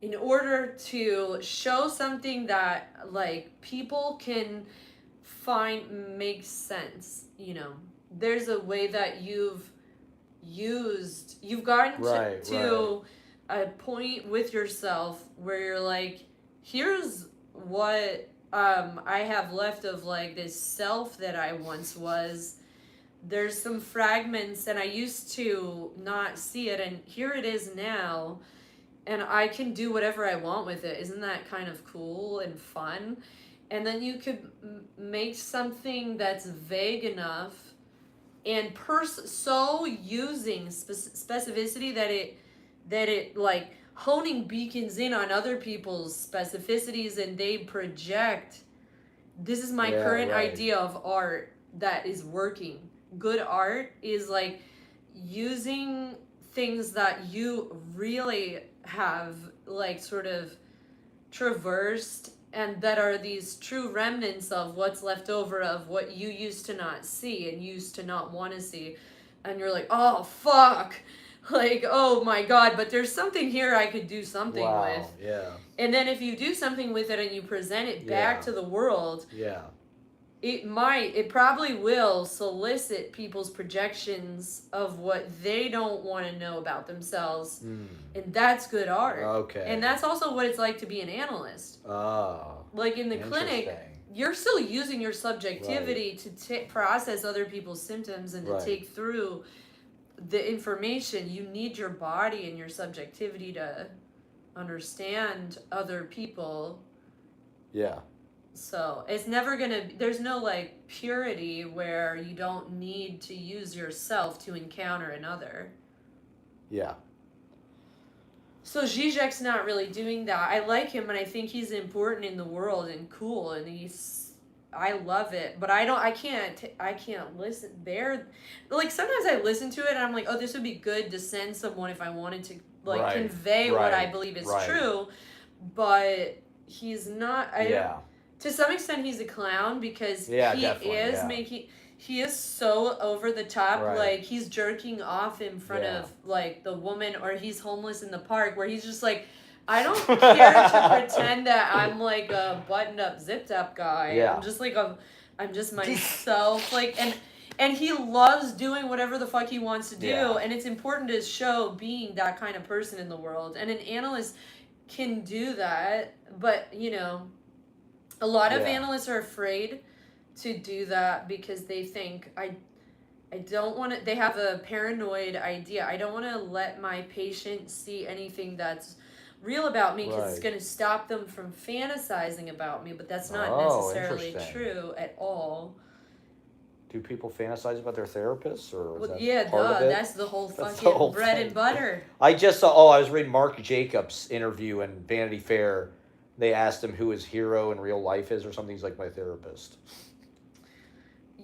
in order to show something that like people can find makes sense. There's a way that you've gotten to a point with yourself where you're like, here's what I have left of like this self that I once was. There's some fragments and I used to not see it, and here it is now, and I can do whatever I want with it. Isn't that kind of cool and fun? And then you could make something that's vague enough and so using specificity that it like honing beacons in on other people's specificities, and they project, this is my current idea of art that is working. Good art is like using things that you really have like sort of traversed and that are these true remnants of what's left over of what you used to not see and used to not want to see, and you're like, oh fuck, like, oh my god, but there's something here I could do something with. Wow. Yeah. And then if you do something with it and you present it back Yeah. to the world, Yeah. it probably will solicit people's projections of what they don't want to know about themselves. And that's good art. Okay. And that's also what it's like to be an analyst. Oh. Like in the clinic, Interesting. you're still using your subjectivity to process other people's symptoms and to Right. take through the information. You need your body and your subjectivity to understand other people. Yeah. So it's never gonna, there's no like purity where you don't need to use yourself to encounter another. Yeah. So Zizek's not really doing that. I like him and I think he's important in the world and cool, and I love it, but I can't listen there. Like sometimes I listen to it and I'm like, oh, this would be good to send someone if I wanted to like Right. convey what I Right. believe is Right. true, but he's not. Yeah. To some extent, he's a clown because Yeah, he definitely, is yeah. making. He is so over the top, Right. like he's jerking off in front Yeah. of like the woman, or he's homeless in the park, where he's just like, I don't care to pretend that I'm like a buttoned up, zipped up guy. Yeah. I'm just I'm just myself, like, and he loves doing whatever the fuck he wants to do, Yeah. and it's important to show being that kind of person in the world, and an analyst can do that, but you know. A lot of Yeah. analysts are afraid to do that because they think I don't want to. They have a paranoid idea. I don't want to let my patient see anything that's real about me because it's Right. going to stop them from fantasizing about me. But that's not Oh, necessarily interesting. true at all. Do people fantasize about their therapists, or is Well, that yeah, part of it? that's the whole That's the fucking whole bread thing. and butter. I just saw. Oh, I was reading Mark Jacobs' interview in Vanity Fair. They asked him who his hero in real life is, or something. He's like, my therapist.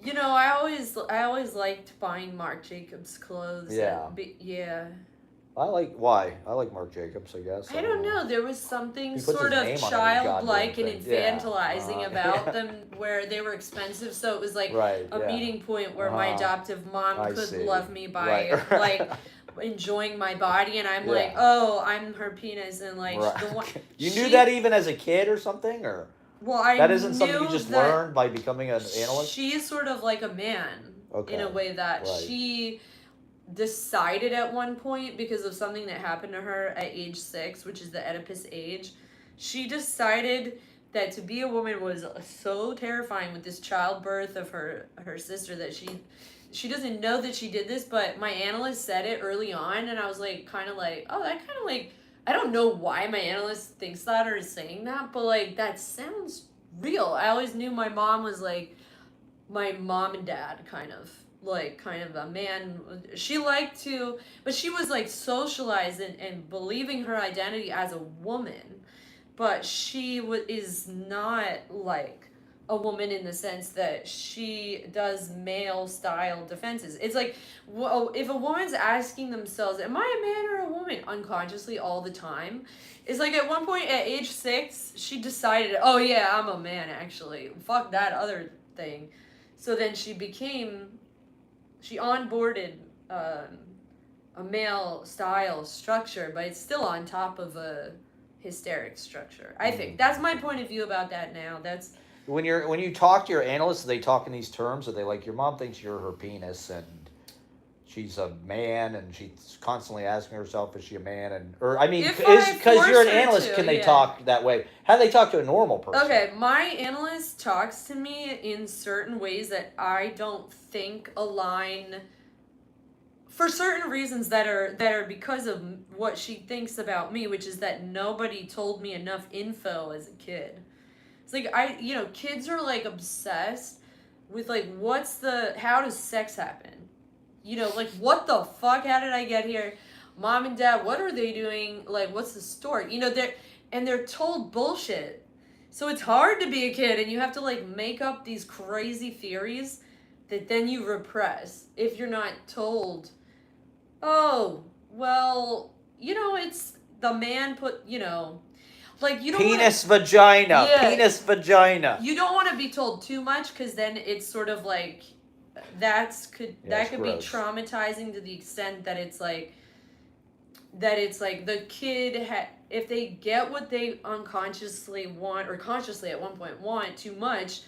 You know, I always liked buying Marc Jacobs clothes. Yeah. Yeah. I like Mark Jacobs, I guess. I don't know. There was something He puts sort his of name on every childlike and goddamn thing. Yeah. infantilizing about Yeah. them, where they were expensive. So it was like Right. a Yeah. meeting point where my adoptive mom I could see. love me by Right. like enjoying my body, and I'm like, Yeah. oh, I'm her penis, and like Right. the one. You knew that even as a kid or something, or Well, I that isn't something you knew just that learned by becoming an analyst. She's sort of like a man Okay. in a way that Right. she decided at one point, because of something that happened to her at age 6, which is the Oedipus age. She decided that to be a woman was so terrifying with this childbirth of her sister that she doesn't know that she did this, but my analyst said it early on, and I was like, kind of like, oh, that kind of like, I don't know why my analyst thinks that or is saying that, but like, that sounds real. I always knew my mom was like my mom and dad kind of a man. She liked to, but she was like socialized and believing her identity as a woman, but she is not like a woman in the sense that she does male style defenses. It's like, well, if a woman's asking themselves, am I a man or a woman, unconsciously all the time, it's like at one point at age 6 she decided, oh yeah, I'm a man actually, fuck that other thing. So then she onboarded a male style structure, but it's still on top of a hysteric structure. I think that's my point of view about that now. That's When you talk to your analysts, do they talk in these terms? Are they like, your mom thinks you're her penis and she's a man, and she's constantly asking herself, is she a man? And or I mean, If is I because force you're an her analyst, to, can they yeah. talk that way? How do they talk to a normal person? okay. My analyst talks to me in certain ways that I don't think align, for certain reasons that are because of what she thinks about me, which is that nobody told me enough info as a kid. It's like kids are like obsessed with like, how does sex happen? Like, what the fuck? How did I get here? Mom and dad, what are they doing? Like, what's the story? They're told bullshit. So it's hard to be a kid, and you have to like make up these crazy theories that then you repress if you're not told, oh, Well, it's the man put, like you don't Penis, vagina. Yeah. Penis, vagina. You don't want to be told too much because then it's sort of like that could be gross. traumatizing to the extent that it's like the kid if they get what they unconsciously want or consciously at one point want too much,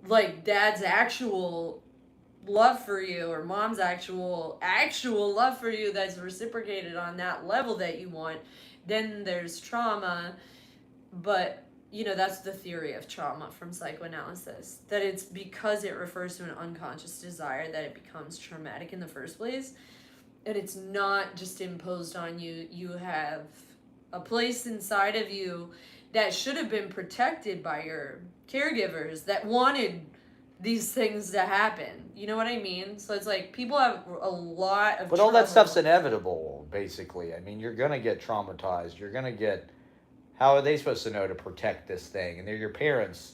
like dad's actual love for you or mom's actual love for you that's reciprocated on that level that you want, then there's trauma. But that's the theory of trauma from psychoanalysis, that it's because it refers to an unconscious desire that it becomes traumatic in the first place. And it's not just imposed on you. You have a place inside of you that should have been protected by your caregivers that wanted these things to happen. You know what I mean? So it's like people have a lot of But all that stuff's inevitable, basically. I mean, you're going to get traumatized. You're going to get... How are they supposed to know to protect this thing? And they're your parents.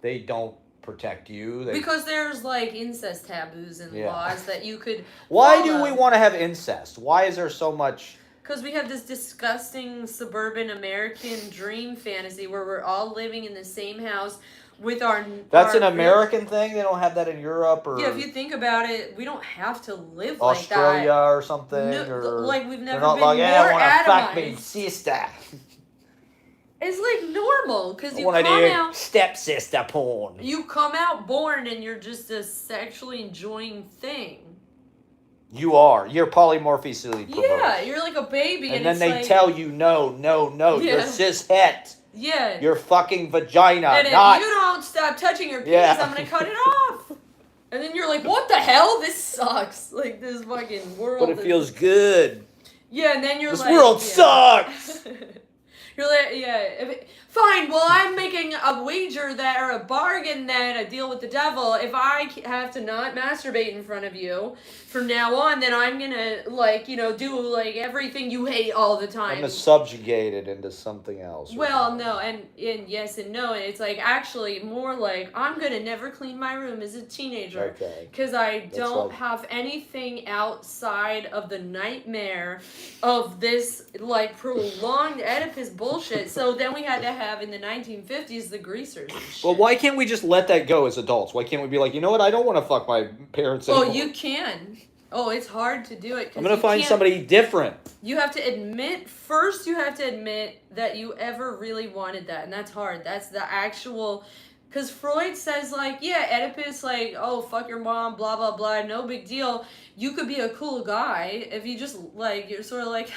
They don't protect you. Because there's like incest taboos and laws that you could Why follow. do we want to have incest? Why is there so much... Because we have this disgusting suburban American dream fantasy where we're all living in the same house with our... That's an American thing? They don't have that in Europe? Or yeah, if you think about it, we don't have to live Australia like that. or something? No, or like we've never they're not been like, more I want to atomized. fuck me sister. It's like normal because you want to come do out stepsister porn. You come out born and you're just a sexually enjoying thing. You are. You're polymorphically perverse. Yeah, you're like a baby, and then it's they like, tell you no. Yeah. You're cishet. Yeah. Your fucking vagina. And not... if you don't stop touching your penis, Yeah. I'm gonna cut it off. And then you're like, what the hell? This sucks. Like this fucking world. But it feels good. Yeah, and then you're This like, world sucks. You're like, yeah, fine. Well, I'm making a wager that, or a bargain that, a deal with the devil. If I have to not masturbate in front of you from now on, then I'm gonna, like, do, like, everything you hate all the time. I'm gonna subjugate it into something else. Well, no, and yes and no. And it's, like, actually more like, I'm gonna never clean my room as a teenager. Okay. Because I don't have anything outside of the nightmare of this, like, prolonged Oedipus bullshit. So then we had to have, in the 1950s, the greasers and shit. Well, why can't we just let that go as adults? Why can't we be like, you know what, I don't want to fuck my parents anymore. Oh, you can. Oh, it's hard to do it. I'm going to find somebody different. You have to admit, first you have to admit that you ever really wanted that. And that's hard. That's the actual... Because Freud says, like, yeah, Oedipus, like, oh, fuck your mom, blah, blah, blah, no big deal. You could be a cool guy if you just, like, you're sort of like,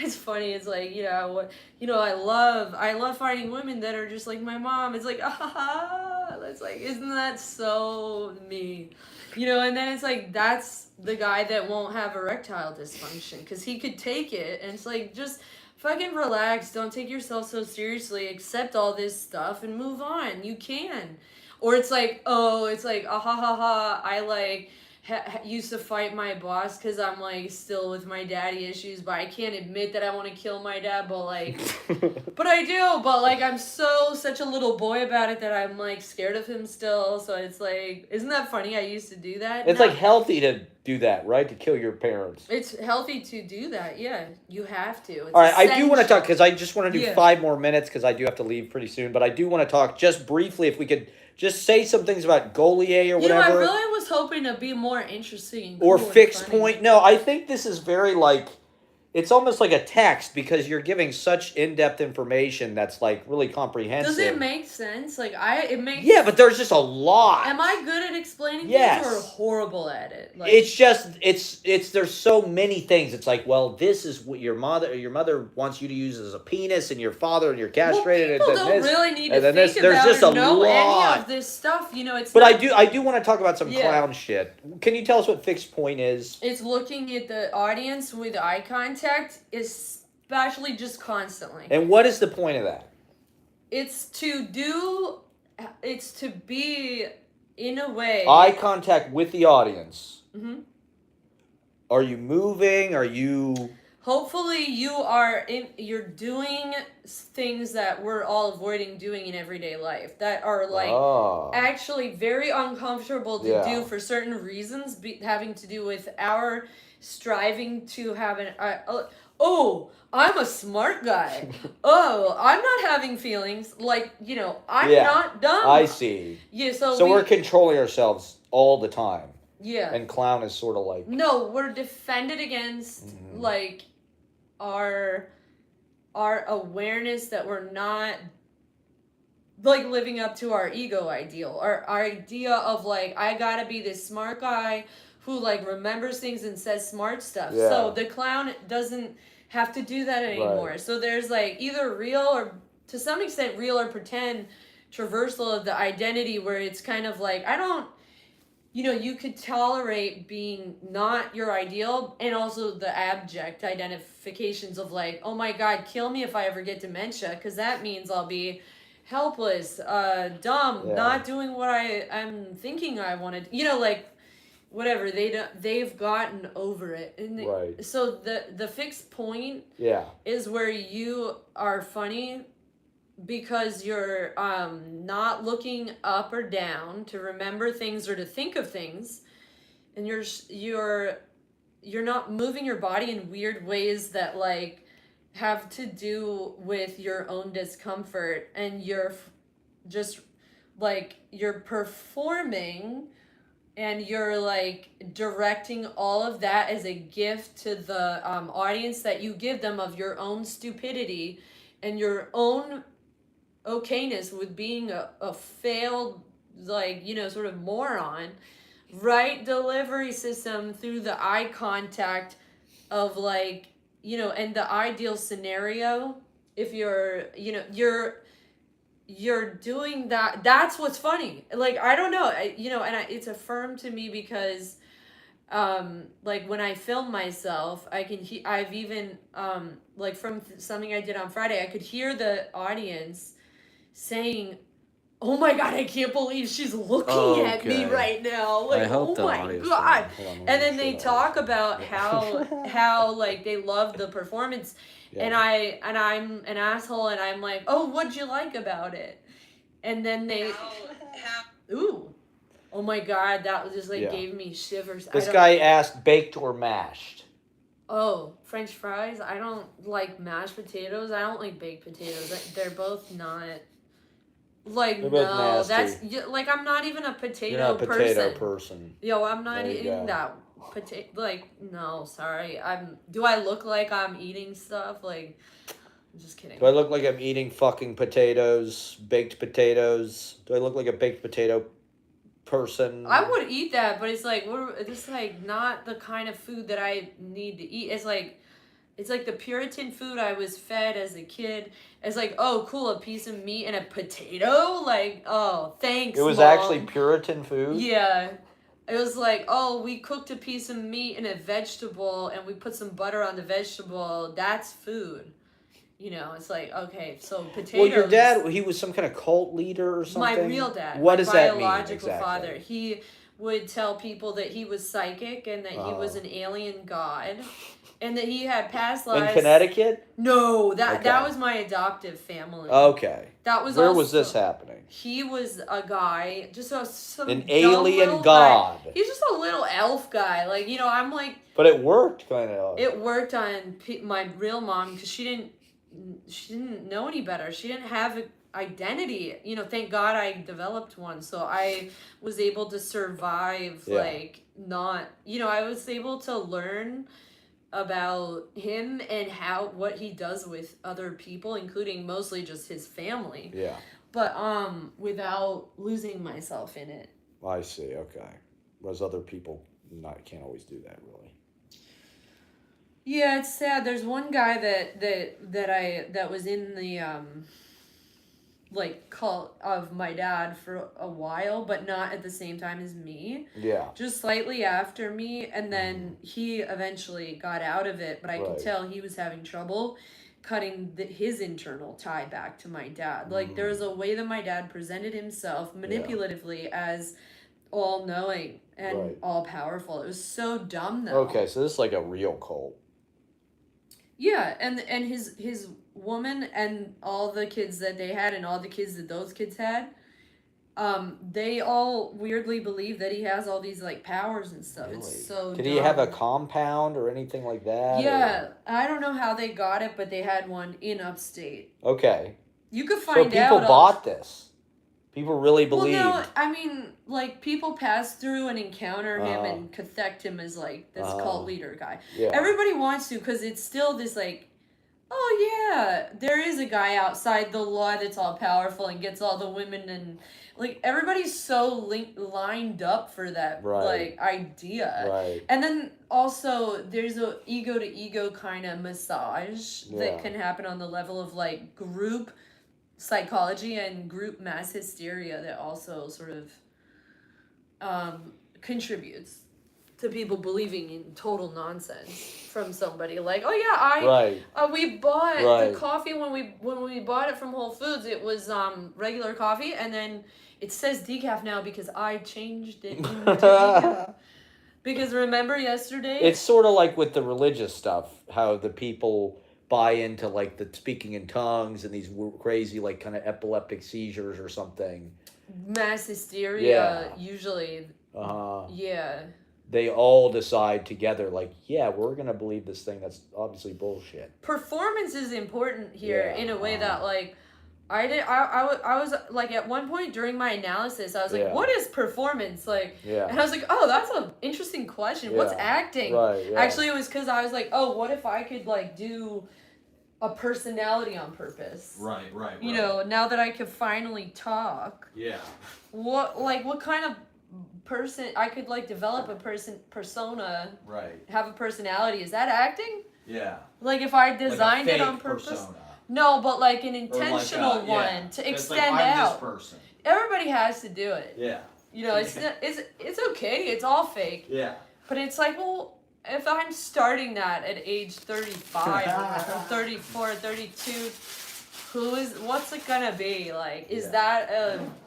it's funny. It's like, I love finding women that are just like my mom. It's like, that's like, isn't that so me? And then it's like, that's the guy that won't have erectile dysfunction because he could take it. And it's like, just fucking relax. Don't take yourself so seriously. Accept all this stuff and move on. You can. Or it's like, I like... used to fight my boss because I'm like still with my daddy issues, but I can't admit that I want to kill my dad, but like but I do, but like I'm such a little boy about it that I'm like scared of him still. So it's like, isn't that funny? I used to do that. It's like healthy to do that, right? To kill your parents. It's healthy to do that. Yeah, you have to. It's all right, essential. I do want to talk because I just want to do 5 more minutes because I do have to leave pretty soon, but I do want to talk just briefly, if we could just say some things about Goliath or whatever. I really was hoping to be more interesting. Or fixed point. No, I think this is very like, it's almost like a text because you're giving such in-depth information that's like really comprehensive. Does it make sense? Like it makes. Yeah, but there's just a lot. Am I good at explaining yes. things or horrible at it? Like, it's just there's so many things. It's like, well, this is what your mother wants you to use as a penis, and your father, and you're castrated. Well, people don't really need to think about just or know lot. any of this stuff. It's. But I do want to talk about some clown shit. Can you tell us what fixed point is? It's looking at the audience with eye contact, especially just constantly. And what is the point of that? It's to be in a way. Eye contact with the audience. Mm-hmm. Are you moving? Are you... hopefully you're doing things that we're all avoiding doing in everyday life that are like actually very uncomfortable to do Yeah. for certain reasons, having to do with our striving to have oh, I'm a smart guy. Oh, I'm not having feelings. Like, I'm Yeah. not dumb. I see. Yeah, So we're controlling ourselves all the time. yeah. And clown is sort of like No, we're defended against like our awareness that we're not like living up to our ego ideal, our idea of like, I gotta be this smart guy who like remembers things and says smart stuff. Yeah. So the clown doesn't have to do that anymore. Right. So there's like either real or to some extent real or pretend traversal of the identity, where it's kind of like, I don't, you could tolerate being not your ideal, and also the abject identifications of like, oh my God, kill me if I ever get dementia, because that means I'll be helpless, dumb, Yeah. not doing what I'm thinking I wanted. Like whatever, they've gotten over it, and Right. so the fixed point Yeah. is where you are funny because you're not looking up or down to remember things or to think of things, and you're not moving your body in weird ways that like have to do with your own discomfort, and you're just like, you're performing, and you're like directing all of that as a gift to the audience that you give them of your own stupidity and your own okayness with being a failed, like, sort of moron. Right delivery system through the eye contact of like, and the ideal scenario, if you're doing that, that's what's funny. Like, I don't know, it's affirmed to me because like when I film myself, I've even like from something I did on Friday, I could hear the audience saying, oh my God, I can't believe she's looking at me right now. Like, oh my God. And then they talk about how like they love the performance. Yeah. And I'm an asshole, and I'm like, oh, what'd you like about it? And then they ooh. Oh my God, that was just like gave me shivers. This guy asked baked or mashed. Oh, French fries? I don't like mashed potatoes. I don't like baked potatoes. They're both not. Like, no, that's like, I'm not even a potato person. You're not a potato person. Yo, I'm not eating that potato. Like, no, sorry. Do I look like I'm eating stuff? Like, I'm just kidding. Do I look like I'm eating fucking potatoes, baked potatoes? Do I look like a baked potato person? I would eat that, but it's like, it's like not the kind of food that I need to eat. It's like the Puritan food I was fed as a kid. It's like, oh, cool, a piece of meat and a potato? Like, oh, thanks, It was Mom. actually Puritan food? Yeah. It was like, oh, we cooked a piece of meat and a vegetable, and we put some butter on the vegetable. That's food. It's like, okay, so potatoes. Well, your dad, he was some kind of cult leader or something? My real dad. What does that mean? Biological father. He would tell people that he was psychic and that he was an alien god. And that he had past lives. In Connecticut? No, that was my adoptive family. Okay. That was Where was this happening? He was a guy, just some an alien god. Guy. He's just a little elf guy. Like, I'm like. But it worked, kind of. It worked on my real mom because she didn't know any better. She didn't have an identity. Thank God I developed one, so I was able to survive. Yeah. Like, not. I was able to learn about him and what he does with other people, including mostly just his family. Yeah. But without losing myself in it. I see. Okay. Whereas other people can't always do that, really. Yeah, it's sad. There's one guy that was in the like cult of my dad for a while, but not at the same time as me. Yeah. Just slightly after me, and then he eventually got out of it, but I could tell he was having trouble cutting his internal tie back to my dad. Like, there was a way that my dad presented himself manipulatively as all-knowing and all-powerful. It was so dumb, though. Okay, so this is like a real cult. Yeah, and his woman and all the kids that they had and all the kids that those kids had, they all weirdly believe that he has all these like powers and stuff. It's Really? so Did he have a dumb. compound or anything like that? Yeah, Or... I don't know how they got it, but they had one in upstate. Okay. You could So find people out. bought this. People really Well, believed. no, I mean, like people pass through and encounter him Uh-huh. and cathect him as like this Uh-huh. cult leader guy. Yeah. Everybody wants to because it's still this like, oh yeah, there is a guy outside the law that's all powerful and gets all the women and like everybody's so lined up for that Right. like idea. Right. And then also there's a ego to ego kind of massage Yeah. that can happen on the level of like group psychology and group mass hysteria that also sort of contributes to people believing in total nonsense from somebody like, oh yeah, Right. we bought Right. the coffee when we bought it from Whole Foods. It was regular coffee, and then it says decaf now because I changed it into decaf. Because remember yesterday? It's sort of like with the religious stuff, how the people buy into like the speaking in tongues and these crazy like kind of epileptic seizures or something. Mass hysteria, Yeah. usually. Yeah. They all decide together, like, yeah, we're gonna believe this thing that's obviously bullshit. Performance is important here Yeah. in a way that like I was like at one point during my analysis I was like, Yeah. what is performance like? Yeah. And I was like, oh, that's an interesting question. What's Yeah. acting? Right. Yeah. Actually, it was because I was like, oh, what if I could like do a personality on purpose? Right. You know, now that I could finally talk, Yeah. what kind of person I could like develop a persona, Right. have a personality? Is that acting? Yeah. Like if I designed it on purpose? Persona. No, but like an intentional one to extend out. Person. Everybody has to do it. Yeah. You know, it's okay. It's all fake. Yeah. But it's like, well, if I'm starting that at age 35 or 34, 32, what's it gonna be? Like, is that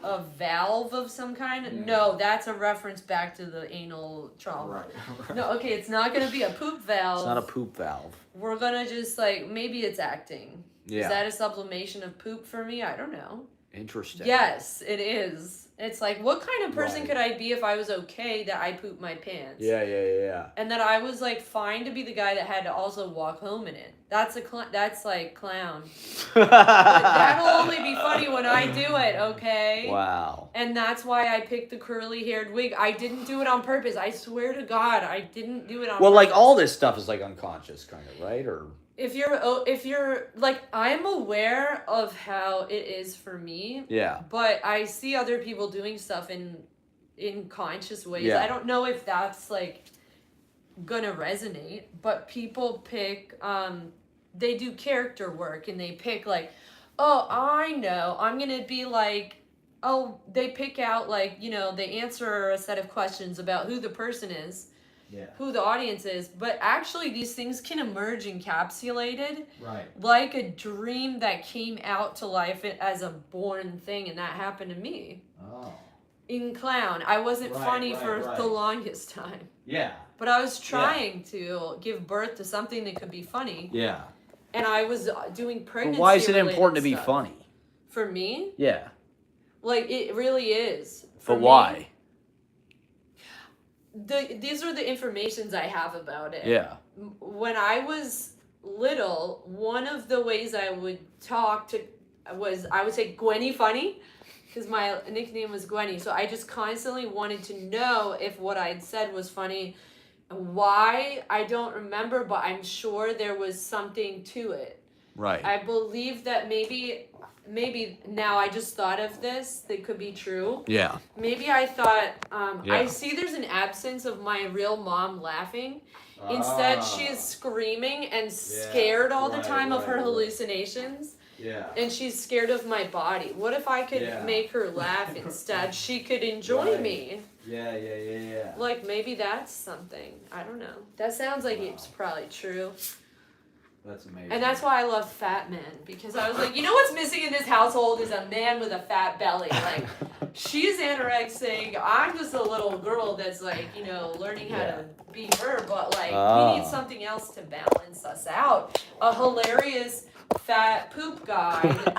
a valve of some kind? Yeah. No, that's a reference back to the anal trauma. Right. No, okay, it's not gonna be a poop valve. It's not a poop valve. We're gonna just like, maybe it's acting. Yeah. Is that a sublimation of poop for me? I don't know. Interesting. Yes, it is. It's like, what kind of person Right. could I be if I was okay that I pooped my pants? Yeah. And that I was like fine to be the guy that had to also walk home in it. That's that's like clown. But that'll only be funny when I do it, okay? Wow. And that's why I picked the curly haired wig. I didn't do it on purpose. I swear to God, I didn't do it on Well, purpose. like all this stuff is like unconscious, kind of, right? Or if you're like, I'm aware of how it is for me. yeah. But I see other people doing stuff in conscious ways. Yeah. I don't know if that's like gonna resonate, but people pick they do character work and they pick like, oh, I know, I'm gonna be like, oh, they pick out like, you know, they answer a set of questions about who the person is. Yeah. Who the audience is, but actually these things can emerge encapsulated, Right. like a dream that came out to life as a born thing, and that happened to me. Oh. In clown, I wasn't funny for the longest time, Yeah. but I was trying to give birth to something that could be funny, Yeah. and I was doing pregnancy. But why is it related important to be stuff. funny? For me? Yeah. Like, it really is. For But me, why? These are the informations I have about it. Yeah. When I was little, one of the ways I would talk to was I would say Gwenny funny, because my nickname was Gwenny. So I just constantly wanted to know if what I'd said was funny. Why, I don't remember, but I'm sure there was something to it. Right. I believe that maybe now I just thought of this, that could be true. Yeah. Maybe I thought, Yeah. I see there's an absence of my real mom laughing. Instead, she is screaming and scared all the time of her hallucinations. Yeah. And she's scared of my body. What if I could make her laugh instead? She could enjoy me. Yeah. Like, maybe that's something. I don't know. That sounds like it's probably true. That's amazing. And that's why I love fat men, because I was like, you know what's missing in this household is a man with a fat belly. Like, she's anorexic. I'm just a little girl that's like, you know, learning how to be her. But like, we need something else to balance us out. A hilarious fat poop guy.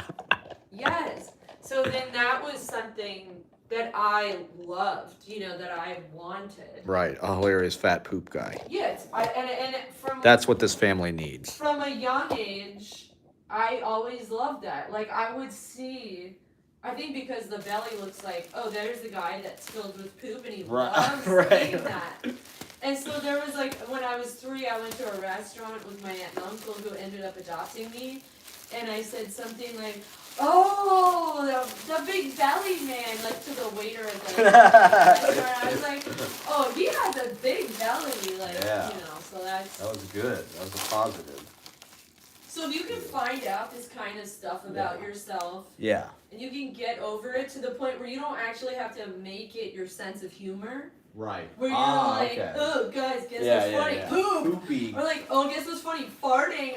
Yes. So then that was something that I loved, you know, that I wanted. Right, a hilarious fat poop guy. Yes, from That's what this family needs. From a young age, I always loved that. Like, I would see, I think because the belly looks like, oh, there's the guy that's filled with poop and he loves eating that. And so there was like, when I was 3, I went to a restaurant with my aunt and uncle who ended up adopting me. And I said something like, oh, the big belly man, like to the waiter at the restaurant. I was like, oh, he has a big belly, like, you know, so that's... That was good. That was a positive. So if you can find out this kind of stuff about yourself, and you can get over it to the point where you don't actually have to make it your sense of humor. Right. Where you're like, oh, guys, guess what's funny? Poop! Poopy. Or like, oh, guess what's funny? Farting.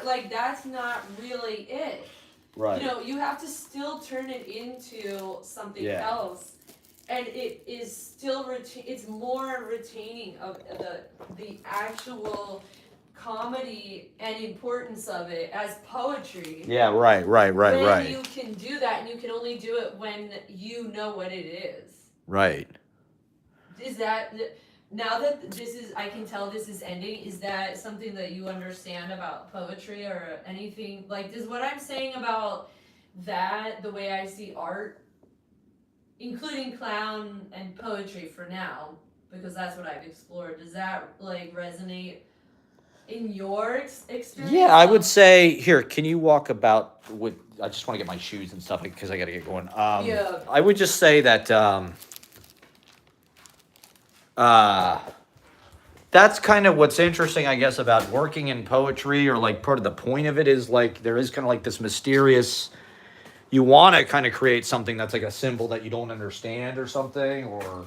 Like, that's not really it. Right. You know, you have to still turn it into something else. And it is still, it's more retaining of the actual comedy and importance of it as poetry. Yeah, right. When you can do that, and you can only do it when you know what it is. Right. Is that, now that this is, I can tell this is ending, is that something that you understand about poetry or anything? Like, does what I'm saying about that, the way I see art, including clown and poetry for now, because that's what I've explored, does that, like, resonate in your experience? Yeah, I would say, here, can you walk about with, I just want to get my shoes and stuff because I got to get going. I would just say that, that's kind of what's interesting, I guess, about working in poetry, or like part of the point of it is like there is kind of like this mysterious, you want to kind of create something that's like a symbol that you don't understand or something, or,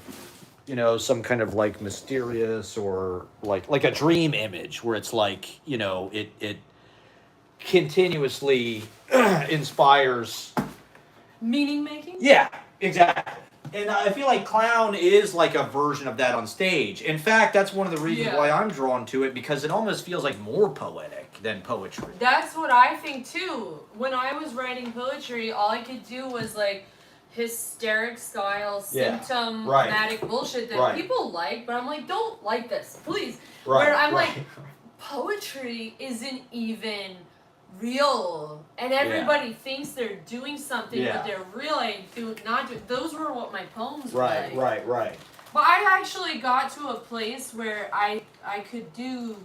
you know, some kind of like mysterious or like a dream image where it's like, you know, it continuously inspires meaning making? Yeah, exactly. And I feel like clown is like a version of that on stage. In fact, that's one of the reasons why I'm drawn to it, because it almost feels like more poetic than poetry. That's what I think too. When I was writing poetry, all I could do was like hysteric style, symptomatic bullshit that people like, but I'm like, don't like this, please. Where I'm like, poetry isn't even real, and everybody thinks they're doing something, but they're really not doing. Those were what my poems were like. Right. But I actually got to a place where I could do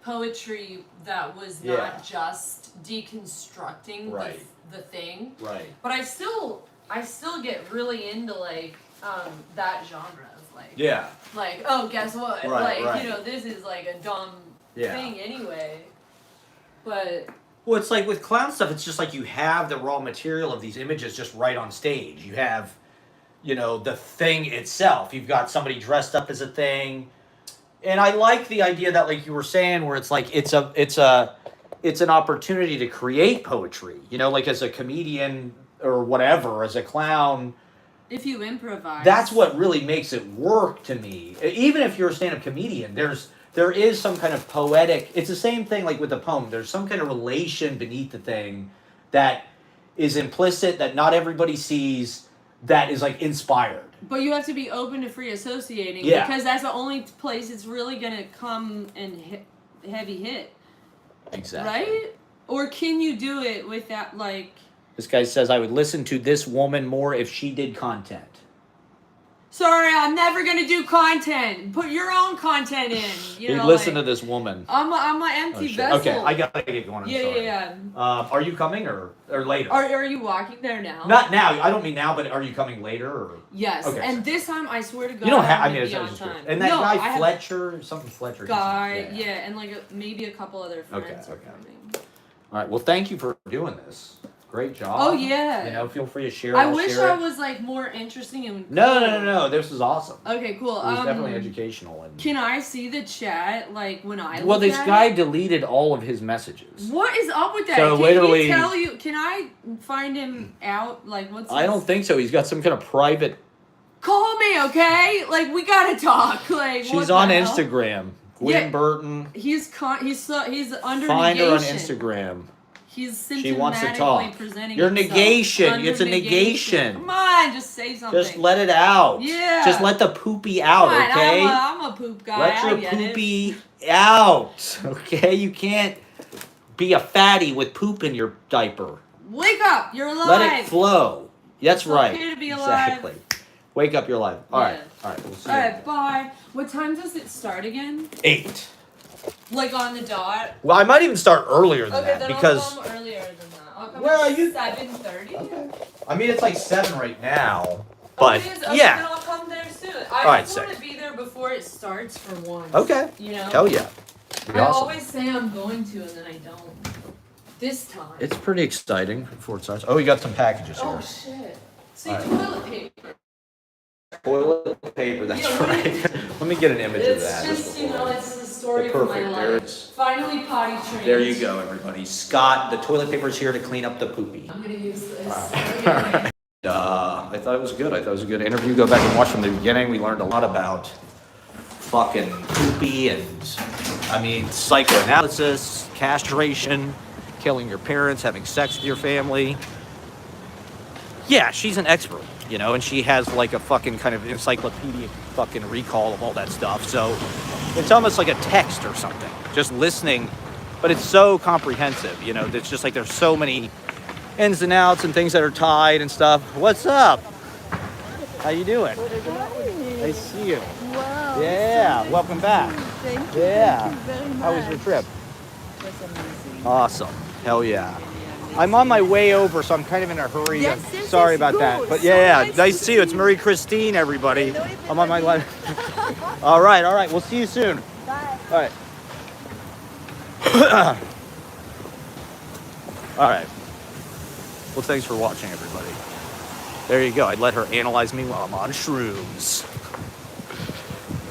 poetry that was not just deconstructing the thing. Right. But I still get really into like that genre of like like, oh, guess what? You know, this is like a dumb thing anyway. But well, it's like with clown stuff, it's just like you have the raw material of these images just right on stage. You have, you know, the thing itself. You've got somebody dressed up as a thing. And I like the idea that, like you were saying, where it's like it's an opportunity to create poetry. You know, like as a comedian or whatever, as a clown. If you improvise. That's what really makes it work to me. Even if you're a stand-up comedian, there is some kind of poetic, it's the same thing like with the poem. There's some kind of relation beneath the thing that is implicit, that not everybody sees, that is like inspired. But you have to be open to free associating, because that's the only place it's really going to come and heavy hit. Exactly. Right? Or can you do it with that, like... This guy says, I would listen to this woman more if she did content. Sorry, I'm never gonna do content. Put your own content in. You know, listen to this woman. I'm an empty vessel. Okay, I gotta get going. Yeah. Are you coming or later? Are you walking there now? Not now. I don't mean now, but are you coming later? Or? Yes. Okay, and this time, I swear to God, you don't have. I'm I mean, be on time. And that guy Fletcher, something Fletcher. Guy, and like maybe a couple other friends are coming. All right. Well, thank you for doing this. Great job. Oh, yeah. You know, feel free to share. I I'll wish share I it. was like more interesting and No. This is awesome. Okay, cool. It was definitely educational. And Can I see the chat like when I well, look this at guy it? deleted all of his messages. What is up with that? So Can literally- he tell you? Can I find him out? Like, what's? I don't think so. He's got some kind of private. Call me, okay? Like, we gotta talk. Like, what She's the on hell? Instagram. Gwen Yeah. Burton. He's under Find her negation. on Instagram. He's She wants to symptomatically talk. presenting Your himself negation. under It's a negation. Come on, just say something. Just let it out. Yeah. Just let the poopy out, Come on, okay? I'm a poop guy. Let your I get it. poopy out, okay? You can't be a fatty with poop in your diaper. Wake up! You're alive. Let it flow. That's It's right. okay to be alive. Exactly. Wake up, you're alive. All right. Yeah. We'll see All you. right, bye. What time does it start again? 8. Like on the dot? Well, I might even start earlier than Okay, that then because. I'll come earlier than that. I'll come Where at are you? 7:30. Okay. I mean, it's like 7 right now, but Okay, yeah. then I'll come there soon. All I right, just want sick. to be there before it starts for once. Okay. You know? Hell yeah. Be I awesome. always say I'm going to, and then I don't. This time. It's pretty exciting before it starts. Oh, you got some packages here. Oh shit. See, All right. toilet paper. Toilet paper, that's Yeah, right. Let me get an image of It's that. just, you know, it's the story The of my perfect, there it life. is. Finally potty trained. There you go, everybody. Scott, the toilet paper's here to clean up the poopy. I'm gonna use this. I thought it was good. I thought it was a good interview. Go back and watch from the beginning. We learned a lot about fucking poopy and, I mean, psychoanalysis, castration, killing your parents, having sex with your family. Yeah, she's an expert, you know, and she has like a fucking kind of encyclopedic fucking recall of all that stuff. So it's almost like a text or something, just listening, but it's so comprehensive, you know, it's just like there's so many ins and outs and things that are tied and stuff. What's up? How you doing? Nice to see you. Wow. Yeah, so welcome back. Thank you. Yeah. Thank you very much. How was your trip? It was amazing. Awesome. Hell yeah. I'm on my way over, so I'm kind of in a hurry. Yes, yes, Sorry yes, about good. that. But So yeah, nice nice to to see you. It's see Marie Christine, everybody. Hello, I'm on my everybody. live. All right. We'll see you soon. Bye. All right. All right. Well, thanks for watching, everybody. There you go. I'd let her analyze me while I'm on shrooms.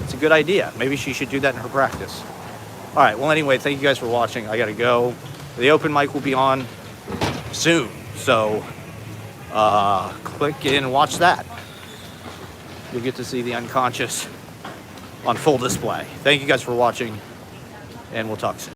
It's a good idea. Maybe she should do that in her practice. All right. Well, anyway, thank you guys for watching. I got to go. The open mic will be on soon. So click in and watch that. You'll get to see the unconscious on full display. Thank you guys for watching, and we'll talk soon.